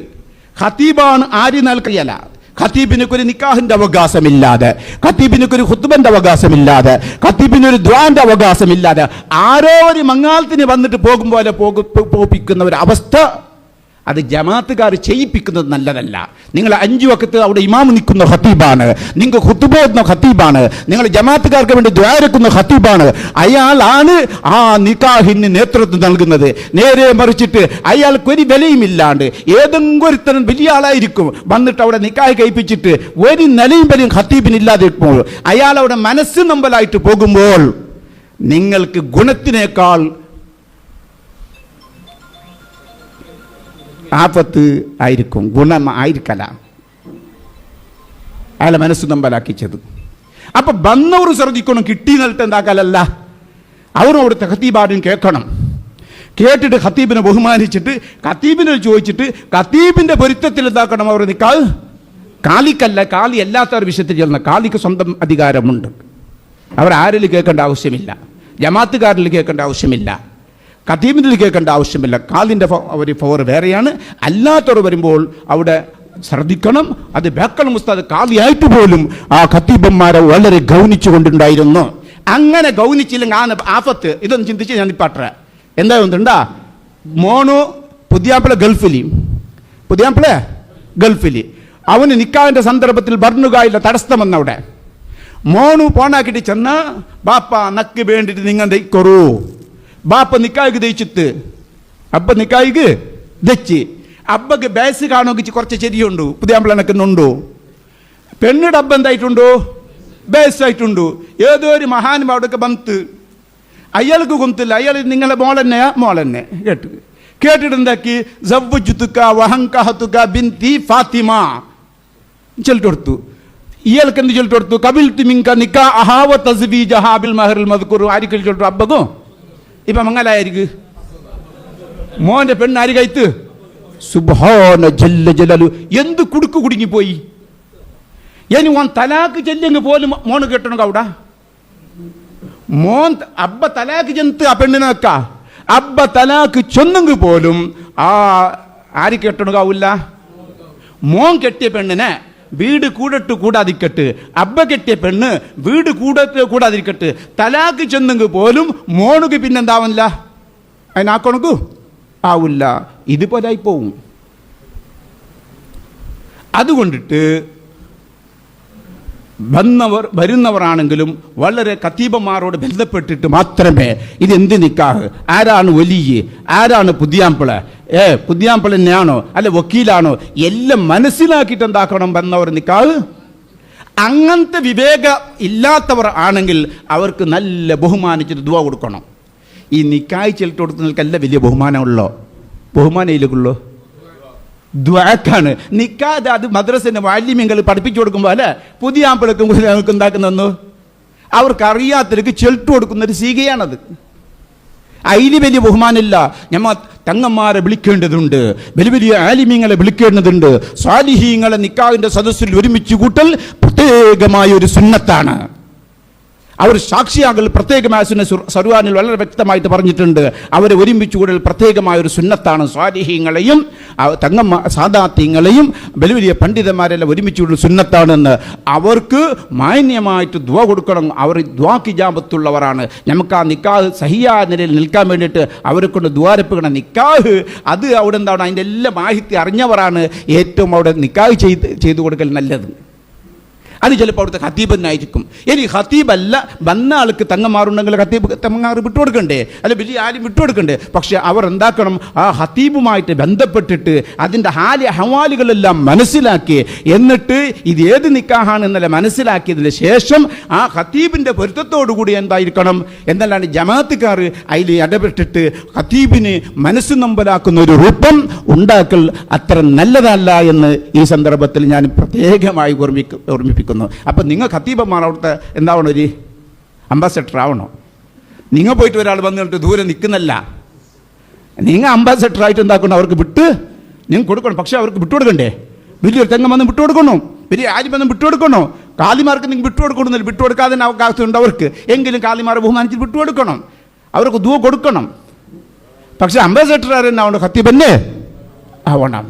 ഖത്തീബാണ് ആര് നൽകിയല്ല. ഖത്തീബിനൊരു നിക്കാഹിന്റെ അവകാശമില്ലാതെ, ഖത്തീബിനൊരു ഖുത്ബന്റെ അവകാശമില്ലാതെ, ഖത്തീബിനൊരു ദ്വാന്റെ അവകാശമില്ലാതെ ആരോ ഒരു മങ്ങാലത്തിന് വന്നിട്ട് പോകും പോലെ പോപ്പിക്കുന്ന ഒരു അവസ്ഥ, അത് ജമാഅത്തുകാർ ചെയ്യിപ്പിക്കുന്നത് നല്ലതല്ല. നിങ്ങൾ 5 വഖത്ത് അവിടെ ഇമാം നിൽക്കുന്ന ഖത്തീബാണ്, നിങ്ങൾ ഖുത്ബ ഓതുന്ന ഖത്തീബാണ്, നിങ്ങൾ ജമാഅത്തുകാർക്ക് വേണ്ടി ദ്വാരക്കുന്ന ഖത്തീബാണ്. അയാളാണ് ആ നിക്കാഹിന് നേതൃത്വം നൽകുന്നത്. നേരെ മറിച്ചിട്ട് അയാൾക്ക് ഒരു വിലയുമില്ലാണ്ട് ഏതെങ്കിലും ഒരുത്തരം വലിയ ആളായിരിക്കും വന്നിട്ട് അവിടെ നിക്കാഹ് കഴിപ്പിച്ചിട്ട് ഒരു നിലയും വിലയും ഖത്തീബിനില്ലാതെ ഇപ്പോൾ അയാൾ അവിടെ മനസ്സ് നമ്പലായിട്ട് പോകുമ്പോൾ നിങ്ങൾക്ക് ഗുണത്തിനേക്കാൾ ആപത്ത് ആയിരിക്കും, ഗുണം ആയിരിക്കല. അയാളെ മനസ്സ് നമ്പലാക്കിച്ചത്. അപ്പൊ വന്നവർ ശ്രദ്ധിക്കണം, കിട്ടി നിലത്ത് എന്താക്കലല്ല, അവരും അവിടുത്തെ ഖത്തീബാരും കേൾക്കണം. കേട്ടിട്ട് ഖത്തീബിനെ ബഹുമാനിച്ചിട്ട് ഖത്തീബിനെ ചോദിച്ചിട്ട് ഖത്തീബിന്റെ പൊരുത്തത്തിൽ എന്താക്കണം അവർ നിക്കാഹ്. കാലിക്കല്ല, കാലി അല്ലാത്ത ഒരു വിഷയത്തിൽ ചെല്ലുന്ന കാലിക്ക് സ്വന്തം അധികാരമുണ്ട്. അവർ ആരിൽ കേൾക്കേണ്ട ആവശ്യമില്ല, ജമാഅത്തുകാരിൽ കേൾക്കേണ്ട ആവശ്യമില്ല, ഖത്തീബിനിൽ കേൾക്കേണ്ട ആവശ്യമില്ല. കാലിൻ്റെ ഒരു പവർ വേറെയാണ്. അല്ലാത്തവർ വരുമ്പോൾ അവിടെ ശ്രദ്ധിക്കണം. അത് ബേക്കൽ ഉസ്താദ് കാലിയായിട്ട് പോലും ആ ഖത്തീബന്മാരെ വളരെ ഗൗനിച്ചു കൊണ്ടുണ്ടായിരുന്നു. അങ്ങനെ ഗൗനിച്ചില്ലെങ്കിൽ ആ ആഫത്ത് ഇതൊന്നും ചിന്തിച്ച് ഞാൻ ഇപ്പാട്ട എന്താ ഒന്നുണ്ടാ. മോണു പുതിയാപ്പിള ഗൾഫിൽ അവന് നിക്കാഹിന്റെ സന്ദർഭത്തിൽ ബർണുകായില്ല തടസ്സം വന്നവിടെ. മോണു പോണാക്കിട്ട് ചെന്ന ബാപ്പ നക്ക് വേണ്ടിയിട്ട് നിങ്ങൾ ദയിക്കൊറു. ബാപ്പ നിക്കായിക്ക് ദയിച്ചിട്ട് അബ്ബ നിക്കായിക്ക് ദച്ച് അബ്ബക്ക് ബേസ് കാണുകിച്ച് കുറച്ച് ശരിയുണ്ടു, പുതിയാപ്പിള നക്കുന്നുണ്ടോ. പെണ്ണിടെ അബ്ബ എന്തായിട്ടുണ്ടോ? ബേസായിട്ടുണ്ടോ. ഏതോ ഒരു മഹാനും അവിടെയൊക്കെ ബന്ത് അയാൾക്ക് കൊന്നില്ല, അയാൾ നിങ്ങളെ മോളെന്നെ കേട്ടിട്ട് എന്താക്കി സവ്വജുതുക വഹങ്കഹതുക ബിൻതി ഫാത്തിമ ചൊല്ലിട്ട് കൊടുത്തു. ഇയാൾക്ക് എന്ത് ചൊല്ലിട്ട് കൊടുത്തു? ഖബിൽതു മിൻക നികാഹഹാ വ തസ്വീജഹാ ബിൽ മഹറിൽ മദ്കൂർ. ആരിക്കൽ ചൊല്ലിട്ട് അബ്ബകോ ഇപ്പം മംഗലായിരിക്കും മോന്റെ പെണ്ണ് ആര് കൈത്ത് സുബ്ഹാന ജല്ല ജലാലു. എന്ത് കുടുക്ക് കുടുങ്ങിപ്പോയി. ഇനി ഓൻ തലാക്ക് ചെല്ലെങ്ക് പോലും മോന് കെട്ടണം കൗടാ. മോൻ അബ്ബ തലാക്ക് ചെന്ന് ആ പെണ്ണിനെ വെക്ക. അബ്ബ തലാക്ക് ചൊന്നെങ്ക് പോലും ആര് കെട്ടണകാവില്ല. മോൻ കെട്ടിയ പെണ്ണിനെ വീട് കൂടാതിരിക്കട്ട്, അബ്ബ കെട്ടിയ പെണ്ണ് വീട് കൂടാതിരിക്കട്ട്, തലാക്ക് ചെന്നെങ്ക് പോലും മോണുക്ക് പിന്നെന്താവില്ല, അതിനാക്കണക്കു ആവില്ല. ഇതുപോലായി പോവും. അതുകൊണ്ടിട്ട് വരുന്നവരാണെങ്കിലും വളരെ ഖതീബന്മാരോട് ബന്ധപ്പെട്ടിട്ട് മാത്രമേ ഇതെന്ത് നിക്കാഹ്, ആരാണ് വലിയ, ആരാണ് പുതിയാമ്പിള, പുതിയാമ്പിള തന്നെയാണോ അല്ലെ വക്കീലാണോ എല്ലാം മനസ്സിലാക്കിയിട്ട് എന്താക്കണം വന്നവർ നിക്കാഹ്. അങ്ങനത്തെ വിവേകം ഇല്ലാത്തവർ ആണെങ്കിൽ അവർക്ക് നല്ല ബഹുമാനിച്ചിട്ട് ദുആ കൊടുക്കണം. ഈ നിക്കാഹ് ചെല്ലിട്ട് കൊടുക്കുന്നവർക്കല്ല വലിയ ബഹുമാനമുള്ളോ, ബഹുമാനയിലേക്കുള്ളൂ ദ്വാക്കാണ്. നിക്കാതെ അത് മദ്രസന്റെ വാല്യമിങ്ങൾ പഠിപ്പിച്ചു കൊടുക്കുമ്പോൾ അല്ലെ പുതിയ ആമ്പിളക്കും നമുക്ക് എന്താക്കുന്നു, അവർക്കറിയാത്തവർക്ക് ചെൽട്ട് കൊടുക്കുന്ന ഒരു സീകയാണത്. അതിൽ വലിയ ബഹുമാനമില്ല. ഞമ്മ തങ്ങന്മാരെ വിളിക്കേണ്ടതുണ്ട്, വലിയ വലിയ ആലിമീങ്ങളെ വിളിക്കേണ്ടതുണ്ട്. സ്വാലിഹീങ്ങളെ നിക്കാഹിന്റെ സദസ്സിൽ ഒരുമിച്ച് കൂട്ടൽ പ്രത്യേകമായ ഒരു സുന്നത്താണ്. അവർ സാക്ഷിയാകൽ പ്രത്യേകമായ സർവാനിൽ വളരെ വ്യക്തമായിട്ട് പറഞ്ഞിട്ടുണ്ട്. അവരെ ഒരുമിച്ച് കൂടൽ പ്രത്യേകമായ ഒരു സുന്നത്താണ്. സ്വാലിഹീങ്ങളെയും സാദാത്യങ്ങളെയും വലിയ വലിയ പണ്ഡിതന്മാരെല്ലാം ഒരുമിച്ച് കൂടൽ സുന്നത്താണെന്ന്. അവർക്ക് മാന്യമായിട്ട് ദ്വാ കൊടുക്കണം. അവർ ദ്വാക്ക് ഇജാബത്തുള്ളവരാണ്. നമുക്ക് ആ നിക്കാഹ് സഹിയായ നിലയിൽ നിൽക്കാൻ വേണ്ടിയിട്ട് അവരെ കൊണ്ട് ദ്വാരപ്പിക്കണം. നിക്കാഹ് അത് അവിടെ എന്താണ്, അതിൻ്റെ എല്ലാ മാഹിത്യം അറിഞ്ഞവരാണ് ഏറ്റവും അവിടെ നിക്കാഹ് ചെയ്തു കൊടുക്കൽ നല്ലത്. അത് ചിലപ്പോൾ അവിടുത്തെ ഖത്തീബ് തന്നെ ആയിരിക്കും. ഇനി ഖത്തീബല്ല വന്ന ആൾക്ക് തങ്ങന്മാരുണ്ടെങ്കിൽ ഖത്തീബ് തങ്ങന്മാർ വിട്ടുകൊടുക്കണ്ടേ, അല്ല വലിയ ആരും വിട്ടുകൊടുക്കണ്ടേ. പക്ഷെ അവർ എന്താക്കണം, ആ ഖത്തീബുമായിട്ട് ബന്ധപ്പെട്ടിട്ട് അതിൻ്റെ ഹവാലുകളെല്ലാം മനസ്സിലാക്കി, എന്നിട്ട് ഇത് ഏത് നിക്കാഹാണെന്നല്ല മനസ്സിലാക്കിയതിന് ശേഷം ആ ഖത്തീബിൻ്റെ പൊരുത്തത്തോടുകൂടി എന്തായിരിക്കണം എന്നല്ലാണ്ട് ജമാഅത്തുകാർ അതിൽ ഇടപെട്ടിട്ട് ഖത്തീബിന് മനസ്സ് നമ്പലാക്കുന്ന ഒരു രൂപം ഉണ്ടാക്കൽ അത്ര നല്ലതല്ല എന്ന് ഈ സന്ദർഭത്തിൽ ഞാൻ പ്രത്യേകമായി ഓർമ്മിപ്പിക്കുന്നു. അപ്പം നിങ്ങൾ ഖത്തീബന്മാർ അവിടുത്തെ എന്താവണം, ഒരു അംബാസഡർ ആവണോ? നിങ്ങൾ പോയിട്ട് ഒരാൾ വന്നിട്ട് ദൂരെ നിൽക്കുന്നല്ല, നിങ്ങൾ അംബാസഡറായിട്ട് എന്താക്കണം, അവർക്ക് നിങ്ങൾ കൊടുക്കണം. പക്ഷെ അവർക്ക് വിട്ടുകൊടുക്കണ്ടേ? വലിയൊരു തെങ്ങം വന്ന് വിട്ടുകൊടുക്കണം, വലിയ ആരും വന്ന് വിട്ടുകൊടുക്കണോ? കാലിമാർക്ക് നിങ്ങൾ വിട്ടുകൊടുക്കണമെന്നില്ല, വിട്ടുകൊടുക്കാതെ അവകാശമുണ്ട് അവർക്ക്. എങ്കിലും കാലിമാരെ ബഹുമാനിച്ച് വിട്ടുകൊടുക്കണം, അവർക്ക് ദൂരം കൊടുക്കണം. പക്ഷെ അംബാസഡർ ആരെന്നാവണം, ഖത്തീബല്ലേ ആവണം.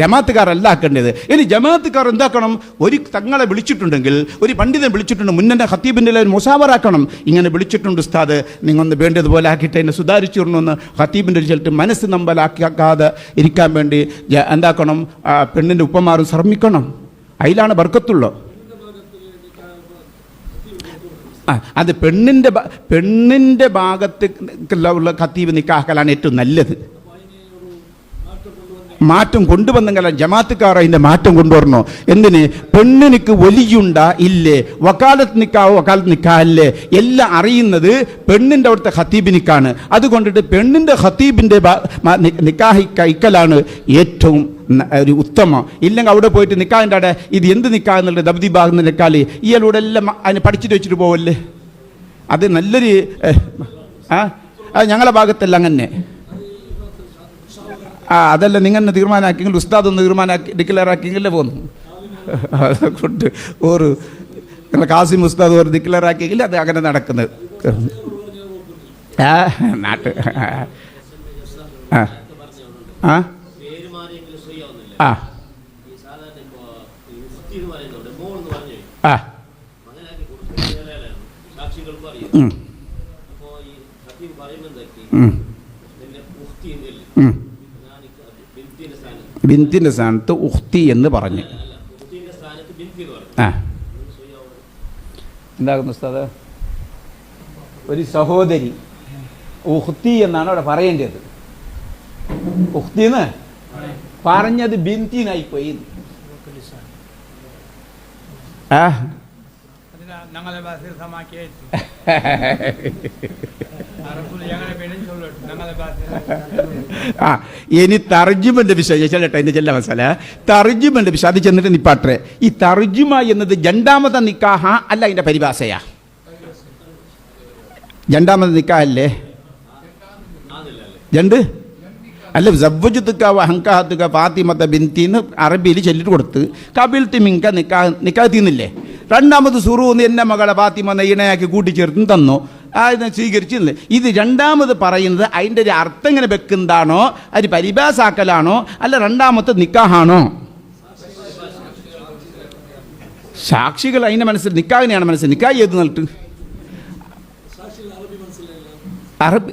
ജമാഅത്തുകാരല്ല ആക്കേണ്ടത്. ഇനി ജമാഅത്തുകാർ എന്താക്കണം, ഒരു തങ്ങളെ വിളിച്ചിട്ടുണ്ടെങ്കിൽ, ഒരു പണ്ഡിതനെ വിളിച്ചിട്ടുണ്ട്, മുന്നേ ഖത്തീബിൻ്റെ ഒരു മുസാവറാക്കണം. ഇങ്ങനെ വിളിച്ചിട്ടുണ്ട് ഉസ്താദ്, നിങ്ങളൊന്ന് വേണ്ടതുപോലെ ആക്കിയിട്ട് എന്നെ സുധാരിച്ചു തരണമെന്ന് ഖത്തീബിൻ്റെ ചിലട്ട് മനസ്സ് നമ്പലാക്കാതെ ഇരിക്കാൻ വേണ്ടി എന്താക്കണം, പെണ്ണിൻ്റെ ഉപ്പമാരും ശ്രമിക്കണം. അതിലാണ് ബർക്കത്തുള്ളൂ. അത് പെണ്ണിൻ്റെ ഭാഗത്തുള്ള ഖത്തീബ് നിക്കാഹലാണ് ഏറ്റവും നല്ലത്. മാറ്റം കൊണ്ടുവന്നെങ്കിൽ ജമാഅത്തുകാർ അതിൻ്റെ മാറ്റം കൊണ്ടുവരണോ? എന്തിന്? പെണ്ണിനിക്ക് വലിയുണ്ടാ ഇല്ലേ, വക്കാലത്ത് നിക്കാഹല്ലേ എല്ലാം അറിയുന്നത് പെണ്ണിൻ്റെ അവിടുത്തെ ഖത്തീബിനിക്കാണ്. അതുകൊണ്ടിട്ട് പെണ്ണിൻ്റെ ഖത്തീബിൻ്റെ നിക്കാഹ് കഴിക്കലാണ് ഏറ്റവും ഒരു ഉത്തമം. ഇല്ലെങ്കിൽ അവിടെ പോയിട്ട് നിക്കാഹിൻ്റെ അവിടെ ഇത് എന്ത് നിക്കാഹ് എന്നുള്ളത് ദബ്ദീബാകുന്ന നിക്കാല് ഇയാളോടെ എല്ലാം അതിന് പഠിച്ചിട്ട് വെച്ചിട്ട് പോവല്ലേ. അത് നല്ലൊരു അത് ഞങ്ങളുടെ ഭാഗത്തല്ല അങ്ങനെ. അതല്ല നിങ്ങൾ തീരുമാനമാക്കിയെങ്കിൽ ഉസ്താദ് ഒന്ന് ഡിക്ലെയർ ആക്കിയെങ്കിലേ പോന്നു. അതുകൊണ്ട് ഒരു നിങ്ങൾ കാസിം ഉസ്താദ് ഒരു ഡിക്ലെയർ ആക്കിയെങ്കിൽ അത് അങ്ങനെ നടക്കുന്നത്. നാട്ട് ബിന്തിൻ്റെ സ്ഥാനത്ത് ഉഖ്തി എന്ന് പറഞ്ഞ് എന്താകുന്നു ഉസ്താദ്? ഒരു സഹോദരി ഉഖ്തി എന്നാണ് അവിടെ പറയേണ്ടത്. ഉഖ്തിന്ന് പറഞ്ഞത് ബിന്തിനായി പോയി. ഞങ്ങളെ ഭാഷയിൽ സമാക്കിയായിട്ട് ഞങ്ങളെ പേരും ചൊല്ലട്ടെ ഞങ്ങളെ ഭാഷയിൽ. ഇനി തർജുമന്റെ വിഷയം ചെല്ലട്ടെ. എന്റെ ചെല്ല മസാല തർജുമന്റെ വിഷയം അത് ചെന്നിട്ട് നിപ്പാട്ടെ. ഈ തർജുമ എന്നത് രണ്ടാമത്തെ നിക്കാഹ അല്ല, അതിന്റെ പരിഭാഷയാ? രണ്ടാമത് നിക്കാഹല്ലേ? രണ്ട് അല്ല. സവ്വജുത്തുക്ക വഹങ്കാത്തുക്ക ഫാത്തിമത്ത ബിന്തിന്ന് അറബിയിൽ ചൊല്ലിട്ട് കൊടുത്ത് കബിൽത്തി മിങ്ക നിക്കാഹ് തീർന്നില്ലേ? രണ്ടാമത് സുറൂന്ന് എന്നെ മകളെ ഫാത്തിമ നെയ്യണയാക്കി കൂട്ടിച്ചേർത്തും തന്നു, അതിനെ സ്വീകരിച്ചില്ലേ? ഇത് രണ്ടാമത് പറയുന്നത് അതിൻ്റെ ഒരു അർത്ഥം ഇങ്ങനെ വെക്കുന്നതാണോ, അത് പരിഭാസാക്കലാണോ, അല്ല രണ്ടാമത്തെ നിക്കാഹാണോ? സാക്ഷികൾ അതിൻ്റെ മനസ്സിൽ നിക്കാഹിനെയാണ് മനസ്സിൽ. നിക്കാഹ് ചെയ്ത് നിന്നിട്ട് അറബി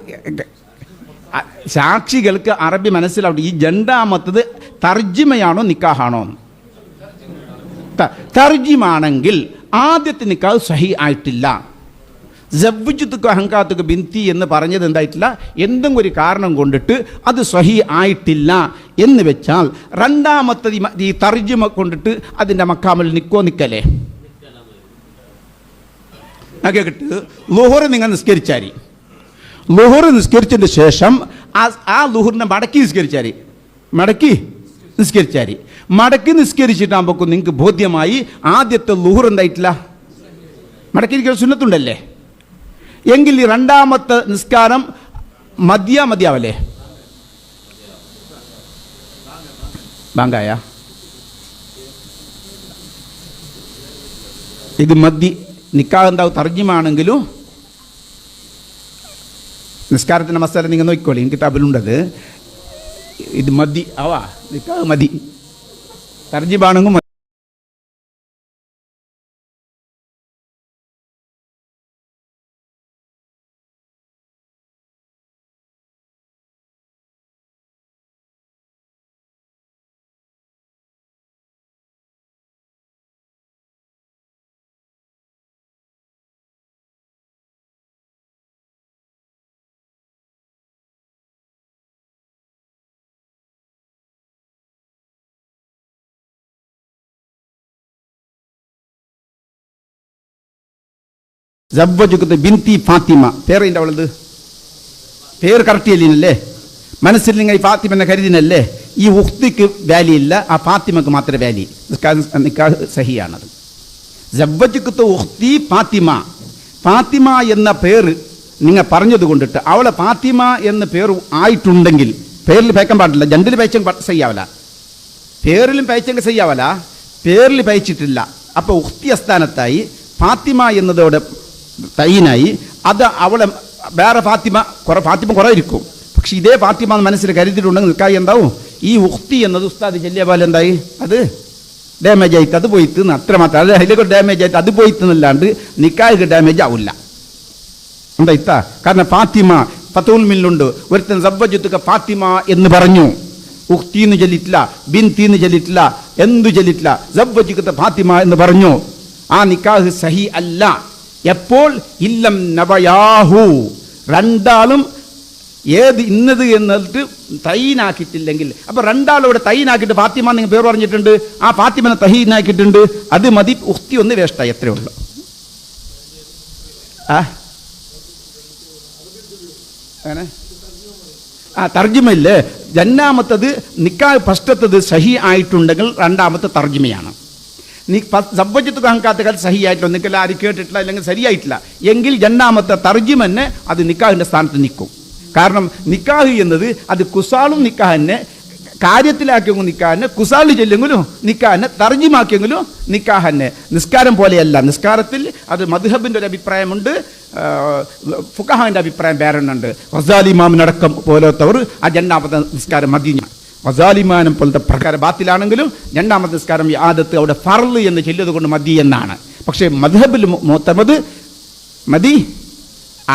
സാക്ഷികൾക്ക് അറബി മനസ്സിലാവും. ഈ രണ്ടാമത്തത് തർജിമയാണോ നിക്കാഹാണോ? തർജിമാണെങ്കിൽ ആദ്യത്തെ നിക്കാഹ് സഹി ആയിട്ടില്ല. സവ്വജുത്തുക്ക അഹങ്കാത്തുക്ക ബിന്തി എന്ന് പറഞ്ഞത് എന്തായിട്ടില്ല, എന്തെങ്കിലും ഒരു കാരണം കൊണ്ടിട്ട് അത് സഹി ആയിട്ടില്ല എന്ന് വെച്ചാൽ രണ്ടാമത്തത് ഈ തർജിമ കൊണ്ടിട്ട് അതിൻ്റെ മക്കാമിൽ നിക്കലേ? കേട്ട് ലുഹർ നിങ്ങൾ നിസ്കരിച്ചാരി, ലുഹർ നിസ്കരിച്ചതിന് ശേഷം ആ ലുഹറിനെ മടക്കി നിസ്കരിച്ചാരി, മടക്കി നിസ്കരിച്ചിട്ടാകുമ്പോൾ നിങ്ങൾക്ക് ബോധ്യമായി ആദ്യത്തെ ലുഹർ എന്തായിട്ടില്ല, മടക്കി നിൽക്കുന്ന സുന്നത്തുണ്ടല്ലേ? എങ്കിൽ ഈ രണ്ടാമത്തെ നിസ്കാരം മതിയാവല്ലേ? ബാങ്കായ ഇത് മതി. നിക്കാഹ് എന്താവും തർജിമാണെങ്കിലും നിസ്കാരത്തിൻ്റെ മസാല നിങ്ങൾ നോക്കിക്കോളി, എനിക്ക് കിതാബിലുണ്ടത്. ഇത് മതി ആവാ, നിക്കാഹ് മതി. തർജിമാണെങ്കിൽ സവ്വജുക്കത്ത് ബിന്തി ഫാത്തിമ പേരിൻ്റെ അവളത് പേര് കറക്റ്റ് ചെയ്യില്ലേ? മനസ്സിൽ നിങ്ങൾ ഈ ഫാത്തിമ എന്നെ കരുതിനല്ലേ? ഈ ഉഖ്തിക്ക് വാല്യൂ ഇല്ല, ആ ഫാത്തിമക്ക് മാത്രമേ വാല്യൂ. നിക്കാഹ് സഹിയാണത്. സവ്വജുക്കത്ത് ഉഖ്തി ഫാത്തിമ എന്ന പേര് നിങ്ങൾ പറഞ്ഞത് കൊണ്ടിട്ട് അവളെ ഫാത്തിമ എന്ന പേര് ആയിട്ടുണ്ടെങ്കിൽ പേരിൽ പേക്കാൻ പാടില്ല. ജണ്ടിൽ പേച്ചെങ്കിൽ സയ്യാവല, പേരിലും പേച്ചെങ്കിൽ സയ്യാവല, പേരിൽ പേച്ചിട്ടില്ല. അപ്പോൾ ഉഖ്തി അസ്ഥാനത്തായി ഫാത്തിമ എന്നതോടെ തൈനായി. അത് അവളെ വേറെ ഫാത്തിമ കുറേ ഇരിക്കും, പക്ഷെ ഇതേ ഫാത്തിമ മനസ്സിൽ കരുതിയിട്ടുണ്ടെങ്കിൽ നിൽക്കായി എന്താവും? ഈ ഉഖ്തി എന്നത് ഉസ്താദ് ചെല്ലിയ പോലെ എന്തായി, അത് ഡാമേജ് ആയിട്ട് അത് പോയിത്തുന്ന് അത്രമാത്രം. അത് അതിലേക്ക് ഡാമേജ് ആയിട്ട് അത് പോയിത്തുന്നല്ലാണ്ട് നിക്കാഹ് ഡാമേജ് ആവില്ല. എന്താ ഇത്ത? കാരണം ഫാത്തിമ ഫത്തുൽ മില്ലുണ്ട്, ഒരുത്തൻ സവ്വജുത്തുക ഫാത്തിമ എന്ന് പറഞ്ഞു, ഉഖ്തിന്ന് ചൊല്ലിട്ടില്ല, ബിന്തിന്ന് ചൊല്ലിട്ടില്ല, എന്തു ചൊല്ലിട്ടില്ല, സവ്വജുക ഫാത്തിമ എന്ന് പറഞ്ഞു. ആ നിക്കാഹ് സഹി അല്ല. എപ്പോൾ? ഇല്ലം നബയാഹു, രണ്ടാളും ഏത് ഇന്നത് എന്നിട്ട് തൈനാക്കിയിട്ടില്ലെങ്കിൽ. അപ്പൊ രണ്ടാളോടെ തൈനാക്കിയിട്ട് ഫാത്തിമ നിങ്ങൾ പേര് പറഞ്ഞിട്ടുണ്ട്, ആ ഫാത്തിമനെ തഹീനാക്കിയിട്ടുണ്ട്, അത് മതി. ഉഖ്തി ഒന്ന് വേഷ്ടായി, എത്രയേ ഉള്ളൂ. അങ്ങനെ തർജിമയില്ലേ? രണ്ടാമത്തത് നിക്കാഹ് ഫസ്റ്റത്തത് സഹി ആയിട്ടുണ്ടെങ്കിൽ രണ്ടാമത്തെ തർജിമയാണ്. നീ സവ്വജത്ത് അഹങ്കാത്തുകൾ സഹി ആയിട്ടില്ല, നിൽക്കില്ല, ആരും കേട്ടിട്ടില്ല, അല്ലെങ്കിൽ ശരിയായിട്ടില്ല എങ്കിൽ രണ്ടാമത്തെ തർജിമന്നെ അത് നിക്കാഹിൻ്റെ സ്ഥാനത്ത് നിൽക്കും. കാരണം നിക്കാഹ് എന്നത് അത് കുസാളും നിക്കാഹന്നെ കാര്യത്തിലാക്കിയെങ്കിലും നിക്കാഹന്നെ, കുസാളി ചെല്ലെങ്കിലും നിക്കാഹന്നെ, തർജിമാക്കിയെങ്കിലും നിക്കാഹന്നെ. നിസ്കാരം പോലെയല്ല. നിസ്കാരത്തിൽ അത് മദ്ഹബിൻ്റെ ഒരു അഭിപ്രായമുണ്ട്, ഫുഖഹാന്റെ അഭിപ്രായം വേറെണ്ണുണ്ട്. ഗസാലി ഇമാമിനടക്കം പോലത്തവർ ആ രണ്ടാമത്തെ നിസ്കാരം മതി. ഗസാലിമാനം പോലത്തെ പ്രകാരം ബാത്തിലാണെങ്കിലും രണ്ടാമത്തെ നിസ്കാരം ആദത്ത് അവിടെ ഫർള് എന്ന് ചൊല്ലിയത് കൊണ്ട് മതി എന്നാണ്. പക്ഷേ മദ്ഹബിൽ മുഅ്തമദ് മതി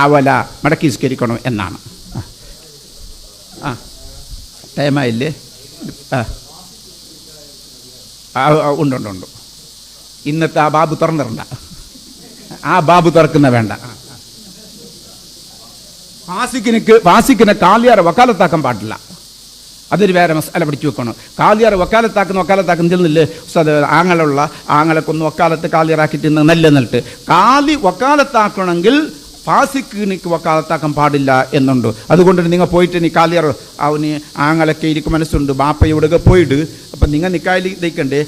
ആവല, മടക്കി നിസ്കരിക്കണം എന്നാണ്. ടൈമായില്ലേ? ഉണ്ട്. ഇന്നത്തെ ആ ബാബു തുറന്നിടണ്ട, ആ ബാബു തുറക്കുന്ന വേണ്ട. ഫാസിക്കിനെ കാലിയാറെ വക്കാലത്താക്കാൻ പാടില്ല. അതൊരു വേറെ മസാല പിടിച്ചു വെക്കണം. കാലിയാർ വക്കാലത്താക്കുന്ന ചെല്ലില്ലേ ഉസ്താദ്, ആങ്ങളൊക്കൊന്ന് വക്കാലത്ത് കാലിയറാക്കിയിട്ട് നല്ല എന്നിട്ട് കാലി വക്കാലത്താക്കണമെങ്കിൽ ഫാസിഖിനിക്ക് വക്കാലത്താക്കാൻ പാടില്ല എന്നുണ്ട്. അതുകൊണ്ട് നിങ്ങൾ പോയിട്ട് നീ കാലിയർ അവന് ആങ്ങളൊക്കെ ഇരിക്കും മനസ്സുണ്ട്, ബാപ്പ ഇവിടെയൊക്കെ പോയിട്ട് അപ്പം നിങ്ങൾ നിക്കായിൽ ദയിക്കണ്ടേ,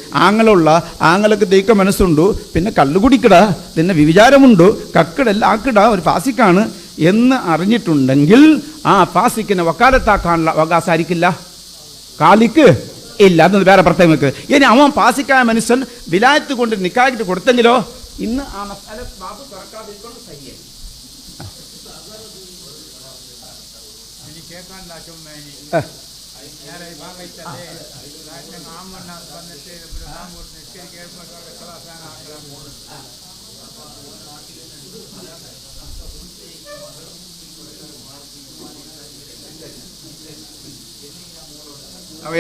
ആങ്ങളൊക്കെ ദയിക്കാൻ മനസ്സുണ്ട്, പിന്നെ കള്ളു കുടിക്കടാ, പിന്നെ വിചാരമുണ്ട്, കക്കിടല്ല ആക്കിടാ, ഒരു ഫാസിക്കാണ് എന്ന് അറിഞ്ഞിട്ടുണ്ടെങ്കിൽ ആ ഫാസിക്കിനെ വക്കാലത്താക്കാനുള്ള അവകാശം ആയിരിക്കില്ല, കാലിക്ക് ഇല്ല. അതൊന്ന് വേറെ പ്രത്യേകം വെക്ക്. ഇനി അവൻ ഫാസിക്കായ മനുഷ്യൻ വിലായത്ത് കൊണ്ട് നിക്കായിട്ട് കൊടുത്തെങ്കിലോ ഇന്ന് ആ മസാല ബാബു തുറക്കാതിരിക്കണം. സഹിയെ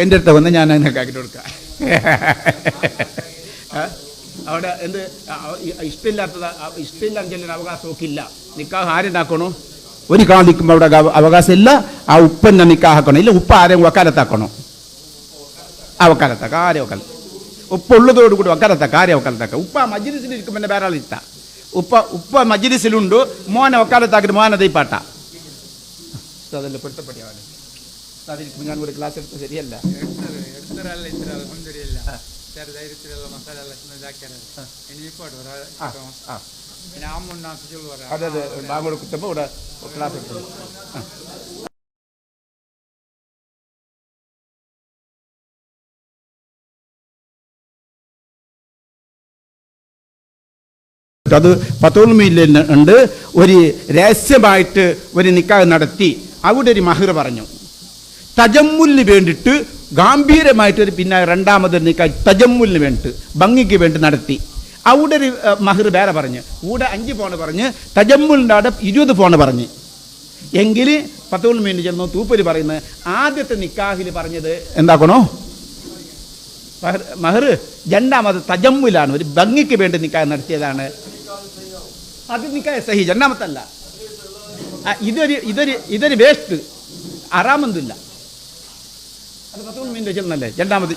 എൻ്റെ അടുത്ത് വന്ന് ഞാൻ അതിനെ കാക്കിട്ട് കൊടുക്കാം. അവിടെ എന്ത് ഇഷ്ടമില്ലാന്ന് ചെല്ലുന്ന അവകാശമൊക്കെ ഇല്ല. നിക്കാഹ് ആരുണ്ടാക്കണോ? ഒരു കാലിക്കുമ്പോൾ അവിടെ അവകാശമില്ല. ആ ഉപ്പന്നെ നിക്കാഹാക്കണോ? ഇല്ല, ഉപ്പ ആരെയും വക്കാലത്താക്കണോ? ആ വക്കാലത്താക്ക, ആരെ വക്കാലത്ത് ഉപ്പ ഉള്ളതോടുകൂടി വക്കാലത്താക്ക, ആരെ വക്കാലത്താക്ക? ഉപ്പ മജ്ലിസിലിരിക്കും, പിന്നെ വേറെ ആളിത്ത ഉപ്പ മജ്ലിസിലുണ്ട്, മോനെ വക്കാലത്താക്കിട്ട് മോനെ ദൈപ്പാട്ട അതല്ലേ പൊരുത്തപ്പെടിയാവാൻ. അതിരിക്കും ഞാൻ ഒരു ക്ലാസ് എടുത്ത് ശരിയല്ല. അതെ അതെ, ബാങ്കോട് കുത്തുമ്പോൾ ഇവിടെ ക്ലാസ് എടുത്തു. അത് ഫതോൽമയിൽ ഉണ്ട്. ഒരു രഹസ്യമായിട്ട് ഒരു നിക്കാഹ് നടത്തി അവിടെ ഒരു മഹർ പറഞ്ഞു. തജമ്മുലിന് വേണ്ടിയിട്ട് ഗാംഭീര്യമായിട്ടൊരു പിന്നെ രണ്ടാമതൊരു നിക്കാഹ് തജമ്മുലിന് വേണ്ടിയിട്ട് ഭംഗിക്ക് വേണ്ടി നടത്തി. അവിടെ ഒരു മഹർ വേറെ പറഞ്ഞ് കൂടെ 5 പൗണ്ട് പറഞ്ഞ് തജമ്മുലിൻ്റെ അവിടെ 20 പൗണ്ട് പറഞ്ഞ്. എങ്കിൽ ഫതോൽമയിൽ ചെന്നു തൂപ്പര് പറയുന്നത് ആദ്യത്തെ നിക്കാഹിൽ പറഞ്ഞത് എന്താക്കണോ? മഹർ രണ്ടാമത് തജമ്മുലാണ്, ഒരു ഭംഗിക്ക് വേണ്ടി നിക്കാഹ് നടത്തിയതാണ്. അത് നിക്കാഹ് സഹി, രണ്ടാമത്തല്ല. ഇതൊരു വേസ്റ്റ്, ആറാമൊന്നുമില്ല. അത് 10 മിനിറ്റ് ചെന്നല്ലേ രണ്ടാമത്.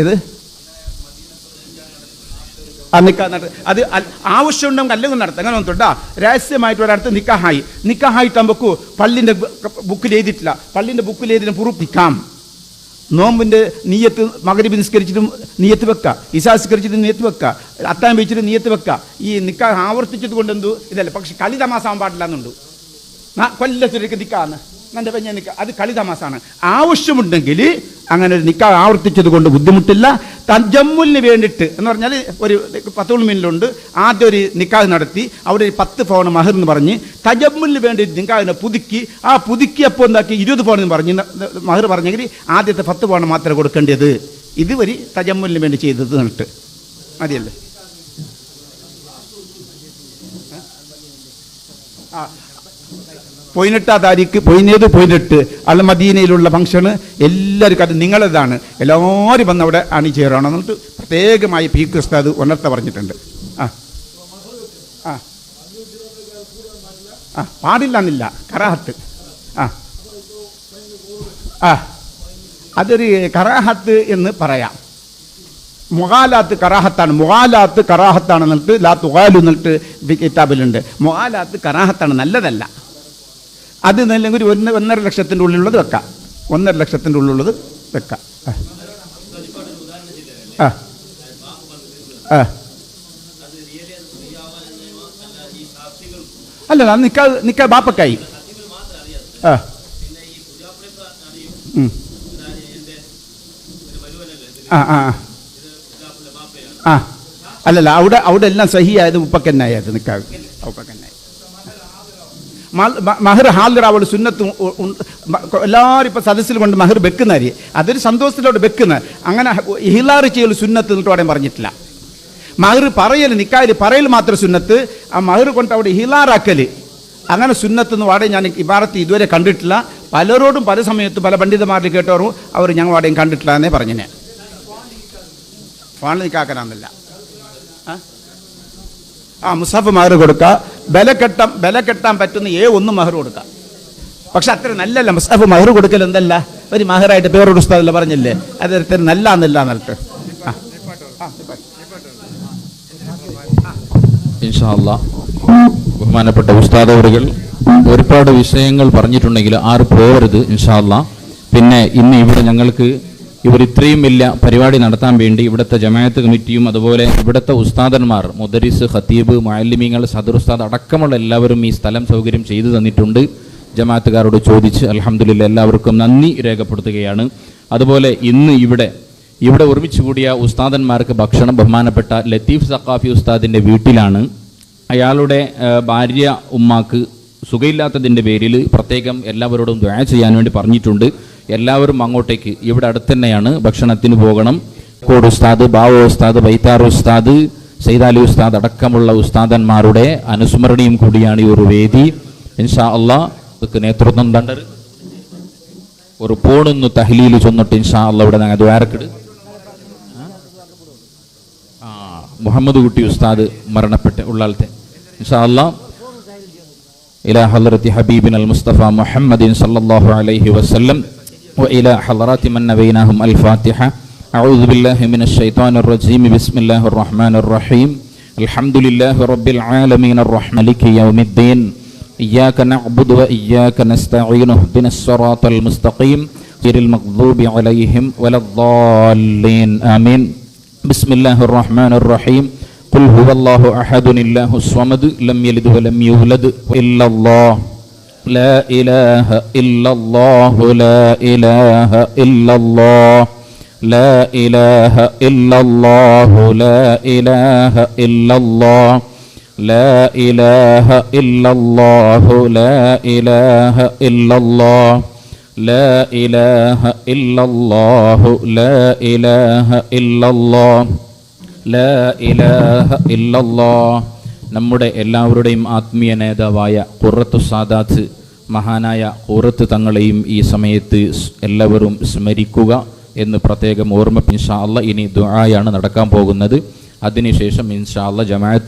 ഇത് അത് ആവശ്യമുണ്ടെങ്കിൽ അല്ലെങ്കിൽ നടത്താം. അങ്ങനെ ഒന്നുണ്ടാ രഹസ്യമായിട്ട് ഒരിടത്ത് നിക്കാഹായിട്ടാകുമ്പോൾ പള്ളിൻ്റെ ബുക്കിൽ എഴുതിയിട്ടില്ല. പള്ളിൻ്റെ ബുക്കിൽ എഴുതിന് പുറപ്പിക്കാം. നോമ്പിൻ്റെ നീയത്ത് മഗ്‌രിബ് നിസ്കരിച്ചിട്ടും നീയത്ത് വെക്കുക, ഇശാ നിസ്കരിച്ചിട്ട് നീയത്ത് വെക്കുക, അത്താഴം വെച്ചിട്ട് നീയത്ത് വെക്കുക. ഈ നിക്കാഹ് ആവർത്തിച്ചത് കൊണ്ട് എന്തു ഇതല്ല. പക്ഷെ കളി തമാസാവാൻ പാടില്ല എന്നുണ്ട്. കൊല്ലത്തിലേക്ക് നിക്കാന്ന് എൻ്റെ പെഞ്ഞ നിക്ക, അത് കളി തമാസാണ്. ആവശ്യമുണ്ടെങ്കിൽ അങ്ങനെ ഒരു നിക്കാഹ് ആവർത്തിച്ചത് കൊണ്ട് ബുദ്ധിമുട്ടില്ല. തജമ്മുലിന് വേണ്ടിയിട്ട് എന്ന് പറഞ്ഞാൽ ഒരു 10 മിനിറ്റുണ്ട്. ആദ്യം ഒരു നിക്കാഹ് നടത്തി, അവിടെ ഒരു 10 പൗൺ മഹർ എന്ന് പറഞ്ഞ് തജമ്മുലിന് വേണ്ടി നിക്കാഹിനെ പുതുക്കിയപ്പോൾ എന്താക്കി 20 പൗൺ എന്ന് പറഞ്ഞ് മഹർ പറഞ്ഞെങ്കിൽ ആദ്യത്തെ 10 പൗൺ മാത്രമേ കൊടുക്കേണ്ടത്. ഇത് ഒരു തജമ്മുലിന് വേണ്ടി ചെയ്തത് എന്നിട്ട് മതിയല്ലേ. പതിനെട്ടാം താരീഖ് 18 അല്ല മദീനയിലുള്ള ഫംഗ്ഷന് എല്ലാവർക്കും അത് നിങ്ങളതാണ്. എല്ലാവരും വന്ന് അവിടെ അണിചേരണം എന്നിട്ട് പ്രത്യേകമായി പീക്ക് ഉസ്താദ് ഉണർത്ത പറഞ്ഞിട്ടുണ്ട്. പാടില്ല എന്നില്ല, കറാഹത്ത്. അതൊരു കറാഹത്ത് എന്ന് പറയാം. മുഗാലാത്ത് കറാഹത്താണ് എന്നിട്ട് ലാ തുഗാലു എന്നിട്ട് കിതാബിലുണ്ട്. മുഗാലാത്ത് കറാഹത്താണ്, നല്ലതല്ല. അത് അല്ലെങ്കിൽ 1.5 ലക്ഷത്തിൻ്റെ ഉള്ളിലുള്ളത് വെക്കാം. 1.5 ലക്ഷത്തിൻ്റെ ഉള്ളിലുള്ളത് വെക്കാം. അല്ല, നിക്കാ ബാപ്പക്കായി. അല്ലല്ല, അവിടെ എല്ലാം സഹിയായത് ഉപ്പക്കന്നായത് നിക്കാവ് ഉപ്പക്കന്നായി. മഹർ ഹാലിറാവൾ സുന്നത്തും എല്ലാവരും ഇപ്പം സദസ്സിൽ കൊണ്ട് മഹർ വെക്കുന്നവര് അതൊരു സന്തോഷത്തിലോട്ട് വെക്കുന്ന അങ്ങനെ ഇഹ്ലാറ് ചെയ്യൽ സുന്നത്ത് എന്നിട്ട് അവിടെ പറഞ്ഞിട്ടില്ല. മഹർ പറയൽ നിക്കായിൽ പറയൽ മാത്രം സുന്നത്ത്. ആ മഹർ കൊണ്ട് അവിടെ ഇഹ്ലാറാക്കൽ അങ്ങനെ സുന്നത്തെന്ന് വാടെ ഞാൻ ഇബാറത്ത് ഇതുവരെ കണ്ടിട്ടില്ല. പലരോടും പല സമയത്തും പല പണ്ഡിതന്മാരിൽ കേട്ടോറും അവർ ഞങ്ങൾ വാടേയും കണ്ടിട്ടില്ല എന്നേ പറഞ്ഞിനെ. വാണ് നിക്കാക്കാനാന്നില്ല. മുസാഫ് മഹർ കൊടുക്കുക. ബല കെട്ടാൻ പറ്റുന്ന 1 മഹർ കൊടുക്കുക. പക്ഷെ അത്ര നല്ലല്ല. മുസ്ഹഫ് മഹർ കൊടുക്കൽ എന്തല്ല, ഒരു മഹറായിട്ട് പേരോട് ഉസ്താദല്ല പറഞ്ഞില്ലേ, അത് അത്ര നല്ല എന്നിട്ട്. ഇൻഷാ അല്ലാഹ് ബഹുമാനപ്പെട്ട ഉസ്താദ് അവറുകൾ ഒരുപാട് വിഷയങ്ങൾ പറഞ്ഞിട്ടുണ്ടെങ്കിൽ ആരും പോകരുത് ഇൻഷാ അല്ലാഹ്. പിന്നെ ഇന്ന് ഇവിടെ ഞങ്ങൾക്ക് ഇവർ ഇത്രയും വലിയ പരിപാടി നടത്താൻ വേണ്ടി ഇവിടുത്തെ ജമാഅത്ത് കമ്മിറ്റിയും അതുപോലെ ഇവിടുത്തെ ഉസ്താദന്മാർ, മുദരിസ്, ഖത്തീബ്, മുഅല്ലിമീങ്ങൾ, സദർ ഉസ്താദ് അടക്കമുള്ള എല്ലാവരും ഈ സ്ഥലം സൗകര്യം ചെയ്തു തന്നിട്ടുണ്ട്. ജമാഅത്തുകാരോട് ചോദിച്ച് അൽഹംദുലില്ലാഹ് എല്ലാവർക്കും നന്ദി രേഖപ്പെടുത്തുകയാണ്. അതുപോലെ ഇന്ന് ഇവിടെ ഒരുമിച്ച് കൂടിയ ഉസ്താദന്മാർക്ക് ഭക്ഷണം ബഹുമാനപ്പെട്ട ലത്തീഫ് സഖാഫി ഉസ്താദിൻ്റെ വീട്ടിലാണ്. അയാളുടെ ഭാര്യ ഉമ്മാക്ക് സുഖമില്ലാത്തതിൻ്റെ പേരിൽ പ്രത്യേകം എല്ലാവരോടും ദുആ ചെയ്യാൻ വേണ്ടി പറഞ്ഞിട്ടുണ്ട്. എല്ലാവരും അങ്ങോട്ടേക്ക്, ഇവിടെ അടുത്ത് തന്നെയാണ്, ഭക്ഷണത്തിന് പോകണം. കോട് ഉസ്താദ്, ബാവോ ഉസ്താദ്, ബൈത്താർ ഉസ്താദ്, സൈദാലി ഉസ്താദ് അടക്കമുള്ള ഉസ്താദന്മാരുടെ അനുസ്മരണയും കൂടിയാണ് ഈ ഒരു വേദി. ഇൻഷാ അല്ലാഹ് ഇതൊക്കെ നേതൃത്വം തണ്ടർ ഒരു പോണൊന്ന് തഹ്ലീൽ ചൊന്നിട്ട് ഇൻഷാ അല്ലാഹ് ഇവിടെ ഞങ്ങൾ ദ്വാരക്കിട്. മുഹമ്മദ് കുട്ടി ഉസ്താദ് മരണപ്പെട്ട് ഉള്ളാലത്തെ ഇൻഷാ അല്ലാഹ് إلى حضرة حبيبنا المصطفى محمد صلى الله عليه وسلم وإلى حضرات من نبيناهم الفاتحة. أعوذ بالله من الشيطان الرجيم. بسم الله الرحمن الرحيم. الحمد لله رب العالمين الرحمن مالك يوم الدين. إياك نعبد وإياك نستعين. اهدنا الصراط المستقيم غير المغضوب عليهم ولا الضالين آمين. بسم الله الرحمن الرحيم. قل هو الله أحد الله الصمد لم يلد ولم يولد إلا الله لا إله إلا الله لا إله إلا الله لا إله إلا الله لا إله إلا الله لا إله إلا الله لا إله إلا الله لا إله إلا الله لا إله إلا الله ലാ ഇലാഹ ഇല്ലല്ലാഹ്. നമ്മുടെ എല്ലാവരുടെയും ആത്മീയ നേതാവായ ഖുറത്തു സാദാത്ത് മഹാനായ ഖുറത്ത് തങ്ങളെയും ഈ സമയത്ത് എല്ലാവരും സ്മരിക്കുക എന്ന് പ്രത്യേകം ഓർമ്മ. ഇൻഷാ അല്ലാഹ് ഇനി ദുആയാണ് നടക്കാൻ പോകുന്നത്. അതിനുശേഷം ഇൻഷാ അല്ലാഹ് ജമാഅത്ത്